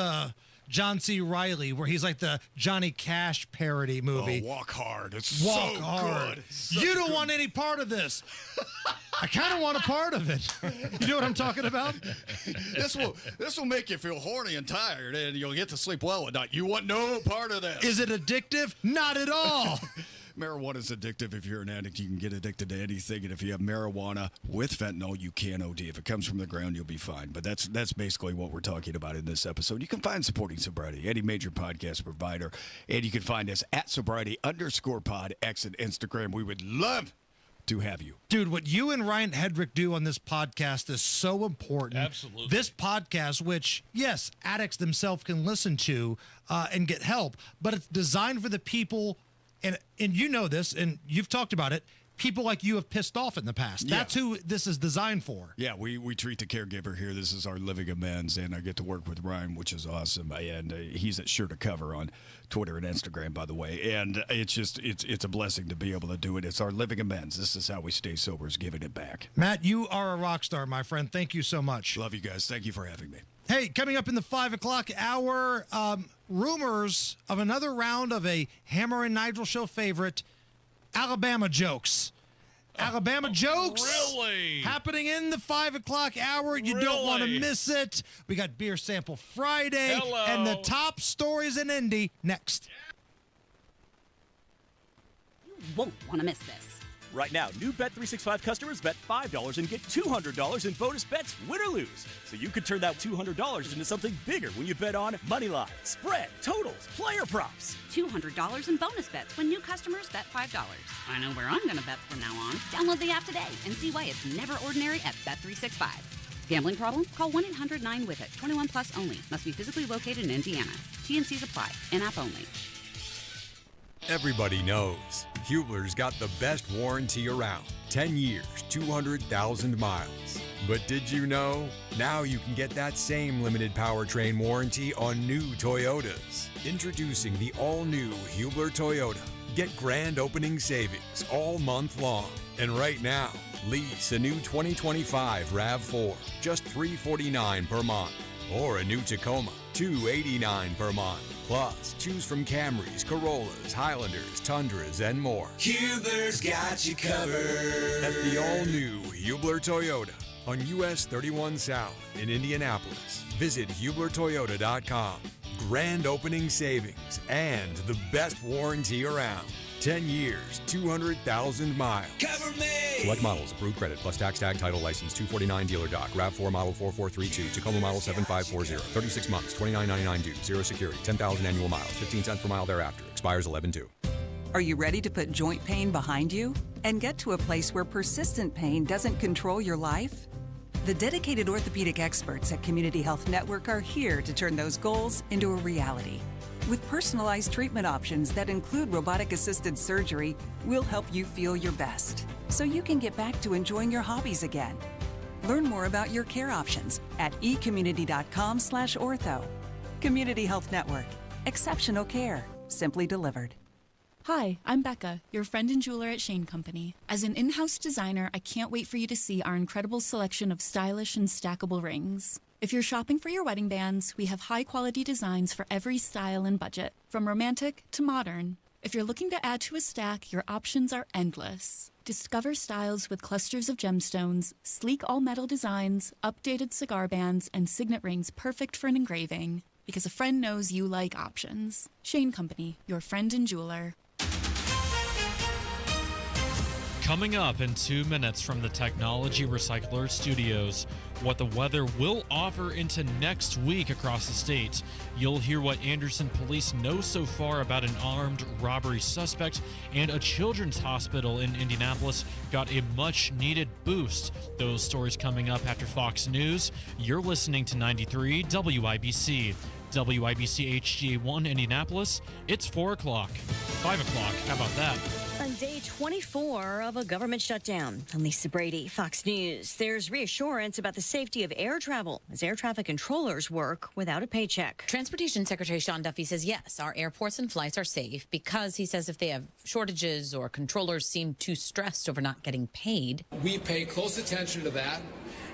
John C. Reilly where he's like the Johnny Cash parody movie? Oh, Walk Hard. It's Walk so Hard. good. Such You a don't good- want any part of this. I kind of want a part of it. You know what I'm talking about? This will make you feel horny and tired, and you'll get to sleep well at night. You want no part of this. Is it addictive? Not at all. Marijuana is addictive. If you're an addict, you can get addicted to anything. And if you have marijuana with fentanyl, you can OD. If it comes from the ground, you'll be fine. But that's basically what we're talking about in this episode. You can find Supporting Sobriety, any major podcast provider. And you can find us at sobriety_pod, X and Instagram. We would love to have you. Dude, what you and Ryan Hedrick do on this podcast is so important. Absolutely. This podcast, which, yes, addicts themselves can listen to and get help, but it's designed for the people, and you know this, and you've talked about it, people like you have pissed off in the past. Yeah. That's who this is designed for. Yeah, we treat the caregiver here. This is our living amends, and I get to work with Ryan, which is awesome. And he's at Sure to Cover on Twitter and Instagram, by the way. And it's a blessing to be able to do it. It's our living amends. This is how we stay sober, is giving it back. Matt, you are a rock star, my friend. Thank you so much. Love you guys. Thank you for having me. Hey, coming up in the 5 o'clock hour, rumors of another round of a Hammer and Nigel show favorite, Alabama jokes. Alabama jokes Really? happening in the 5 o'clock hour. You don't want to Really? miss it. We got Beer Sample Friday Hello. and the top stories in Indy next. You won't want to miss this. Right now, new Bet365 customers bet $5 and get $200 in bonus bets, win or lose. So you could turn that $200 into something bigger when you bet on money line, spread, totals, player props. $200 in bonus bets when new customers bet $5. I know where I'm going to bet from now on. Download the app today and see why it's never ordinary at Bet365. Gambling problem? Call 1-800-9-WITH-IT. 21 plus only. Must be physically located in Indiana. T&Cs apply. In-app only. Everybody knows Hubler's got the best warranty around. 10 years, 200,000 miles. But did you know? Now you can get that same limited powertrain warranty on new Toyotas. Introducing the all-new Hubler Toyota. Get grand opening savings all month long. And right now, lease a new 2025 RAV4, just $349 per month. Or a new Tacoma, $289 per month. Plus, choose from Camrys, Corollas, Highlanders, Tundras, and more. Hubler's got you covered. At the all-new Hubler Toyota on US 31 South in Indianapolis. Visit HublerToyota.com. Grand opening savings and the best warranty around. 10 years, 200,000 miles. Cover me! Select models, approved credit, plus tax tag title license, 249 dealer doc, RAV4 model 4432, Tacoma model 7540, 36 months, $29.99 due, zero security, 10,000 annual miles, 15 cents per mile thereafter, expires 11/2. Are you ready to put joint pain behind you and get to a place where persistent pain doesn't control your life? The dedicated orthopedic experts at Community Health Network are here to turn those goals into a reality. With personalized treatment options that include robotic-assisted surgery, we'll help you feel your best so you can get back to enjoying your hobbies again. Learn more about your care options at ecommunity.com/ortho. Community Health Network. Exceptional care, simply delivered. Hi, I'm Becca, your friend and jeweler at Shane Company. As an in-house designer, I can't wait for you to see our incredible selection of stylish and stackable rings. If you're shopping for your wedding bands, we have high-quality designs for every style and budget, from romantic to modern. If you're looking to add to a stack, your options are endless. Discover styles with clusters of gemstones, sleek all-metal designs, updated cigar bands, and signet rings perfect for an engraving. Because a friend knows you like options. Shane Company, your friend and jeweler. Coming up in 2 minutes from the Technology Recycler Studios, what the weather will offer into next week across the state. You'll hear what Anderson police know so far about an armed robbery suspect, and a children's hospital in Indianapolis got a much-needed boost. Those stories coming up after Fox News. You're listening to 93 WIBC. WIBC HGA1 Indianapolis, it's 4 o'clock. 5 o'clock, how about that? On day 24 of a government shutdown, I'm Lisa Brady, Fox News. There's reassurance about the safety of air travel as air traffic controllers work without a paycheck. Transportation Secretary Sean Duffy says, yes, our airports and flights are safe because he says if they have shortages or controllers seem too stressed over not getting paid. We pay close attention to that,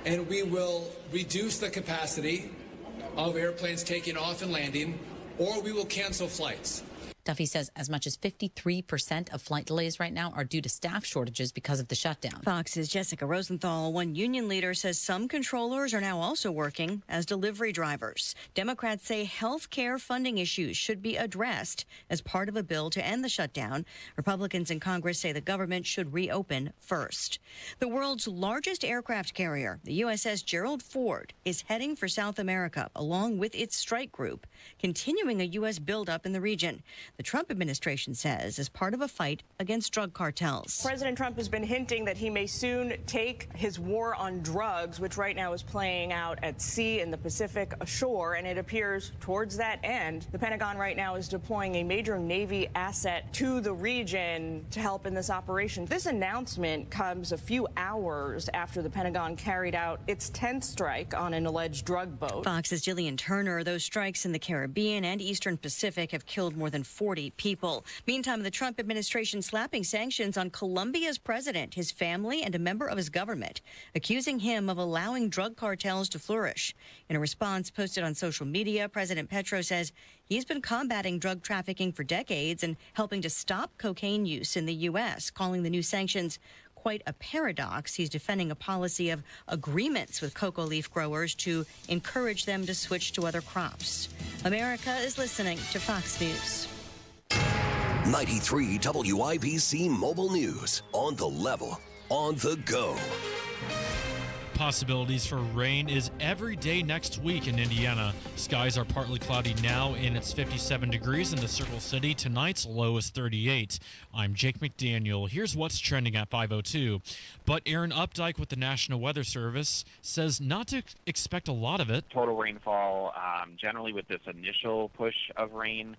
and we will reduce the capacity of airplanes taking off and landing, or we will cancel flights. Duffy says as much as 53% of flight delays right now are due to staff shortages because of the shutdown. Fox's Jessica Rosenthal, one union leader, says some controllers are now also working as delivery drivers. Democrats say health care funding issues should be addressed as part of a bill to end the shutdown. Republicans in Congress say the government should reopen first. The world's largest aircraft carrier, the USS Gerald Ford, is heading for South America along with its strike group, continuing a U.S. buildup in the region. The Trump administration says as part of a fight against drug cartels. President Trump has been hinting that he may soon take his war on drugs, which right now is playing out at sea in the Pacific, ashore, and it appears towards that end. The Pentagon right now is deploying a major Navy asset to the region to help in this operation. This announcement comes a few hours after the Pentagon carried out its 10th strike on an alleged drug boat. Fox's Jillian Turner, those strikes in the Caribbean and Eastern Pacific have killed more than 40 people. Meantime, the Trump administration slapping sanctions on Colombia's president, his family, and a member of his government, accusing him of allowing drug cartels to flourish. In a response posted on social media, President Petro says he's been combating drug trafficking for decades and helping to stop cocaine use in the U.S., calling the new sanctions quite a paradox. He's defending a policy of agreements with cocoa leaf growers to encourage them to switch to other crops. America is listening to Fox News. 93 WIBC Mobile News. On the level, on the go. Possibilities for rain is every day next week in Indiana. Skies are partly cloudy now, and it's 57 degrees in the Circle City. Tonight's low is 38. I'm Jake McDaniel. Here's what's trending at 5:02. But Aaron Updike with the National Weather Service says not to expect a lot of it. Total rainfall, generally with this initial push of rain,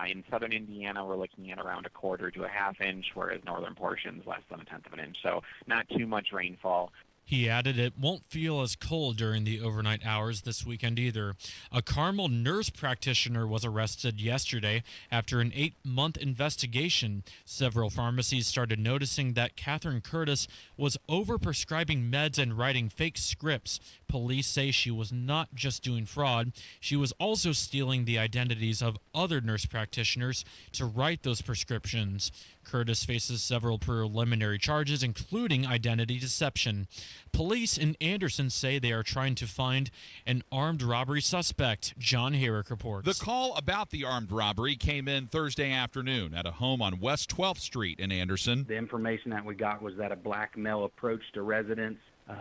in southern Indiana, we're looking at around 1/4 to 1/2 inch, whereas northern portions less than 1/10 of an inch. So not too much rainfall. He added it won't feel as cold during the overnight hours this weekend either. A Carmel nurse practitioner was arrested yesterday after an 8-month investigation. Several pharmacies started noticing that Catherine Curtis was overprescribing meds and writing fake scripts. Police say she was not just doing fraud, she was also stealing the identities of other nurse practitioners to write those prescriptions. Curtis faces several preliminary charges, including identity deception. Police in Anderson say they are trying to find an armed robbery suspect. John Herrick reports. The call about the armed robbery came in Thursday afternoon at a home on West 12th Street in Anderson. The information that we got was that a black male approached a residence,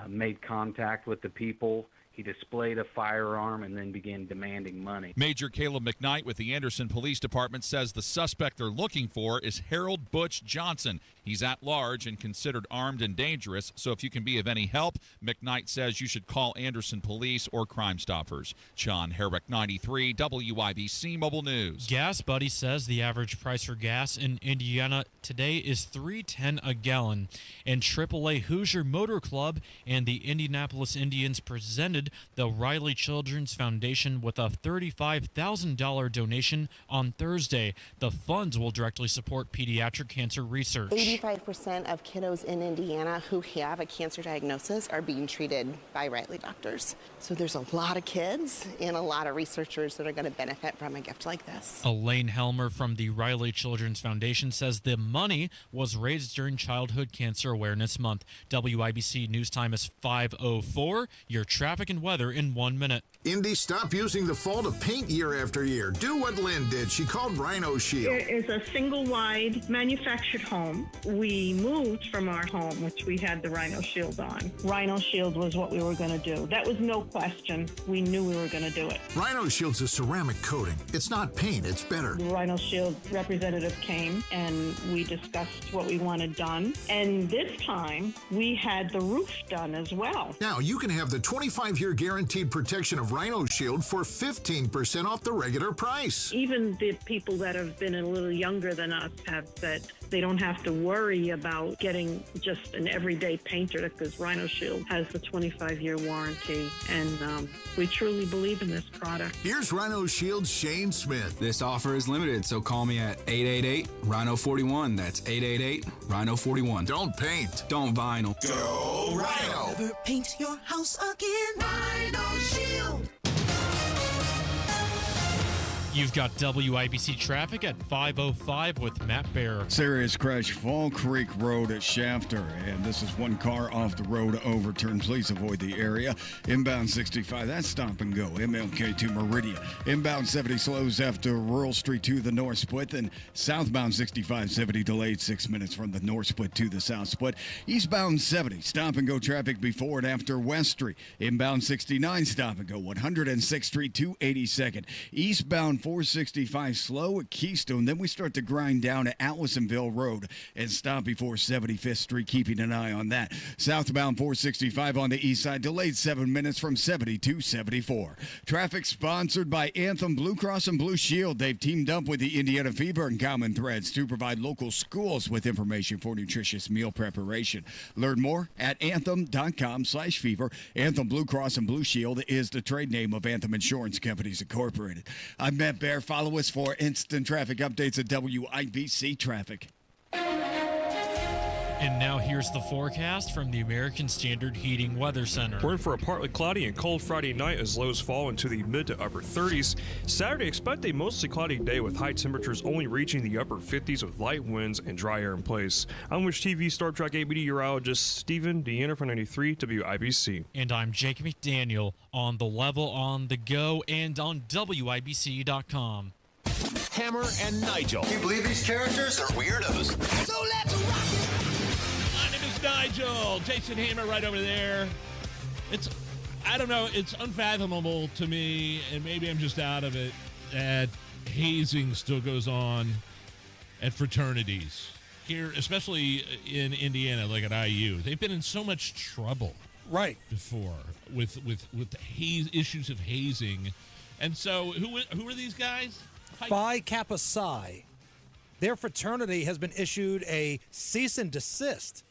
made contact with the people. He displayed a firearm and then began demanding money. Major Caleb McKnight with the Anderson Police Department says the suspect they're looking for is Harold Butch Johnson. He's at large and considered armed and dangerous, so if you can be of any help, McKnight says you should call Anderson Police or Crime Stoppers. John Herrick, 93 WIBC Mobile News. Gas Buddy says the average price for gas in Indiana today is $3.10 a gallon. And AAA Hoosier Motor Club and the Indianapolis Indians presented the Riley Children's Foundation with a $35,000 donation on Thursday. The funds will directly support pediatric cancer research. 85% of kiddos in Indiana who have a cancer diagnosis are being treated by Riley doctors. So there's a lot of kids and a lot of researchers that are going to benefit from a gift like this. Elaine Helmer from the Riley Children's Foundation says the money was raised during Childhood Cancer Awareness Month. WIBC News Time is 5:04. Your traffic and weather in 1 minute. Indy, stop using the fall to paint year after year. Do what Lynn did. She called Rhino Shield. It is a single-wide manufactured home. We moved from our home, which we had the Rhino Shield on. Rhino Shield was what we were going to do. That was no question. We knew we were going to do it. Rhino Shield's a ceramic coating. It's not paint, it's better. The Rhino Shield representative came and we discussed what we wanted done. And this time we had the roof done as well. Now you can have the 25-year guaranteed protection of Rhino Shield for 15% off the regular price. Even the people that have been a little younger than us have said they don't have to worry about getting just an everyday painter because Rhino Shield has the 25-year warranty. And we truly believe in this product. Here's Rhino Shield's Shane Smith. This offer is limited, so call me at 888-RHINO-41. That's 888-RHINO-41. Don't paint. Don't vinyl. Go Rhino. Never paint your house again. Rhino Shield. You've got WIBC traffic at 5:05 with Matt Bear. Serious crash, Fall Creek Road at Shafter, and this is one car off the road overturned. Please avoid the area. Inbound 65, that's stop and go. MLK to Meridian. Inbound 70 slows after Rural Street to the north split, and southbound 65-70 delayed 6 minutes from the north split to the south split. Eastbound 70, stop and go traffic before and after West Street. Inbound 69, stop and go 106th Street to 82nd. Eastbound 465 slow at Keystone. Then we start to grind down at Allisonville Road and stop before 75th Street, keeping an eye on that. Southbound 465 on the east side, delayed 7 minutes from 70 to 74. Traffic sponsored by Anthem Blue Cross and Blue Shield. They've teamed up with the Indiana Fever and Common Threads to provide local schools with information for nutritious meal preparation. Learn more at anthem.com/fever. Anthem Blue Cross and Blue Shield is the trade name of Anthem Insurance Companies Incorporated. I'm Matt Bear. Follow us for instant traffic updates at WIBC Traffic. And now here's the forecast from the American Standard Heating Weather Center. We're in for a partly cloudy and cold Friday night as lows fall into the mid to upper 30s. Saturday, expect a mostly cloudy day with high temperatures only reaching the upper 50s with light winds and dry air in place. I'm Wish TV Star Trek 8 meteorologist Stephen Deanna for 93 WIBC. And I'm Jake McDaniel on the level, on the go, and on WIBC.com. Hammer and Nigel. Can you believe these characters are weirdos? So let's rock it! My name is Nigel. Jason Hammer right over there. I don't know, it's unfathomable to me, and maybe I'm just out of it, that hazing still goes on at fraternities. Here, especially in Indiana, like at IU. They've been in so much trouble. Right. Before with issues of hazing. And so who are these guys? Phi Kappa Psi. Their fraternity has been issued a cease and desist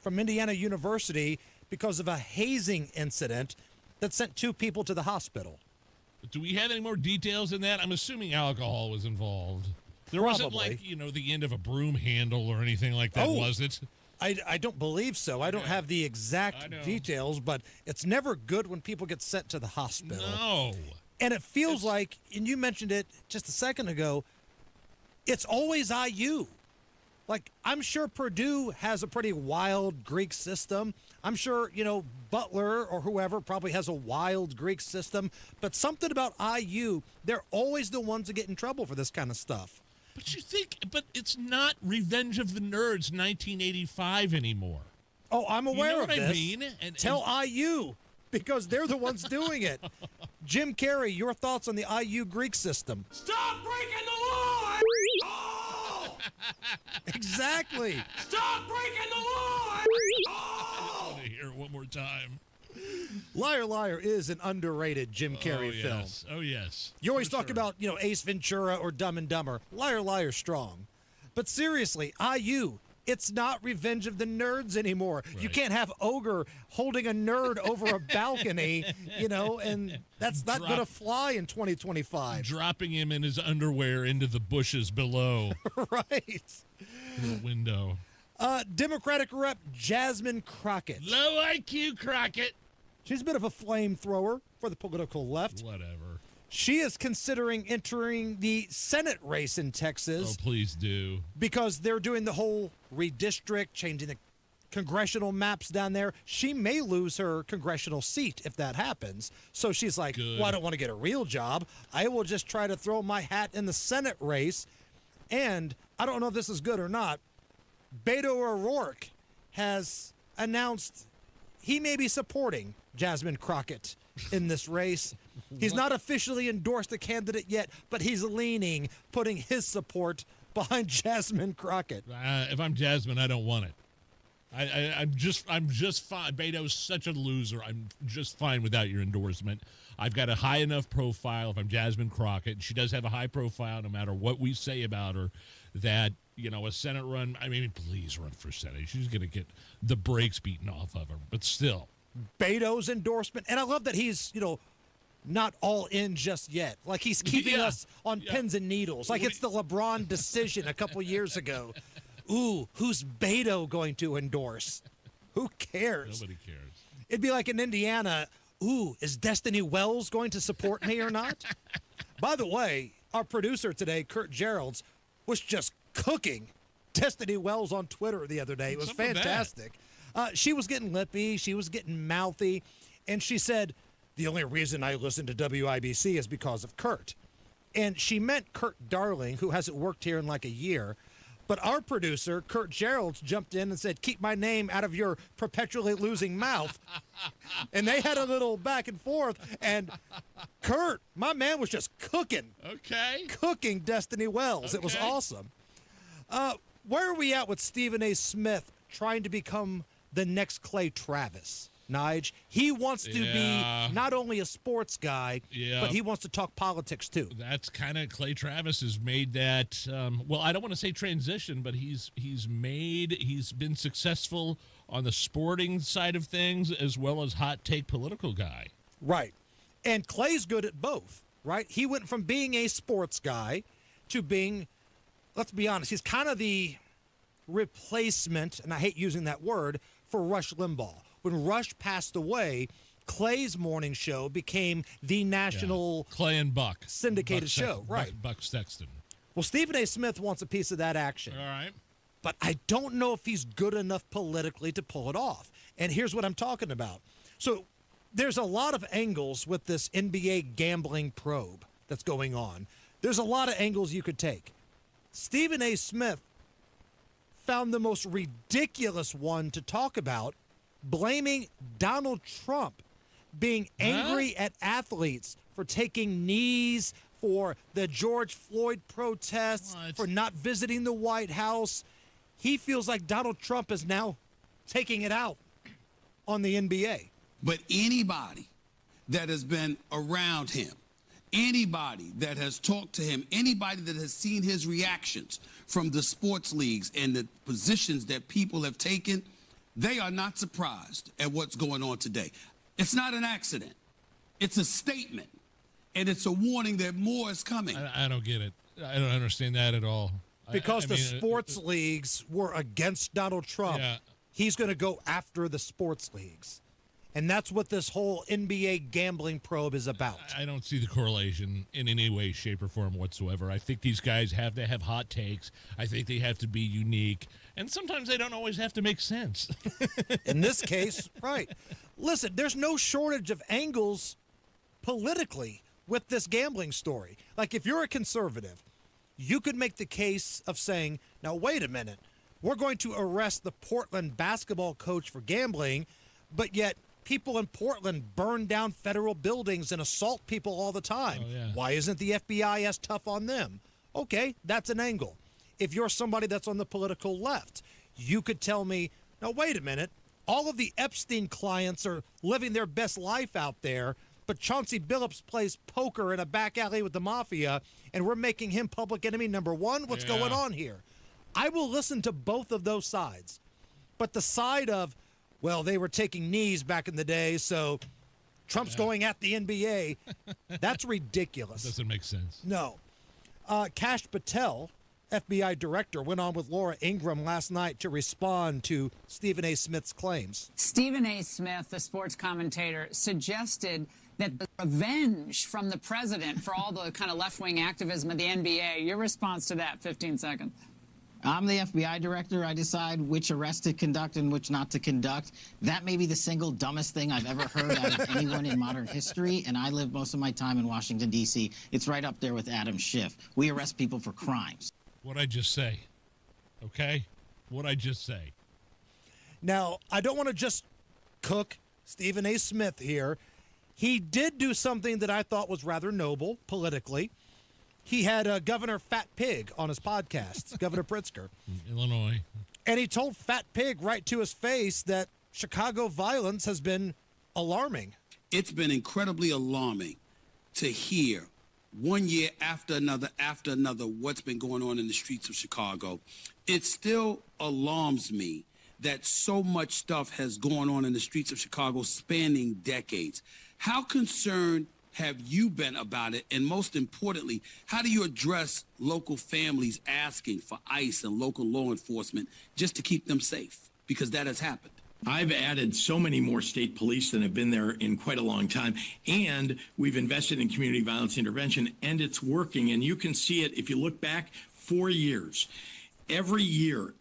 from Indiana University because of a hazing incident that sent 2 people to the hospital. Do we have any more details in that? I'm assuming alcohol was involved. There wasn't like, the end of a broom handle or anything like that, was it? I don't believe so. I don't have the exact details, but it's never good when people get sent to the hospital. No. And it feels like, and you mentioned it just a second ago, it's always IU. Like, I'm sure Purdue has a pretty wild Greek system. I'm sure, Butler or whoever probably has a wild Greek system. But something about IU, they're always the ones that get in trouble for this kind of stuff. But it's not Revenge of the Nerds 1985 anymore. Oh, I'm aware of this. I mean? Tell IU, because they're the ones doing it. Jim Carrey, your thoughts on the IU Greek system? Stop breaking the law! Oh! Exactly. Stop breaking the law! Oh! I want to hear it one more time. Liar Liar is an underrated Jim Carrey film. Oh, yes. You always talk about, Ace Ventura or Dumb and Dumber. Liar Liar strong. But seriously, IU, It's not Revenge of the Nerds anymore. Right. You can't have Ogre holding a nerd over a balcony, and that's not going to fly in 2025. Dropping him in his underwear into the bushes below. Right. The window. Democratic Rep Jasmine Crockett. Low IQ Crockett. She's a bit of a flamethrower for the political left. Whatever. She is considering entering the Senate race in Texas. Oh, please do. Because they're doing the whole redistrict, changing the congressional maps down there. She may lose her congressional seat if that happens. So she's like, well, I don't want to get a real job. I will just try to throw my hat in the Senate race. And I don't know if this is good or not. Beto O'Rourke has announced he may be supporting Jasmine Crockett in this race. He's not officially endorsed a candidate yet, but he's leaning, putting his support behind Jasmine Crockett. If I'm Jasmine, I don't want it. I'm just fine. Beto's such a loser. I'm just fine without your endorsement. I've got a high enough profile. If I'm Jasmine Crockett, she does have a high profile, no matter what we say about her. That a Senate run. I mean, please run for Senate. She's going to get the brakes beaten off of her, but still. Beto's endorsement, and I love that he's not all in just yet. Like he's keeping us on pins and needles. Like it's the LeBron decision a couple years ago. Ooh, who's Beto going to endorse? Who cares? Nobody cares. It'd be like in Indiana, ooh, is Destiny Wells going to support me or not? By the way, our producer today, Kurt Geralds, was just cooking Destiny Wells on Twitter the other day. It was fantastic. She was getting lippy. She was getting mouthy. And she said, the only reason I listen to WIBC is because of Kurt. And she meant Kurt Darling, who hasn't worked here in like a year. But our producer, Kurt Geralds, jumped in and said, keep my name out of your perpetually losing mouth. And they had a little back and forth. And Kurt, my man, was just cooking. Okay. Cooking Destiny Wells. Okay. It was awesome. Where are we at with Stephen A. Smith trying to become the next Clay Travis? Nige, he wants to be not only a sports guy, but he wants to talk politics too. That's kind of Clay Travis has made that. Well, I don't want to say transition, but he's been successful on the sporting side of things as well as hot take political guy. Right, and Clay's good at both. Right, he went from being a sports guy to being, let's be honest, he's kind of the replacement, and I hate using that word, for Rush Limbaugh. When Rush passed away, Clay's morning show became the national Clay and Buck syndicated show. Right. Buck Sexton. Well, Stephen A. Smith wants a piece of that action. All right. But I don't know if he's good enough politically to pull it off. And here's what I'm talking about. So there's a lot of angles with this NBA gambling probe that's going on. There's a lot of angles you could take. Stephen A. Smith found the most ridiculous one to talk about, blaming Donald Trump being angry at athletes for taking knees, for the George Floyd protests, for not visiting the White House. He feels like Donald Trump is now taking it out on the NBA. But anybody that has been around him, anybody that has talked to him, anybody that has seen his reactions from the sports leagues and the positions that people have taken, they are not surprised at what's going on today. It's not an accident. It's a statement. And it's a warning that more is coming. I don't get it. I don't understand that at all. Because the sports leagues were against Donald Trump, he's going to go after the sports leagues. And that's what this whole NBA gambling probe is about. I don't see the correlation in any way, shape, or form whatsoever. I think these guys have to have hot takes. I think they have to be unique. And sometimes they don't always have to make sense. In this case, right. Listen, there's no shortage of angles politically with this gambling story. Like, if you're a conservative, you could make the case of saying, now, wait a minute. We're going to arrest the Portland basketball coach for gambling, but yet people in Portland burn down federal buildings and assault people all the time. Oh, yeah. Why isn't the FBI as tough on them? Okay, that's an angle. If you're somebody that's on the political left, you could tell me, now, wait a minute. All of the Epstein clients are living their best life out there, but Chauncey Billups plays poker in a back alley with the mafia, and we're making him public enemy number one? What's going on here? I will listen to both of those sides. But the side of, well, they were taking knees back in the day, so Trump's going at the NBA, that's ridiculous. Doesn't make sense. No. Kash Patel, FBI director, went on with Laura Ingraham last night to respond to Stephen A. Smith's claims. Stephen A. Smith, the sports commentator, suggested that the revenge from the president for all the kind of left-wing activism of the NBA. Your response to that, 15 seconds. I'm the FBI director. I decide which arrests to conduct and which not to conduct. That may be the single dumbest thing I've ever heard out of anyone in modern history, and I live most of my time in Washington, D.C. It's right up there with Adam Schiff. We arrest people for crimes. What'd I just say? Okay? What'd I just say? Now, I don't want to just cook Stephen A. Smith here. He did do something that I thought was rather noble politically. He had Governor Fat Pig on his podcast, Governor Pritzker. Illinois. And he told Fat Pig right to his face that Chicago violence has been alarming. It's been incredibly alarming to hear 1 year after another, what's been going on in the streets of Chicago. It still alarms me that so much stuff has gone on in the streets of Chicago spanning decades. How concerned have you been about it? And most importantly, how do you address local families asking for ICE and local law enforcement just to keep them safe? Because that has happened. I've added so many more state police than have been there in quite a long time. And we've invested in community violence intervention, and it's working. And you can see it if you look back 4 years. Every year,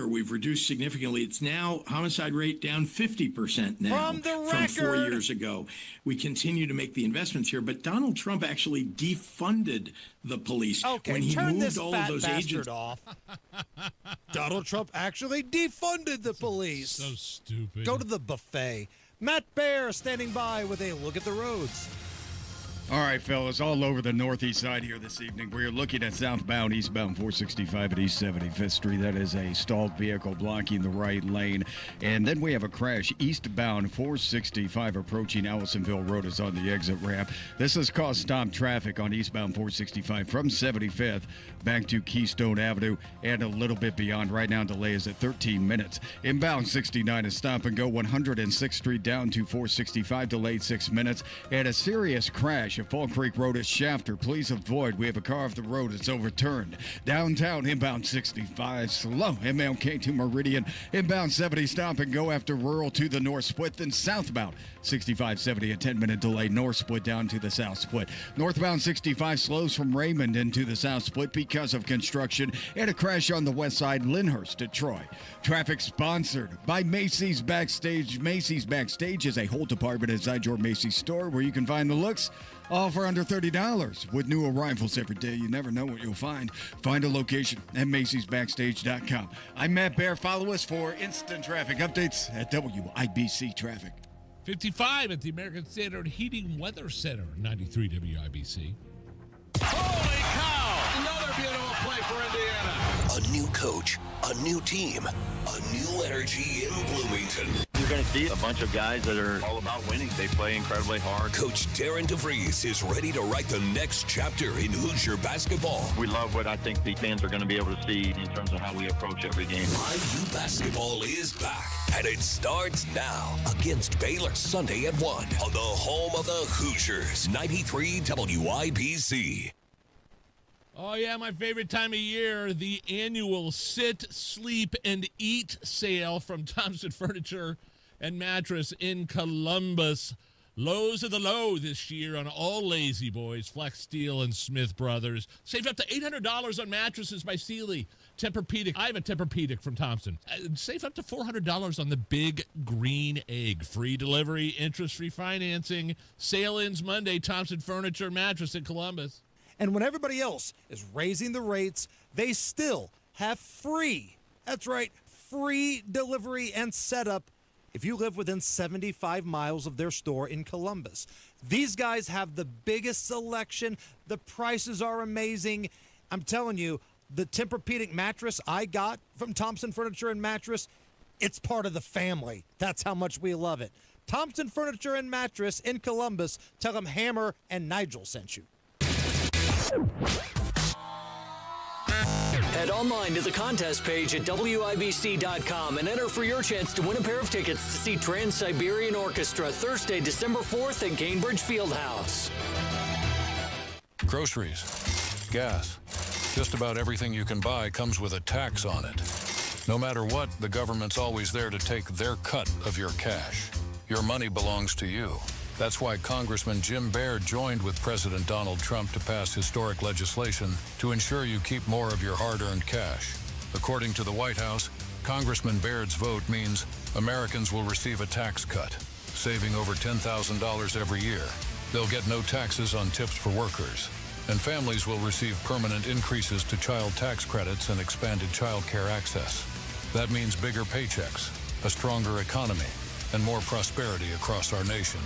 we've reduced significantly. It's now homicide rate down 50% now from 4 years ago. We continue to make the investments here, but Donald Trump actually defunded the police when he turn moved this all fat of those bastard agents off. Donald Trump actually defunded the police. So stupid. Go to the buffet. Matt Baer standing by with a look at the roads. All right, fellas, all over the northeast side here this evening. We're looking at southbound, eastbound 465 at East 75th Street. That is a stalled vehicle blocking the right lane. And then we have a crash eastbound 465 approaching Allisonville Road is on the exit ramp. This has caused stop traffic on eastbound 465 from 75th back to Keystone Avenue and a little bit beyond. Right now, delay is at 13 minutes. Inbound 69 is stop and go 106th Street down to 465, delayed 6 minutes. And a serious crash at Fall Creek Road at Shafter. Please avoid. We have a car off the road. It's overturned. Downtown, inbound 65, slow. MLK to Meridian. Inbound 70, stop and go after Rural to the north split. Then southbound 65-70, a 10-minute delay. North split down to the south split. Northbound 65 slows from Raymond into the south split because of construction and a crash on the west side, Lyndhurst to Troy. Traffic sponsored by Macy's Backstage. Macy's Backstage is a whole department inside your Macy's store where you can find the looks all for under $30. With new arrivals every day, you never know what you'll find. Find a location at Macy'sBackstage.com. I'm Matt Baer. Follow us for instant traffic updates at WIBC Traffic. 55 at the American Standard Heating Weather Center, 93 WIBC. Holy cow! Another beautiful play for Indiana. A new coach, a new team, a new energy in Bloomington. You're going to see a bunch of guys that are all about winning. They play incredibly hard. Coach Darren DeVries is ready to write the next chapter in Hoosier basketball. We love what I think the fans are going to be able to see in terms of how we approach every game. IU basketball is back, and it starts now against Baylor Sunday at 1 on the home of the Hoosiers, 93 WIBC. Oh, yeah, my favorite time of year, the annual Sit, Sleep, and Eat sale from Thompson Furniture and Mattress in Columbus. Lows of the low this year on all Lazy Boys, Flex Steel, and Smith Brothers. Save up to $800 on mattresses by Sealy. Tempur-Pedic. I have a Tempur-Pedic from Thompson. Save up to $400 on the Big Green Egg. Free delivery, interest-free financing. Sale ends Monday. Thompson Furniture Mattress in Columbus. And when everybody else is raising the rates, they still have free, that's right, free delivery and setup if you live within 75 miles of their store in Columbus. These guys have the biggest selection. The prices are amazing. I'm telling you, the Tempur-Pedic mattress I got from Thompson Furniture and Mattress, it's part of the family. That's how much we love it. Thompson Furniture and Mattress in Columbus. Tell them Hammer and Nigel sent you. Head online to the contest page at WIBC.com and enter for your chance to win a pair of tickets to see Trans-Siberian Orchestra Thursday, December 4th at Gainbridge Fieldhouse. Groceries, gas, just about everything you can buy comes with a tax on it. No matter what, the government's always there to take their cut of your cash. Your money belongs to you. That's why Congressman Jim Baird joined with President Donald Trump to pass historic legislation to ensure you keep more of your hard-earned cash. According to the White House, Congressman Baird's vote means Americans will receive a tax cut, saving over $10,000 every year. They'll get no taxes on tips for workers, and families will receive permanent increases to child tax credits and expanded child care access. That means bigger paychecks, a stronger economy, and more prosperity across our nation.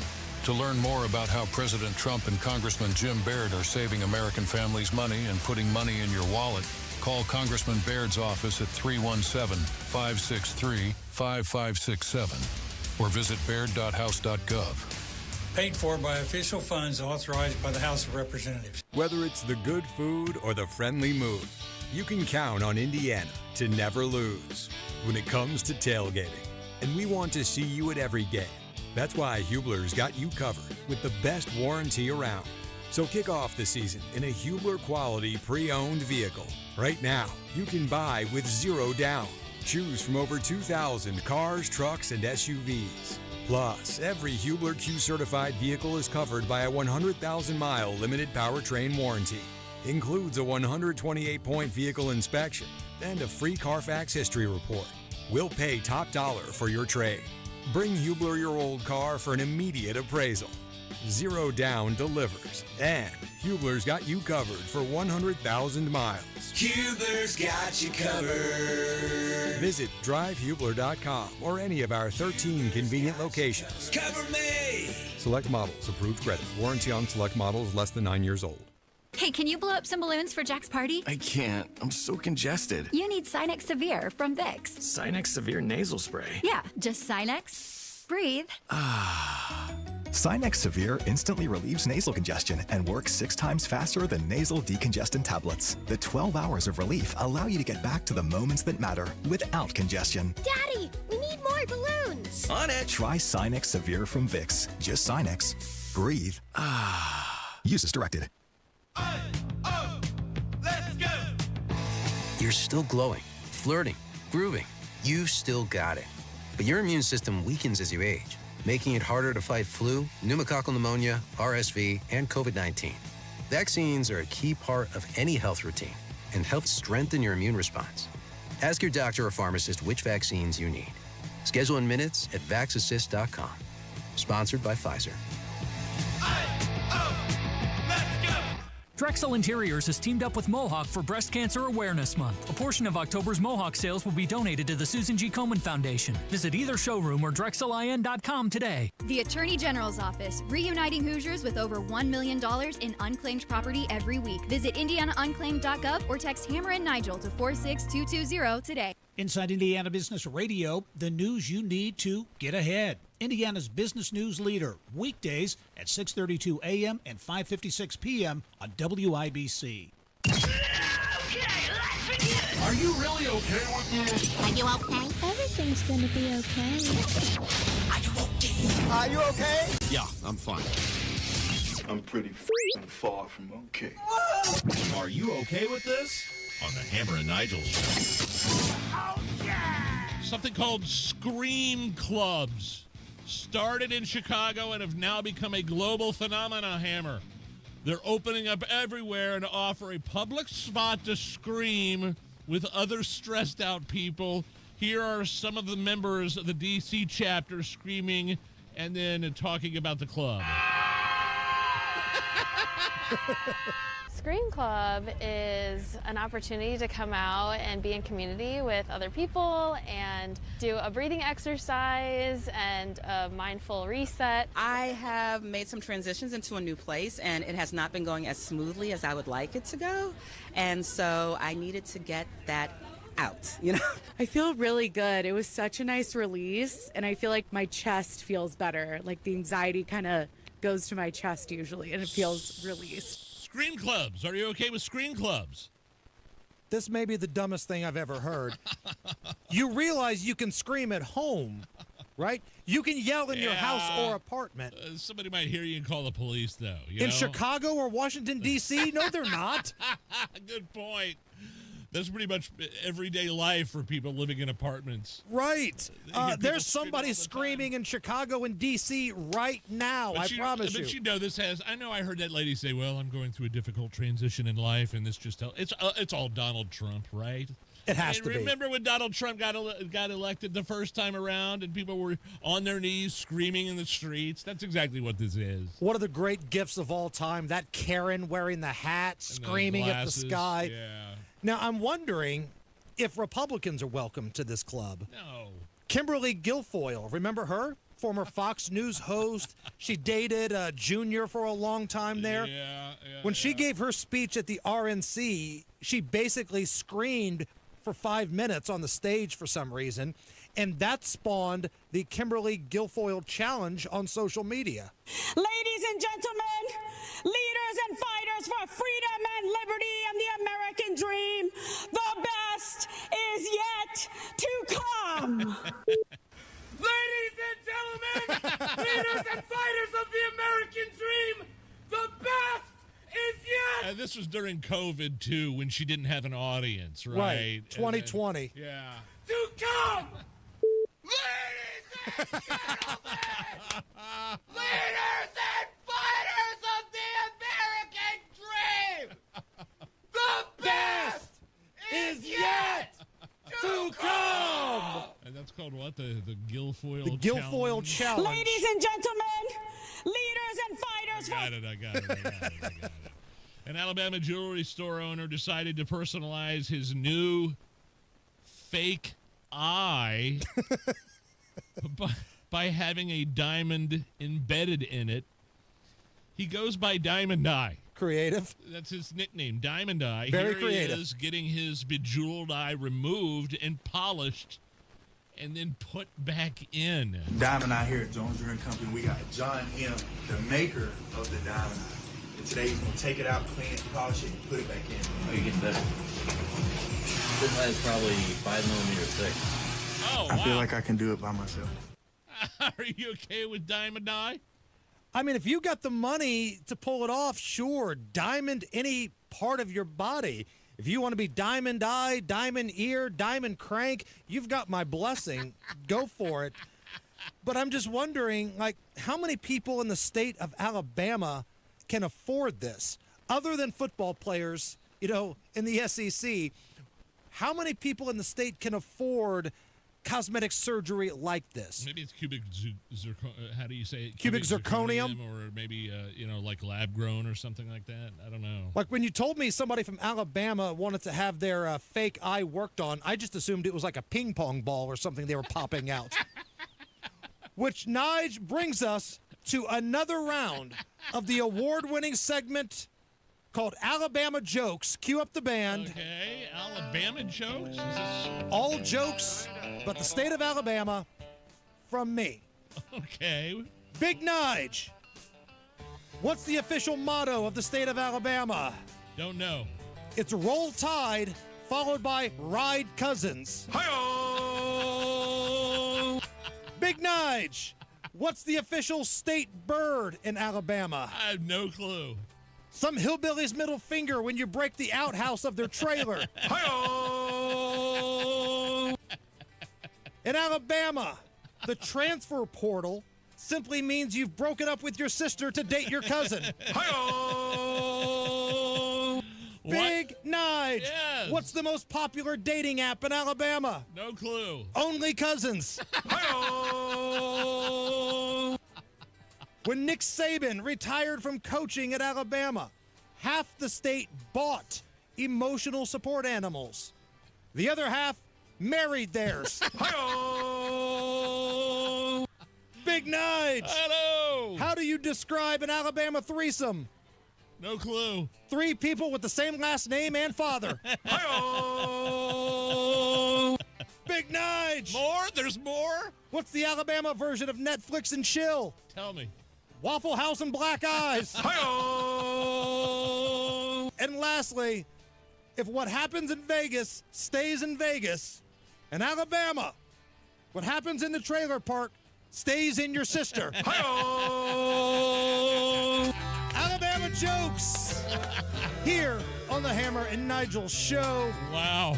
To learn more about how President Trump and Congressman Jim Baird are saving American families money and putting money in your wallet, call Congressman Baird's office at 317-563-5567 or visit baird.house.gov. Paid for by official funds authorized by the House of Representatives. Whether it's the good food or the friendly mood, you can count on Indiana to never lose when it comes to tailgating. And we want to see you at every game. That's why Hubler's got you covered with the best warranty around. So kick off the season in a Hubler quality pre-owned vehicle. Right now, you can buy with zero down. Choose from over 2,000 cars, trucks, and SUVs. Plus, every Hubler Q certified vehicle is covered by a 100,000-mile limited powertrain warranty. Includes a 128-point vehicle inspection and a free Carfax history report. We'll pay top dollar for your trade. Bring Hubler your old car for an immediate appraisal. Zero down delivers, and Hubler's got you covered for 100,000 miles. Hubler's got you covered. Visit drivehubler.com or any of our 13 convenient locations. Cover me. Select models, approved credit. Warranty on select models less than 9 years old. Hey, can you blow up some balloons for Jack's party? I can't. I'm so congested. You need Sinex Severe from Vicks. Sinex Severe nasal spray. Yeah, just Sinex. Breathe. Sinex Severe instantly relieves nasal congestion and works 6 times faster than nasal decongestant tablets. The 12 hours of relief allow you to get back to the moments that matter without congestion. Daddy, we need more balloons. On it. Try Sinex Severe from Vicks. Just Sinex. Breathe. Use as directed. Let's go! You're still glowing, flirting, grooving. You still got it. But your immune system weakens as you age, making it harder to fight flu, pneumococcal pneumonia, RSV, and COVID-19. Vaccines are a key part of any health routine and help strengthen your immune response. Ask your doctor or pharmacist which vaccines you need. Schedule in minutes at vaxassist.com. Sponsored by Pfizer. Drexel Interiors has teamed up with Mohawk for Breast Cancer Awareness Month. A portion of October's Mohawk sales will be donated to the Susan G. Komen Foundation. Visit either showroom or drexelin.com today. The Attorney General's Office, reuniting Hoosiers with over $1 million in unclaimed property every week. Visit indianaunclaimed.gov or text Hammer and Nigel to 46220 today. Inside Indiana Business Radio, the news you need to get ahead. Indiana's business news leader, weekdays at 6:32 a.m. and 5:56 p.m. on WIBC. Are you really okay with this? Are you okay? Everything's gonna be okay. Are you okay? Are you okay? Yeah, I'm fine. I'm pretty far from okay. Are you okay with this? On the Hammer and Nigel show. Something called Scream Clubs started in Chicago and have now become a global phenomenon, Hammer. They're opening up everywhere and offer a public spot to scream with other stressed out people. Here are some of the members of the DC chapter screaming and then talking about the club. Scream Club is an opportunity to come out and be in community with other people and do a breathing exercise and a mindful reset. I have made some transitions into a new place and it has not been going as smoothly as I would like it to go. And so I needed to get that out, you know? I feel really good. It was such a nice release and I feel like my chest feels better. Like the anxiety kind of goes to my chest usually and it feels released. Scream Clubs. Are you okay with Scream Clubs? this may be the dumbest thing I've ever heard. You realize you can scream at home, right? You can yell in your house or apartment. Somebody might hear you and call the police, though. In Chicago or Washington, D.C.? No, they're not. Good point. That's pretty much everyday life for people living in apartments. Right. There's somebody screaming in Chicago and D.C. right now, I promise you. But you know this has, I know I heard that lady say, well, I'm going through a difficult transition in life, and this just, it's all Donald Trump, right? It has to be. Remember when Donald Trump got elected the first time around and people were on their knees screaming in the streets? That's exactly what this is. One of the great gifts of all time, that Karen wearing the hat, screaming at the sky. Yeah. Now, I'm wondering if Republicans are welcome to this club. No. Kimberly Guilfoyle, remember her? Former Fox News host. She dated Junior for a long time there. When she gave her speech at the RNC, she basically screamed for 5 minutes on the stage for some reason, and that spawned the Kimberly Guilfoyle Challenge on social media. Ladies and gentlemen, leaders and fighters for freedom and liberty and the American dream, the best is yet to come. Ladies and gentlemen, leaders and fighters of the American dream, the best is yet. This was during COVID, too, when she didn't have an audience, right? Right, 2020. Yeah. To come. Ladies and gentlemen, leaders and fighters of the American dream, the best is yet to come. And that's called what? The Guilfoyle The Guilfoyle Challenge. Ladies and gentlemen, leaders and fighters I got it. An Alabama jewelry store owner decided to personalize his new fake eye by having a diamond embedded in it. He goes by Diamond Eye. Creative. That's his nickname, Diamond Eye. Very Here creative. He is getting his bejeweled eye removed and polished and then put back in. Diamond Eye here at Jones Brewing Company. We got John M., the maker of the Diamond Eye. And today he's going to take it out, clean it, polish it, and put it back in. Oh, you're getting better. This eye is probably 5 millimeters thick. Oh, I feel like I can do it by myself. Are you okay with Diamond Eye? I mean, if you got the money to pull it off, sure, diamond any part of your body. If you want to be diamond eye, diamond ear, diamond crank, you've got my blessing. Go for it. But I'm just wondering, like, how many people in the state of Alabama can afford this? Other than football players, you know, in the SEC, how many people in the state can afford cosmetic surgery like this? Maybe it's cubic how do you say it? Cubic zirconium? Or maybe, like lab grown or something like that. I don't know. Like when you told me somebody from Alabama wanted to have their fake eye worked on, I just assumed it was like a ping pong ball or something they were popping out. Which, Nige, brings us to another round of the award-winning segment called Alabama Jokes. Cue up the band. Okay, Alabama Jokes? Is this... All jokes but the state of Alabama from me. Okay. Big Nige, what's the official motto of the state of Alabama? Don't know. It's Roll Tide, followed by Ride Cousins. Hi-oh! Big Nige, what's the official state bird in Alabama? I have no clue. Some hillbilly's middle finger when you break the outhouse of their trailer. Hi-oh! In Alabama, the transfer portal simply means you've broken up with your sister to date your cousin. Hi-oh! Big Nige, Yes. what's the most popular dating app in Alabama? No clue. Only Cousins. Hi-oh! When Nick Saban retired from coaching at Alabama, half the state bought emotional support animals. The other half married theirs. Hi-oh! Big Nige. Hello. How do you describe an Alabama threesome? No clue. 3 people with the same last name and father. Hi-oh! Big Nige. More? There's more? What's the Alabama version of Netflix and chill? Tell me. Waffle House and Black Eyes. Hi-oh! And lastly, if what happens in Vegas stays in Vegas, and Alabama, what happens in the trailer park stays in your sister. Alabama jokes here on the Hammer and Nigel show. Wow.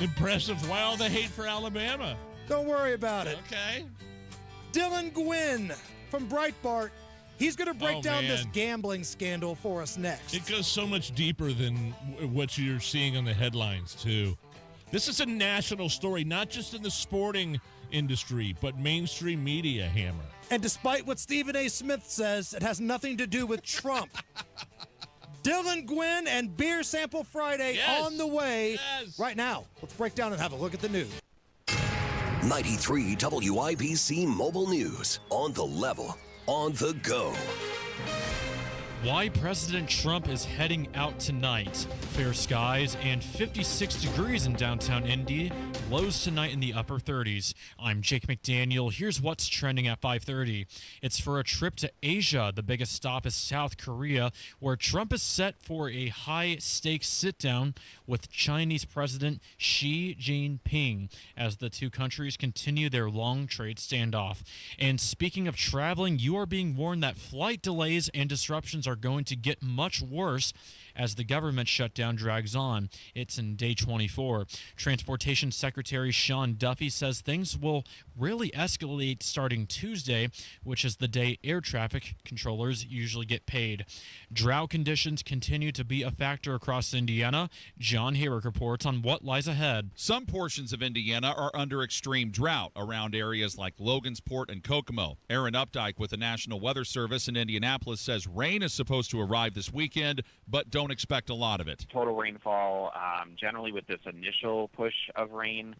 Impressive. Wow, the hate for Alabama. Don't worry about it. Okay. Dylan Gwynn from Breitbart. He's going to break down this man. gambling scandal for us next. It goes so much deeper than what you're seeing on the headlines, too. This is a national story, not just in the sporting industry, but mainstream media, Hammer. And despite what Stephen A. Smith says, it has nothing to do with Trump. Dylan Gwynn and Beer Sample Friday on the way. Right now, let's break down and have a look at the news. 93 WIBC Mobile News. On the level. On the go. Why President Trump is heading out tonight. Fair skies and 56 degrees in downtown Indy. Lows tonight in the upper 30s. I'm Jake McDaniel. Here's what's trending at 5:30. It's for a trip to Asia. The biggest stop is South Korea, where Trump is set for a high-stakes sit-down with Chinese President Xi Jinping as the two countries continue their long trade standoff. And speaking of traveling, you are being warned that flight delays and disruptions are going to get much worse as the government shutdown drags on. It's in day 24. Transportation Secretary Sean Duffy says things will really escalate starting Tuesday, which is the day air traffic controllers usually get paid. Drought conditions continue to be a factor across Indiana. John Herrick reports on what lies ahead. Some portions of Indiana are under extreme drought around areas like Logansport and Kokomo. Aaron Updike with the National Weather Service in Indianapolis says rain is supposed to arrive this weekend, but don't expect a lot of it. Total rainfall, generally with this initial push of rain,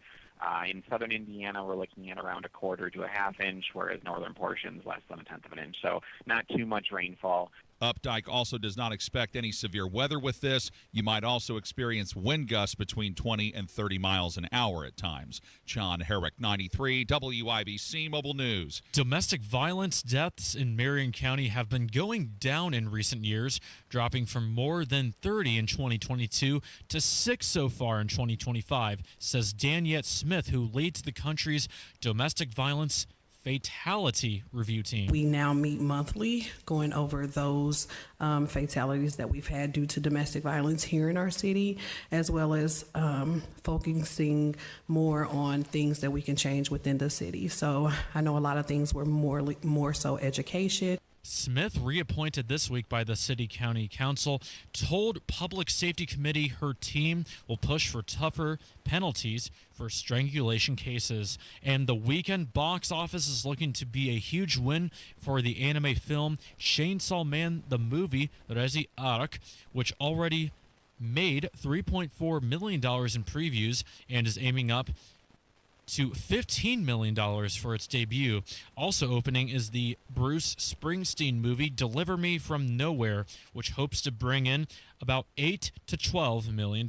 in southern Indiana, we're looking at around a quarter to a half inch, whereas northern portions less than a tenth of an inch. So not too much rainfall. Updike also does not expect any severe weather with this. You might also experience wind gusts between 20 and 30 miles an hour at times. John Herrick, 93 WIBC Mobile News. Domestic violence deaths in Marion County have been going down in recent years, dropping from more than 30 in 2022 to 6 so far in 2025, says Daniette Smith, who leads the country's domestic violence fatality review team. We now meet monthly going over those fatalities that we've had due to domestic violence here in our city, as well as focusing more on things that we can change within the city. So I know a lot of things were more so education. Smith, reappointed this week by the City County Council, told Public Safety Committee her team will push for tougher penalties for strangulation cases. And the weekend box office is looking to be a huge win for the anime film Chainsaw Man the Movie, Rezi Arc, which already made $3.4 million in previews and is aiming up to $15 million for its debut. Also opening is the Bruce Springsteen movie Deliver Me From Nowhere, which hopes to bring in about $8 to $12 million.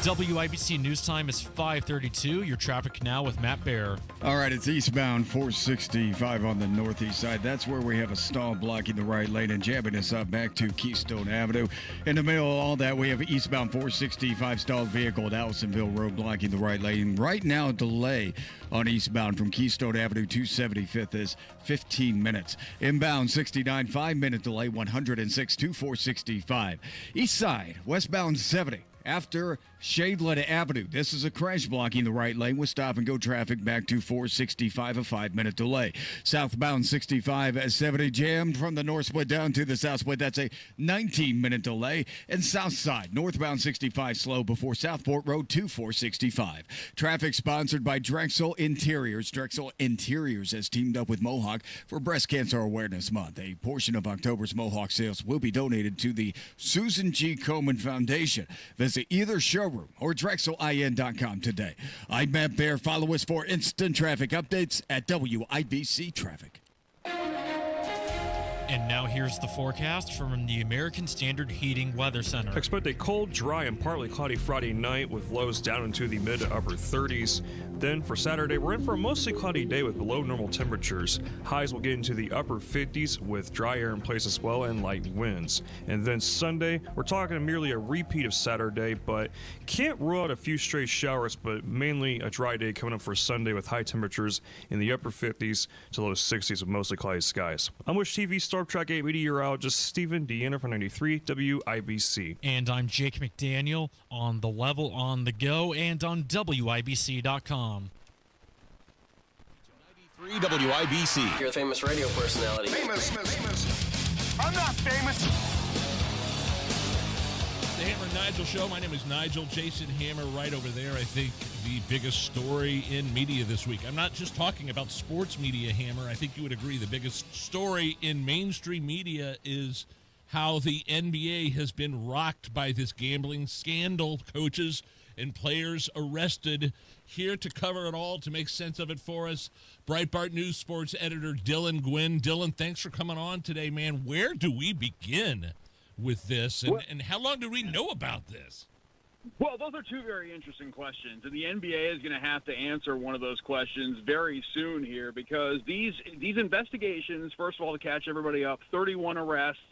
WIBC News Time is 5:32. Your traffic now with Matt Baer. All right, it's eastbound 465 on the northeast side. That's where we have a stall blocking the right lane and jamming us up back to Keystone Avenue. In the middle of all that, we have eastbound 465 stalled vehicle at Allisonville Road blocking the right lane. Right now, delay on eastbound from Keystone Avenue to 75th is 15 minutes. Inbound 69, 5-minute delay, 106 to 465. East side, westbound 70. After Shadeland Avenue, this is a crash blocking the right lane with stop-and-go traffic back to 465, a 5-minute delay. Southbound 65 at 70 jammed from the north split down to the south split. That's a 19-minute delay. And south side, northbound 65 slow before Southport Road to 465. Traffic sponsored by Drexel Interiors. Drexel Interiors has teamed up with Mohawk for Breast Cancer Awareness Month. A portion of October's Mohawk sales will be donated to the Susan G. Komen Foundation. Visit either showroom or DrexelIN.com today. I'm Matt Baer. Follow us for instant traffic updates at WIBC Traffic. And now here's the forecast from the American Standard Heating Weather Center. Expect a cold, dry, and partly cloudy Friday night with lows down into the mid to upper 30s. Then for Saturday, we're in for a mostly cloudy day with below normal temperatures. Highs will get into the upper 50s with dry air in place as well and light winds. And then Sunday, we're talking merely a repeat of Saturday, but can't rule out a few stray showers, but mainly a dry day coming up for Sunday with high temperatures in the upper 50s to low 60s with mostly cloudy skies. I'm Wish TV Storm Track 8 meteorologist Stephen Deanna for 93 WIBC. And I'm Jake McDaniel on The Level on the Go and on WIBC.com. 93 WIBC. You're a famous radio personality. Famous. I'm not famous. The Hammer and Nigel Show. My name is Nigel. Jason Hammer right over there. I think the biggest story in media this week. I'm not just talking about sports media, Hammer. I think you would agree the biggest story in mainstream media is how the NBA has been rocked by this gambling scandal. Coaches and players arrested. Here to cover it all, to make sense of it for us, Breitbart News sports editor Dylan Gwynn. Dylan, thanks for coming on today, man. Where do we begin with this, and how long do we know about this? Well, those are two very interesting questions, and the NBA is going to have to answer one of those questions very soon here, because these investigations, first of all, to catch everybody up, 31 arrests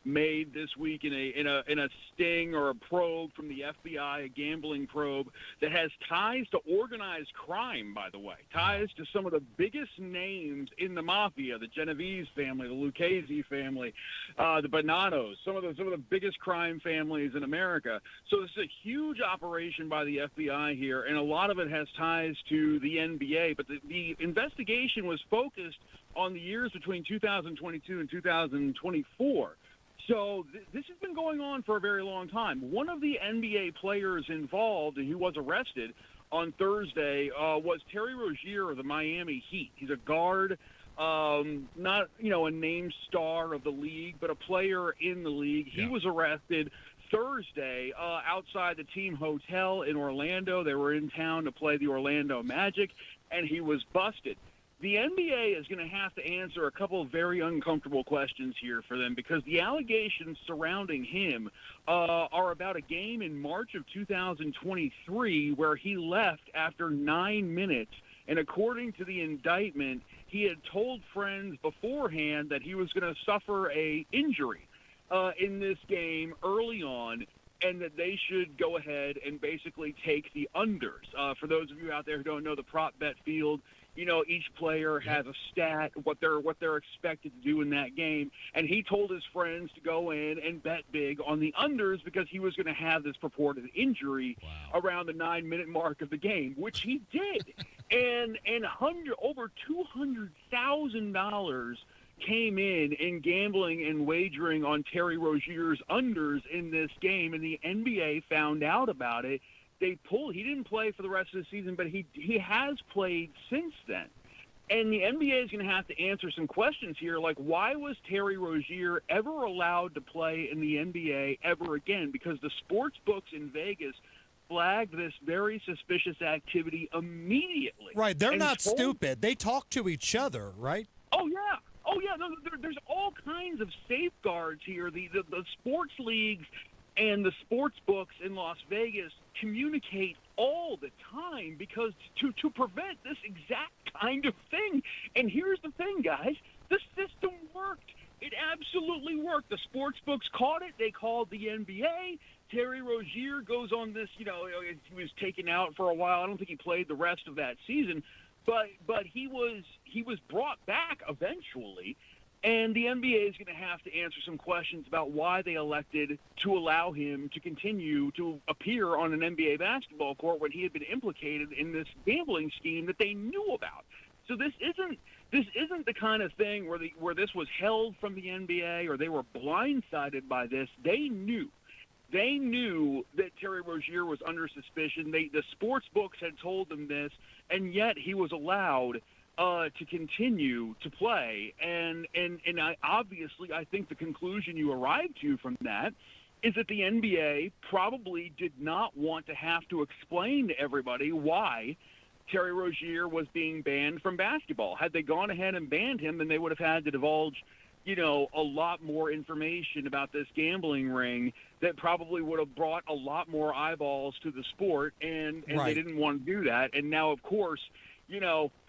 made this week in a sting or a probe from the FBI, a gambling probe that has ties to organized crime, by the way, ties to some of the biggest names in the mafia, the Genovese family, the Lucchese family, the Bonanos, some of the biggest crime families in America. So this is a huge operation by the FBI here, and a lot of it has ties to the NBA. But the investigation was focused on the years between 2022 and 2024. So this has been going on for a very long time. One of the NBA players involved who was arrested on Thursday was Terry Rozier of the Miami Heat. He's a guard, not a named star of the league, but a player in the league. He was arrested Thursday outside the team hotel in Orlando. They were in town to play the Orlando Magic, and he was busted. The NBA is going to have to answer a couple of very uncomfortable questions here for them, because the allegations surrounding him are about a game in March of 2023 where he left after 9 minutes. And according to the indictment, he had told friends beforehand that he was going to suffer a injury in this game early on, and that they should go ahead and basically take the unders. For those of you out there who don't know the prop bet field, each player has a stat, what they're expected to do in that game, and he told his friends to go in and bet big on the unders because he was going to have this purported injury around the 9-minute mark of the game, which he did. and over $200,000 came in gambling and wagering on Terry Rozier's unders in this game, and the NBA found out about it. He didn't play for the rest of the season, but he has played since then. And the NBA is going to have to answer some questions here, like why was Terry Rozier ever allowed to play in the NBA ever again? Because the sports books in Vegas flagged this very suspicious activity immediately. Right, they're not stupid. They talk to each other, right? Oh, yeah. No, there's all kinds of safeguards here. The sports leagues and the sports books in Las Vegas communicate all the time because to prevent this exact kind of thing. And here's the thing, guys. The system worked. It absolutely worked. The sports books caught it. They called the NBA. Terry Rozier goes on this, he was taken out for a while. I don't think he played the rest of that season, but he was brought back eventually. And the NBA is going to have to answer some questions about why they elected to allow him to continue to appear on an NBA basketball court when he had been implicated in this gambling scheme that they knew about. So this isn't the kind of thing where this was held from the NBA or they were blindsided by this. They knew that Terry Rozier was under suspicion. The sports books had told them this, and yet he was allowed to continue to play. And I think the conclusion you arrived to from that is that the NBA probably did not want to have to explain to everybody why Terry Rozier was being banned from basketball. Had they gone ahead and banned him, then they would have had to divulge a lot more information about this gambling ring that probably would have brought a lot more eyeballs to the sport, and Right. they didn't want to do that. And now, of course,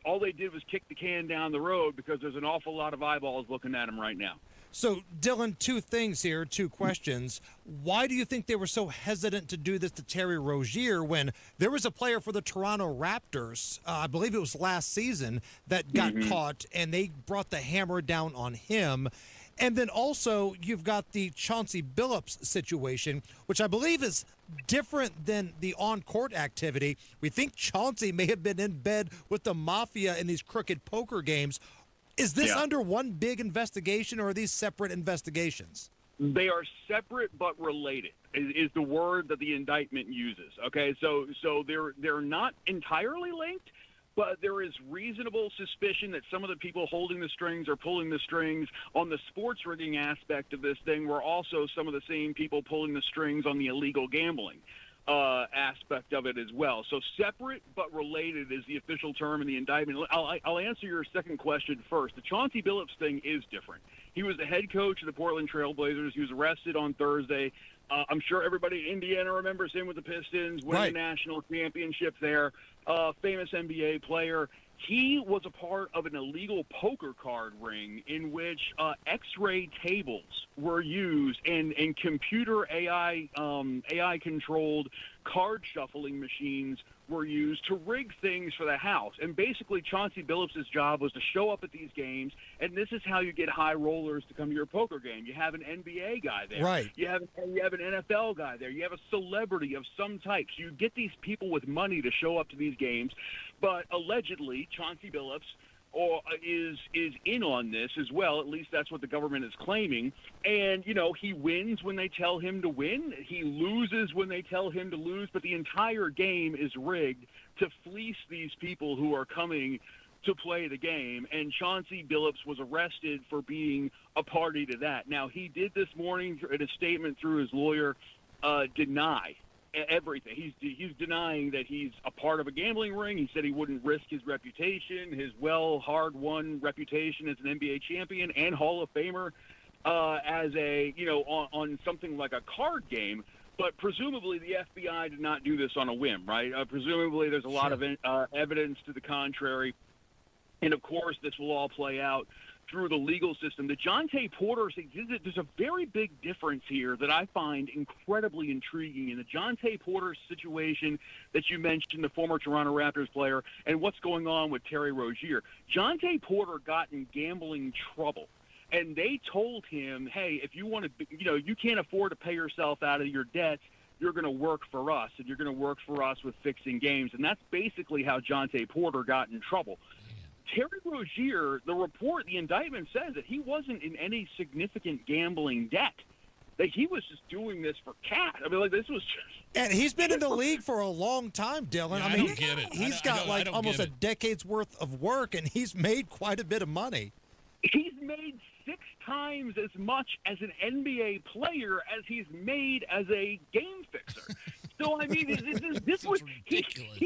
all they did was kick the can down the road because there's an awful lot of eyeballs looking at them right now. So, Dylan, two things here, two questions. Why do you think they were so hesitant to do this to Terry Rozier when there was a player for the Toronto Raptors, I believe it was last season, that got caught, and they brought the hammer down on him? And then also, you've got the Chauncey Billups situation, which I believe is different than the on-court activity. We think Chauncey may have been in bed with the mafia in these crooked poker games. Is this under one big investigation, or are these separate investigations? They are separate but related, is the word that the indictment uses. Okay, so they're not entirely linked, but there is reasonable suspicion that some of the people holding the strings or pulling the strings on the sports rigging aspect of this thing were also some of the same people pulling the strings on the illegal gambling aspect of it as well. So separate but related is the official term in the indictment. I'll answer your second question first. The Chauncey Billups thing is different. He was the head coach of the Portland Trail Blazers. He was arrested on Thursday. I'm sure everybody in Indiana remembers him with the Pistons, winning the national championship there. Famous NBA player. He was a part of an illegal poker card ring in which X-ray tables were used and computer AI-controlled card shuffling machines were used to rig things for the house. And basically, Chauncey Billups' job was to show up at these games, and this is how you get high rollers to come to your poker game. You have an NBA guy there. Right. You have an NFL guy there. You have a celebrity of some type. So you get these people with money to show up to these games. But allegedly, Chauncey Billups is in on this as well. At least that's what the government is claiming. And, he wins when they tell him to win. He loses when they tell him to lose. But the entire game is rigged to fleece these people who are coming to play the game. And Chauncey Billups was arrested for being a party to that. Now, he did this morning in a statement through his lawyer deny everything. He's denying that he's a part of a gambling ring. He said he wouldn't risk his reputation, his hard-won reputation as an NBA champion and Hall of Famer as on something like a card game. But presumably the FBI did not do this on a whim, right? Presumably there's a lot of evidence to the contrary. And, of course, this will all play out through the legal system. The Jonte Porter thing, there's a very big difference here that I find incredibly intriguing in the Jonte Porter situation that you mentioned, the former Toronto Raptors player, and what's going on with Terry Rozier. Jonte Porter got in gambling trouble, and they told him, hey, if you want to, you can't afford to pay yourself out of your debts, you're going to work for us, and you're going to work for us with fixing games. And that's basically how Jonte Porter got in trouble. Terry Rozier, the indictment says that he wasn't in any significant gambling debt. That he was just doing this for cash. I mean, this was just... And he's been in the league for a long time, Dylan. Yeah, I mean, don't get it. He's got almost a decade's worth of work, and he's made quite a bit of money. He's made 6 times as much as an NBA player as he's made as a game fixer. So, I mean, this was ridiculous.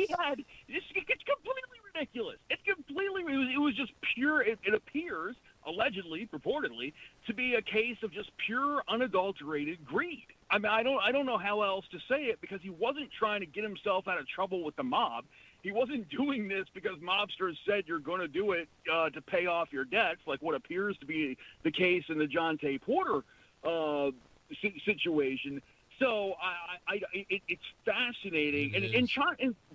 It's completely ridiculous. It was just pure, it appears, allegedly, purportedly, to be a case of just pure, unadulterated greed. I mean, I don't know how else to say it, because he wasn't trying to get himself out of trouble with the mob. He wasn't doing this because mobsters said you're going to do it to pay off your debts, like what appears to be the case in the Jonte Porter situation. So it's fascinating, and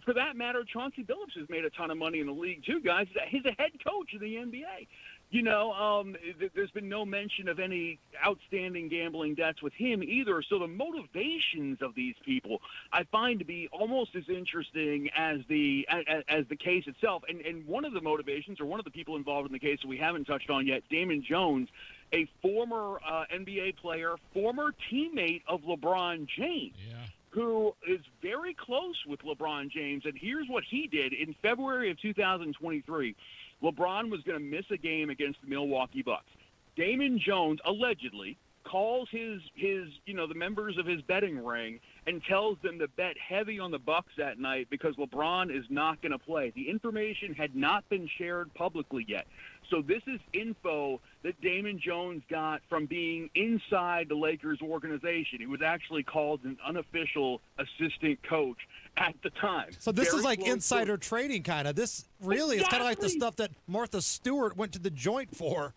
for that matter, Chauncey Billups has made a ton of money in the league too, guys. He's a head coach of the NBA. There's been no mention of any outstanding gambling debts with him either. So the motivations of these people I find to be almost as interesting as the case itself. And one of the motivations, or one of the people involved in the case that we haven't touched on yet, Damon Jones, a former NBA player, former teammate of LeBron James, who is very close with LeBron James. And here's what he did in February of 2023. LeBron was going to miss a game against the Milwaukee Bucks. Damon Jones allegedly calls the members of his betting ring and tells them to bet heavy on the Bucks that night because LeBron is not going to play. The information had not been shared publicly yet. So this is info that Damon Jones got from being inside the Lakers organization. He was actually called an unofficial assistant coach at the time. So this Very is like close insider trading kind of. This really is kind of like the Exactly. stuff that Martha Stewart went to the joint for.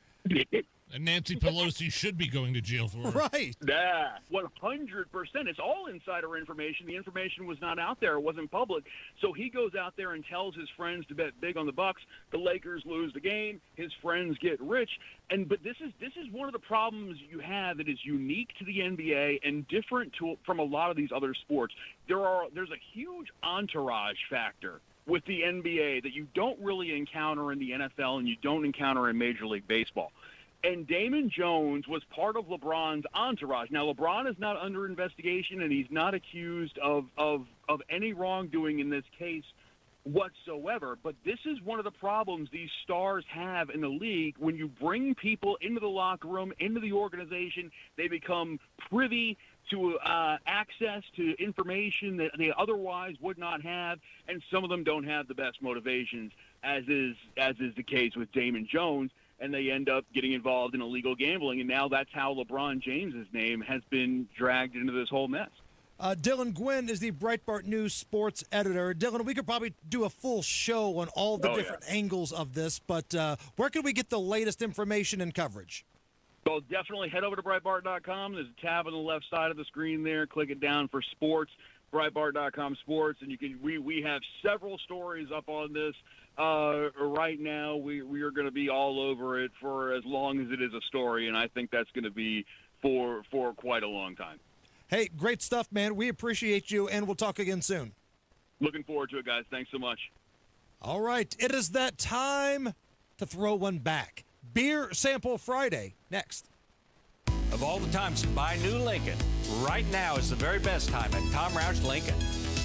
And Nancy Pelosi should be going to jail for it. Right. Yeah, 100%. It's all insider information. The information was not out there. It wasn't public. So he goes out there and tells his friends to bet big on the Bucks. The Lakers lose the game. His friends get rich. But this is one of the problems you have that is unique to the NBA and different from a lot of these other sports. There's a huge entourage factor with the NBA that you don't really encounter in the NFL and you don't encounter in Major League Baseball. And Damon Jones was part of LeBron's entourage. Now, LeBron is not under investigation, and he's not accused of any wrongdoing in this case whatsoever. But this is one of the problems these stars have in the league. When you bring people into the locker room, into the organization, they become privy to access to information that they otherwise would not have, and some of them don't have the best motivations, as is the case with Damon Jones. And they end up getting involved in illegal gambling, and now that's how LeBron James's name has been dragged into this whole mess. Dylan Gwynn is the Breitbart News sports editor. Dylan, we could probably do a full show on all the different angles of this, but where can we get the latest information and coverage? Well, definitely head over to Breitbart.com. There's a tab on the left side of the screen there. Click it down for sports, Breitbart.com sports, and we have several stories up on this. Right now, we are going to be all over it for as long as it is a story, and I think that's going to be for quite a long time. Hey, great stuff, man. We appreciate you, and we'll talk again soon. Looking forward to it, guys. Thanks so much. All right, it is that time to throw one back. Beer Sample Friday, next. Of all the times to buy new Lincoln, right now is the very best time at Tom Roush Lincoln.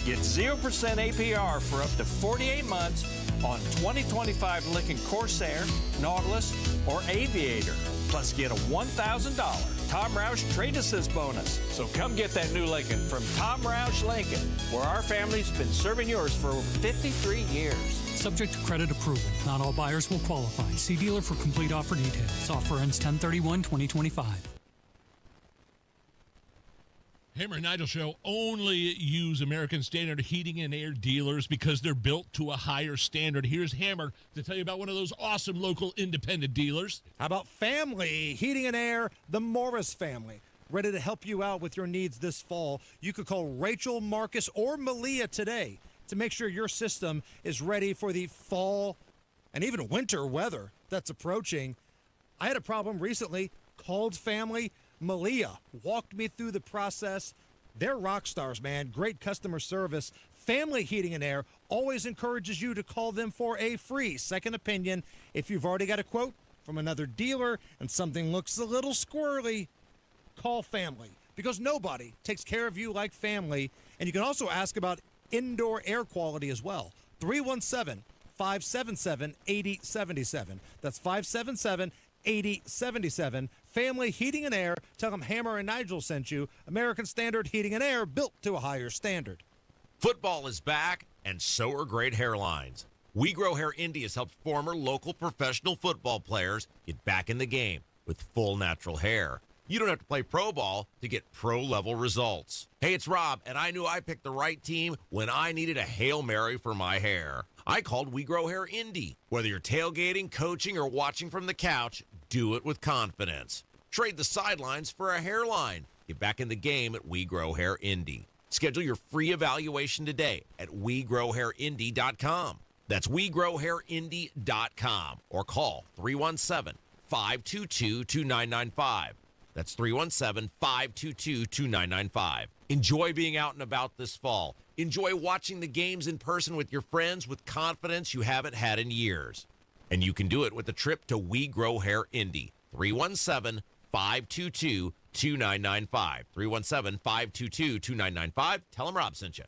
Get 0% APR for up to 48 months on 2025 Lincoln Corsair, Nautilus, or Aviator. Plus get a $1,000 Tom Roush Trade Assist bonus. So come get that new Lincoln from Tom Roush Lincoln, where our family's been serving yours for over 53 years. Subject to credit approval. Not all buyers will qualify. See dealer for complete offer details. Offer ends 10/31/2025. Hammer and Nigel Show only use American Standard Heating and Air dealers because they're built to a higher standard. Here's Hammer to tell you about one of those awesome local independent dealers. How about Family Heating and Air, the Morris family? Ready to help you out with your needs this fall. You could call Rachel, Marcus, or Malia today to make sure your system is ready for the fall and even winter weather that's approaching. I had a problem recently. Called Family. Malia walked me through the process. They're rock stars, man. Great customer service. Family Heating and Air always encourages you to call them for a free second opinion. If you've already got a quote from another dealer and something looks a little squirrely, call Family, because nobody takes care of you like family. And you can also ask about indoor air quality as well. 317-577-8077. That's 577-8077. Family Heating and Air. Tell them Hammer and Nigel sent you. American Standard Heating and Air, built to a higher standard. Football is back, and so are great hairlines. We Grow Hair Indy has helped former local professional football players get back in the game with full natural hair. You don't have to play pro ball to get pro-level results. Hey, it's Rob, and I knew I picked the right team when I needed a Hail Mary for my hair. I called We Grow Hair Indy. Whether you're tailgating, coaching, or watching from the couch, do it with confidence. Trade the sidelines for a hairline. Get back in the game at We Grow Hair Indy. Schedule your free evaluation today at WeGrowHairIndy.com. That's WeGrowHairIndy.com, or call 317-522-2995. That's 317-522-2995. Enjoy being out and about this fall. Enjoy watching the games in person with your friends with confidence you haven't had in years. And you can do it with a trip to We Grow Hair Indy. 317-522-2995. 317-522-2995. Tell them Rob sent you.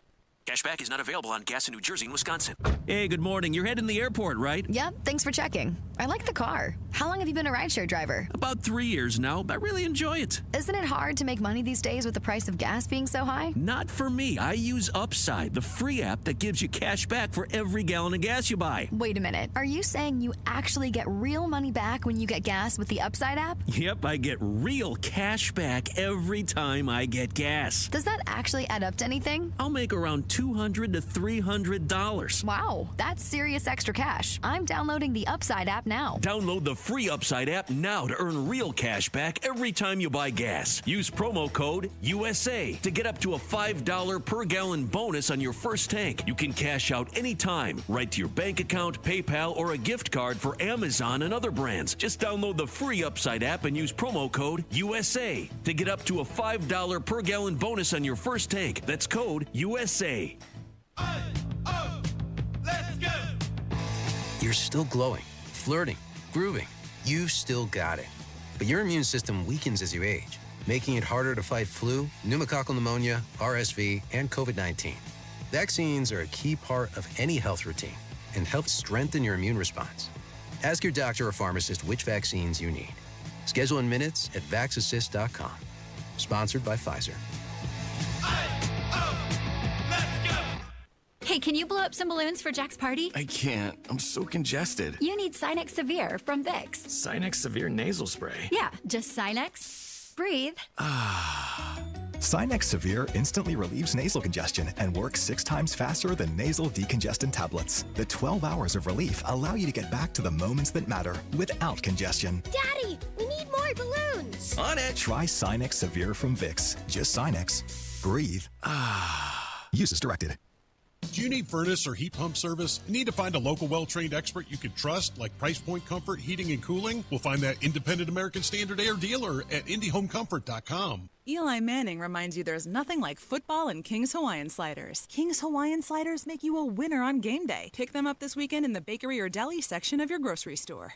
Cashback is not available on gas in New Jersey and Wisconsin. Hey, good morning. You're heading to the airport, right? Yep, thanks for checking. I like the car. How long have you been a rideshare driver? About 3 years now. I really enjoy it. Isn't it hard to make money these days with the price of gas being so high? Not for me. I use Upside, the free app that gives you cash back for every gallon of gas you buy. Wait a minute. Are you saying you actually get real money back when you get gas with the Upside app? Yep, I get real cash back every time I get gas. Does that actually add up to anything? I'll make around $200 to $300. Wow, that's serious extra cash. I'm downloading the Upside app now. Download the free Upside app now to earn real cash back every time you buy gas. Use promo code USA to get up to a $5 per gallon bonus on your first tank. You can cash out anytime, right to your bank account, PayPal, or a gift card for Amazon and other brands. Just download the free Upside app and use promo code USA to get up to a $5 per gallon bonus on your first tank. That's code USA. Let's go! You're still glowing, flirting, grooving. You've still got it. But your immune system weakens as you age, making it harder to fight flu, pneumococcal pneumonia, RSV, and COVID-19. Vaccines are a key part of any health routine and help strengthen your immune response. Ask your doctor or pharmacist which vaccines you need. Schedule in minutes at vaxassist.com. Sponsored by Pfizer. Hey, can you blow up some balloons for Jack's party? I can't. I'm so congested. You need Sinex Severe from Vicks. Sinex Severe Nasal Spray. Yeah, just Sinex. Breathe. Sinex Severe instantly relieves nasal congestion and works 6 times faster than nasal decongestant tablets. The 12 hours of relief allow you to get back to the moments that matter without congestion. Daddy, we need more balloons. On it. Try Sinex Severe from Vicks. Just Sinex. Breathe. Use as directed. Do you need furnace or heat pump service? Need to find a local well-trained expert you can trust, like Price Point Comfort Heating and Cooling? We'll find that independent American Standard Air dealer at IndyHomeComfort.com. Eli Manning reminds you there's nothing like football and King's Hawaiian Sliders. King's Hawaiian Sliders make you a winner on game day. Pick them up this weekend in the bakery or deli section of your grocery store.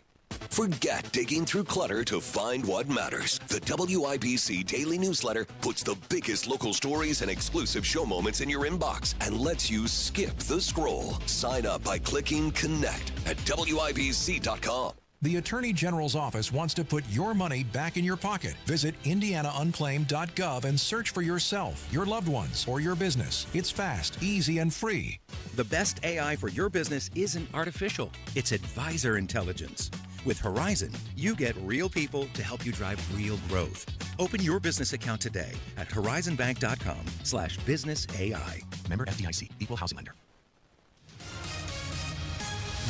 Forget digging through clutter to find what matters. The WIBC Daily Newsletter puts the biggest local stories and exclusive show moments in your inbox and lets you skip the scroll. Sign up by clicking Connect at WIBC.com. The Attorney General's office wants to put your money back in your pocket. Visit indianaunclaimed.gov and search for yourself, your loved ones, or your business. It's fast, easy, and free. The best AI for your business isn't artificial. It's advisor intelligence. With Horizon, you get real people to help you drive real growth. Open your business account today at horizonbank.com/businessai. Member FDIC, Equal Housing Lender.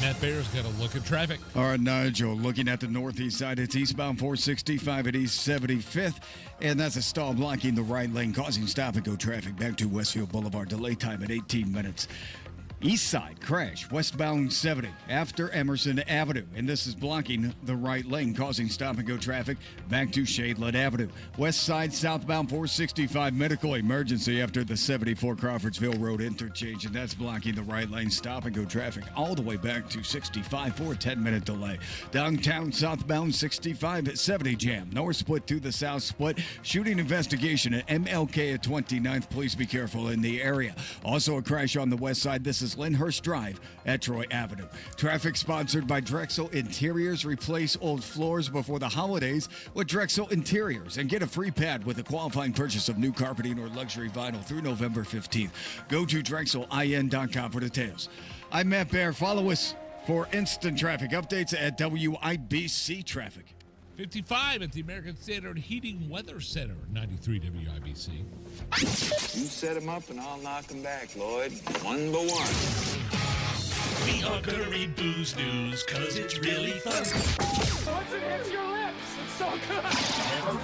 Matt Bear's got a look at traffic. All right, Nigel, looking at the northeast side, it's eastbound 465 at East 75th, and that's a stall blocking the right lane, causing stop-and-go traffic back to Westfield Boulevard. Delay time at 18 minutes. East side crash, westbound 70 after Emerson Avenue, and this is blocking the right lane, causing stop-and-go traffic back to Shadeland Avenue. West side southbound 465 medical emergency after the 74 Crawfordsville Road interchange, and that's blocking the right lane, stop-and-go traffic all the way back to 65 for a 10-minute delay. Downtown southbound 65 at 70 jam. North split to the south split. Shooting investigation at MLK at 29th. Please be careful in the area. Also a crash on the west side. This is Lyndhurst Drive at Troy Avenue. Traffic sponsored by Drexel Interiors. Replace old floors before the holidays with Drexel Interiors and get a free pad with a qualifying purchase of new carpeting or luxury vinyl through November 15th. Go to drexelin.com for details. I'm Matt Bear. Follow us for instant traffic updates at WIBC Traffic. 55 at the American Standard Heating Weather Center, 93 WIBC. You set them up and I'll knock them back, Lloyd. One by one. We are Curry Booze News, cause it's really fun. Once it hits your lips, it's so good.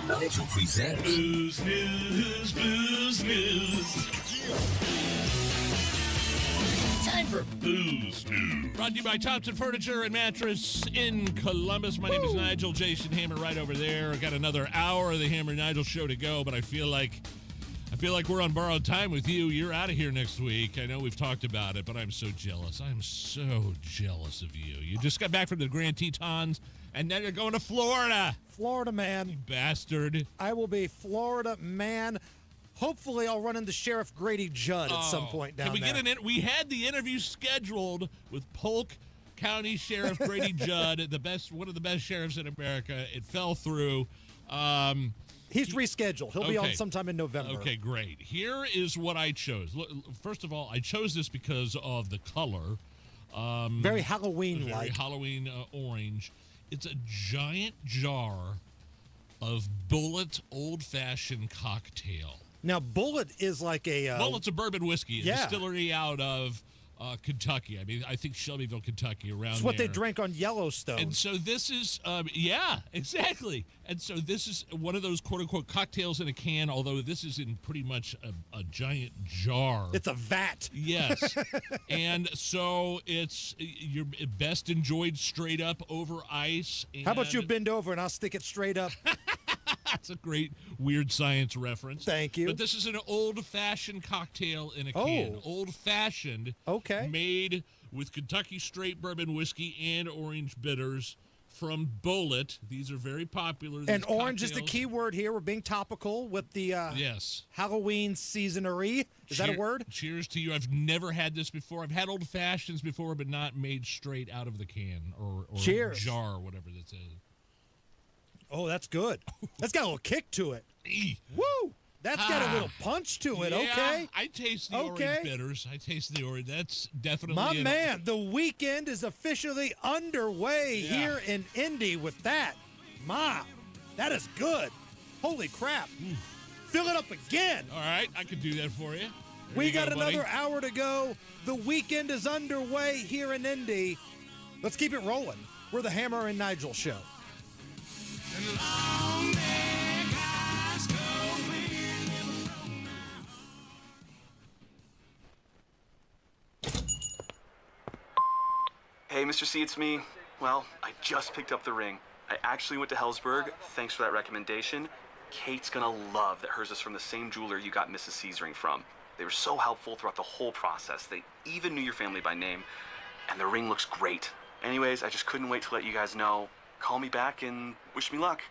Nigel presents Booze News, Booze News. Time for Booze News. Brought to you by Thompson Furniture and Mattress in Columbus. My name is Nigel. Jason Hammer right over there. I got another hour of the Hammer and Nigel show to go, but I feel like we're on borrowed time with you. You're out of here next week. I know we've talked about it, but I'm so jealous. I'm so jealous of you. You just got back from the Grand Tetons, and now you're going to Florida. Florida man. You bastard. I will be Florida man Hopefully, I'll run into Sheriff Grady Judd at some point down can we there. Get we had the interview scheduled with Polk County Sheriff Grady Judd, one of the best sheriffs in America. It fell through. He's rescheduled. He'll be on sometime in November. Okay, great. Here is what I chose. Look, first of all, I chose this because of the color. Very Halloween-like. Very Halloween orange. It's a giant jar of Bullet old-fashioned cocktail. Now, Bullet is like a... Bullet's a bourbon whiskey, a distillery out of Kentucky. I mean, I think Shelbyville, Kentucky, around It's what there. they drank on Yellowstone. And so this is, yeah, exactly. And so this is one of those quote-unquote cocktails in a can, although this is in pretty much a giant jar. It's a vat. Yes. And so it's you're best enjoyed straight up over ice. And How about you bend over and I'll stick it straight up? That's a great weird science reference. Thank you. But this is an old-fashioned cocktail in a can. Old-fashioned. Okay. Made with Kentucky straight bourbon whiskey and orange bitters from Bullet. These are very popular. And orange is the key word here. We're being topical with the Halloween seasonery. Is that a word? Cheers to you. I've never had this before. I've had old-fashions before, but not made straight out of the can or Cheers. jar or whatever this is. Oh, that's good. That's got a little kick to it. Woo! That's got a little punch to it, okay? I taste the orange bitters. I taste the orange. That's definitely... My man, the weekend is officially underway here in Indy with that. That is good. Holy crap. Fill it up again. All right, I could do that for you. We got another hour to go. The weekend is underway here in Indy. Let's keep it rolling. We're the Hammer and Nigel Show. Hey, Mr. C, it's me. Well, I just picked up the ring. I actually went to Hellsberg. Thanks for that recommendation. Kate's gonna love that hers is from the same jeweler you got Mrs. C's ring from. They were so helpful throughout the whole process. They even knew your family by name. And the ring looks great. Anyways, I just couldn't wait to let you guys know. Call me back and wish me luck.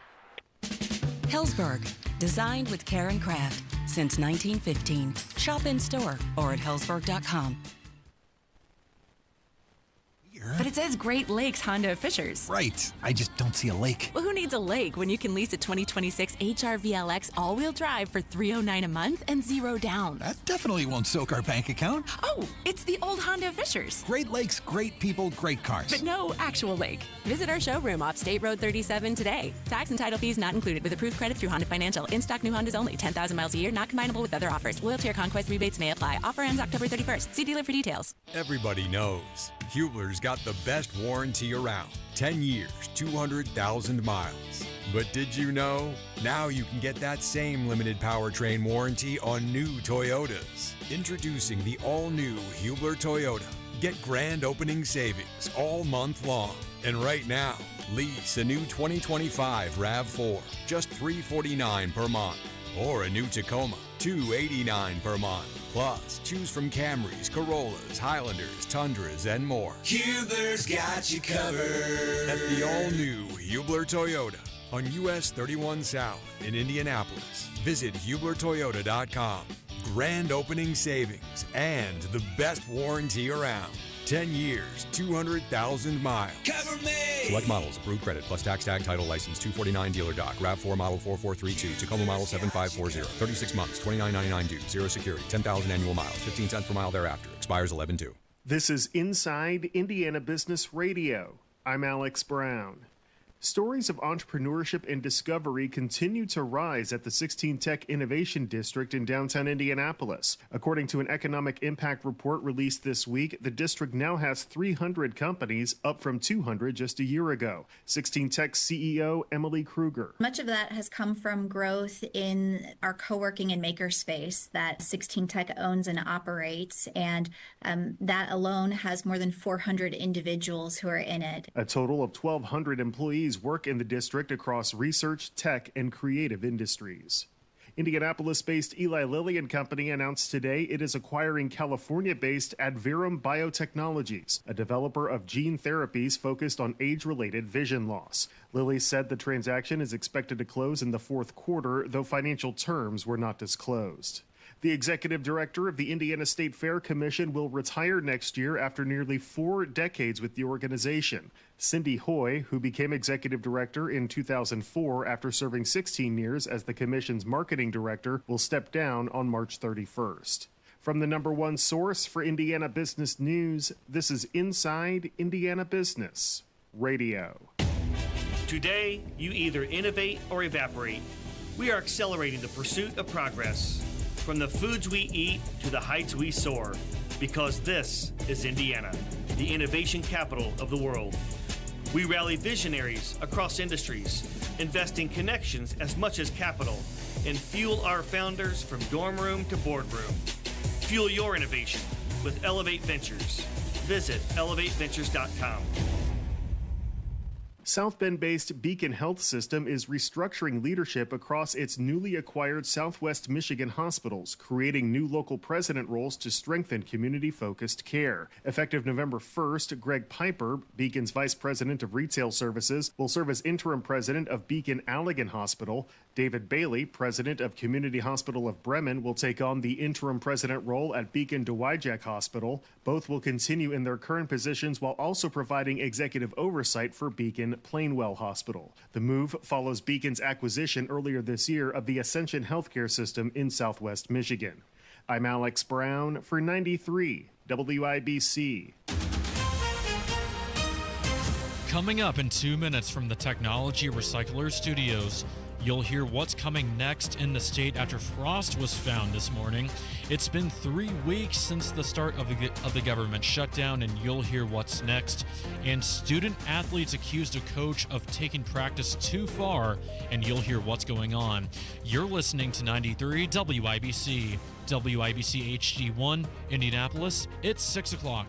Hellsberg, designed with care and craft since 1915. Shop in store or at hellsberg.com. But it says Great Lakes Honda of Fishers. Right. I just don't see a lake. Well, who needs a lake when you can lease a 2026 HR-VLX all-wheel drive for $309 a month and 0 down? That definitely won't soak our bank account. Oh, it's the old Honda of Fishers. Great Lakes, great people, great cars. But no actual lake. Visit our showroom off State Road 37 today. Tax and title fees not included with approved credit through Honda Financial. In-stock new Hondas only. 10,000 miles a year, not combinable with other offers. Loyalty or conquest rebates may apply. Offer ends October 31st. See dealer for details. Everybody knows Hubler's got the best warranty around. 10 years, 200,000 miles. But did you know? Now you can get that same limited powertrain warranty on new Toyotas. Introducing the all-new Hubler Toyota. Get grand opening savings all month long. And right now, lease a new 2025 RAV4, just $349 per month. Or a new Tacoma, $289 per month. Plus, choose from Camrys, Corollas, Highlanders, Tundras, and more. Hubler's got you covered. At the all-new Hubler Toyota on US 31 South in Indianapolis. Visit HublerToyota.com. Grand opening savings and the best warranty around. 10 years, 200,000 miles. Cover me! Select models, approved credit, plus tax tag title license, 249 dealer doc, RAV4 model 4432, Tacoma model 7540, 36 months, $29.99 due, 0 security, 10,000 annual miles, 15 cents per mile thereafter, expires 11/2. This is Inside Indiana Business Radio. I'm Alex Brown. Stories of entrepreneurship and discovery continue to rise at the 16 Tech Innovation District in downtown Indianapolis. According to an economic impact report released this week, the district now has 300 companies, up from 200 just a year ago. 16 Tech's CEO Emily Kruger. Much of that has come from growth in our co-working and makerspace that 16 Tech owns and operates, and that alone has more than 400 individuals who are in it. A total of 1,200 employees work in the district across research, tech, and creative industries. Indianapolis-based Eli Lilly and Company announced today it is acquiring California-based Adverum Biotechnologies, a developer of gene therapies focused on age-related vision loss. Lilly said the transaction is expected to close in the fourth quarter, though financial terms were not disclosed. The executive director of the Indiana State Fair Commission will retire next year after nearly 4 decades with the organization. Cindy Hoy, who became executive director in 2004 after serving 16 years as the commission's marketing director, will step down on March 31st. From the #1 source for Indiana business news, this is Inside Indiana Business Radio. Today, you either innovate or evaporate. We are accelerating the pursuit of progress. From the foods we eat to the heights we soar, because this is Indiana, the innovation capital of the world. We rally visionaries across industries, invest in connections as much as capital, and fuel our founders from dorm room to boardroom. Fuel your innovation with Elevate Ventures. Visit elevateventures.com. South Bend-based Beacon Health System is restructuring leadership across its newly acquired Southwest Michigan hospitals, creating new local president roles to strengthen community-focused care. Effective November 1st, Greg Piper, Beacon's vice president of retail services, will serve as interim president of Beacon Allegan Hospital. David Bailey, president of Community Hospital of Bremen, will take on the interim president role at Beacon Dowagiac Hospital. Both will continue in their current positions while also providing executive oversight for Beacon Plainwell Hospital. The move follows Beacon's acquisition earlier this year of the Ascension Healthcare System in Southwest Michigan. I'm Alex Brown for 93 WIBC. Coming up in 2 minutes from the Technology Recycler Studios, you'll hear what's coming next in the state after frost was found this morning. It's been 3 weeks since the start of the government shutdown, and you'll hear what's next. And student athletes accused a coach of taking practice too far, and you'll hear what's going on. You're listening to 93 WIBC. WIBC HD1, Indianapolis. It's 6 o'clock.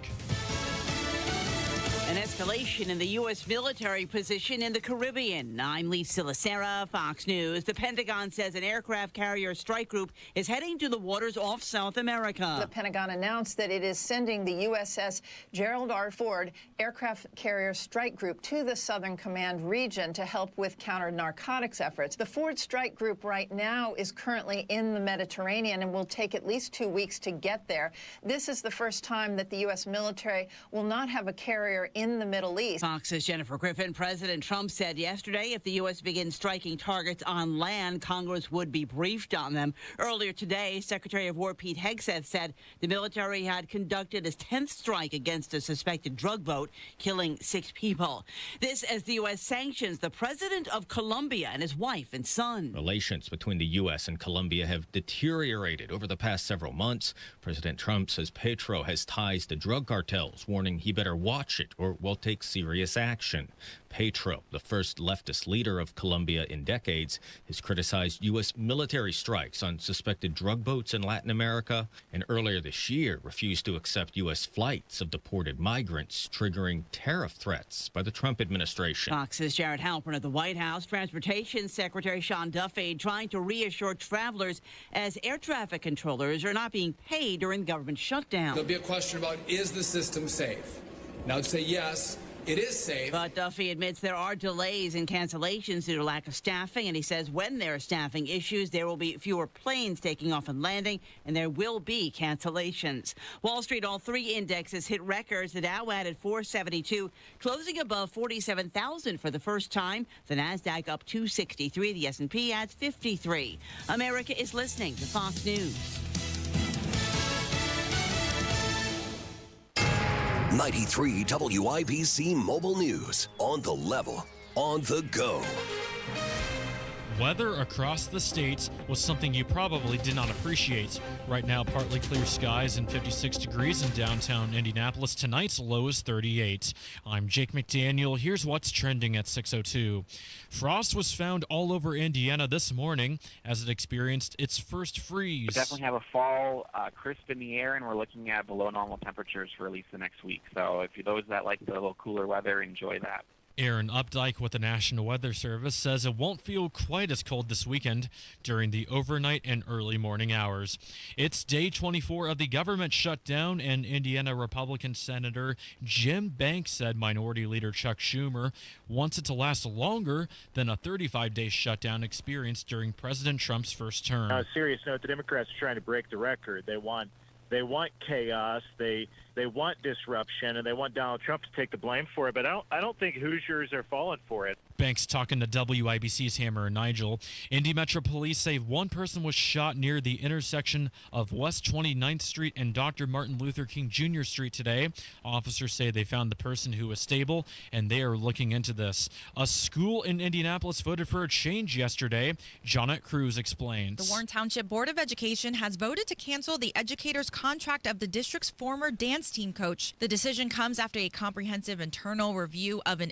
An escalation in the U.S. military position in the Caribbean. I'm Lisa Lacera, Fox News. The Pentagon says an aircraft carrier strike group is heading to the waters off South America. The Pentagon announced that it is sending the USS Gerald R. Ford aircraft carrier strike group to the Southern Command region to help with counter-narcotics efforts. The Ford strike group right now is currently in the Mediterranean and will take at least 2 weeks to get there. This is the first time that the U.S. military will not have a carrier in the Middle East. Fox's Jennifer Griffin. President Trump said yesterday if the U.S. begins striking targets on land, Congress would be briefed on them. Earlier today, Secretary of War Pete Hegseth said the military had conducted its 10th strike against a suspected drug boat, killing 6 people. This as the U.S. sanctions the president of Colombia and his wife and son. Relations between the U.S. and Colombia have deteriorated over the past several months. President Trump says Petro has ties to drug cartels, warning he better watch it or will take serious action. Petro, the first leftist leader of Colombia in decades, has criticized U.S. military strikes on suspected drug boats in Latin America, and earlier this year refused to accept U.S. flights of deported migrants, triggering tariff threats by the Trump administration. Fox's Jared Halpern at the White House. Transportation Secretary Sean Duffy trying to reassure travelers as air traffic controllers are not being paid during the government shutdown. There'll be a question about, is the system safe? And I would say yes, it is safe. But Duffy admits there are delays and cancellations due to lack of staffing, and he says when there are staffing issues, there will be fewer planes taking off and landing, and there will be cancellations. Wall Street, all 3 indexes hit records. The Dow added 472, closing above 47,000 for the first time. The Nasdaq up 263. The S&P adds 53. America is listening to Fox News. 93 WIBC Mobile News. On the level, on the go. Weather across the state was something you probably did not appreciate. Right now, partly clear skies and 56 degrees in downtown Indianapolis. Tonight's low is 38. I'm Jake McDaniel. Here's what's trending at 6:02. Frost was found all over Indiana this morning as it experienced its first freeze. We definitely have a fall crisp in the air, and we're looking at below normal temperatures for at least the next week. So if you're those that like the little cooler weather, enjoy that. Aaron Updike with the National Weather Service says it won't feel quite as cold this weekend during the overnight and early morning hours. It's day 24 of the government shutdown, and Indiana Republican Senator Jim Banks said Minority Leader Chuck Schumer wants it to last longer than a 35-day shutdown experienced during President Trump's first term. On a serious note, the Democrats are trying to break the record. They want chaos, they want disruption, and they want Donald Trump to take the blame for it. But I don't think Hoosiers are falling for it. Banks talking to WIBC's Hammer and Nigel. Indy Metro Police say one person was shot near the intersection of West 29th Street and Dr. Martin Luther King Jr. Street today. Officers say they found the person who was stable, and they are looking into this. A school in Indianapolis voted for a change yesterday. Jonette Cruz explains. The Warren Township Board of Education has voted to cancel the educator's contract of the district's former dance team coach. The decision comes after a comprehensive internal review of an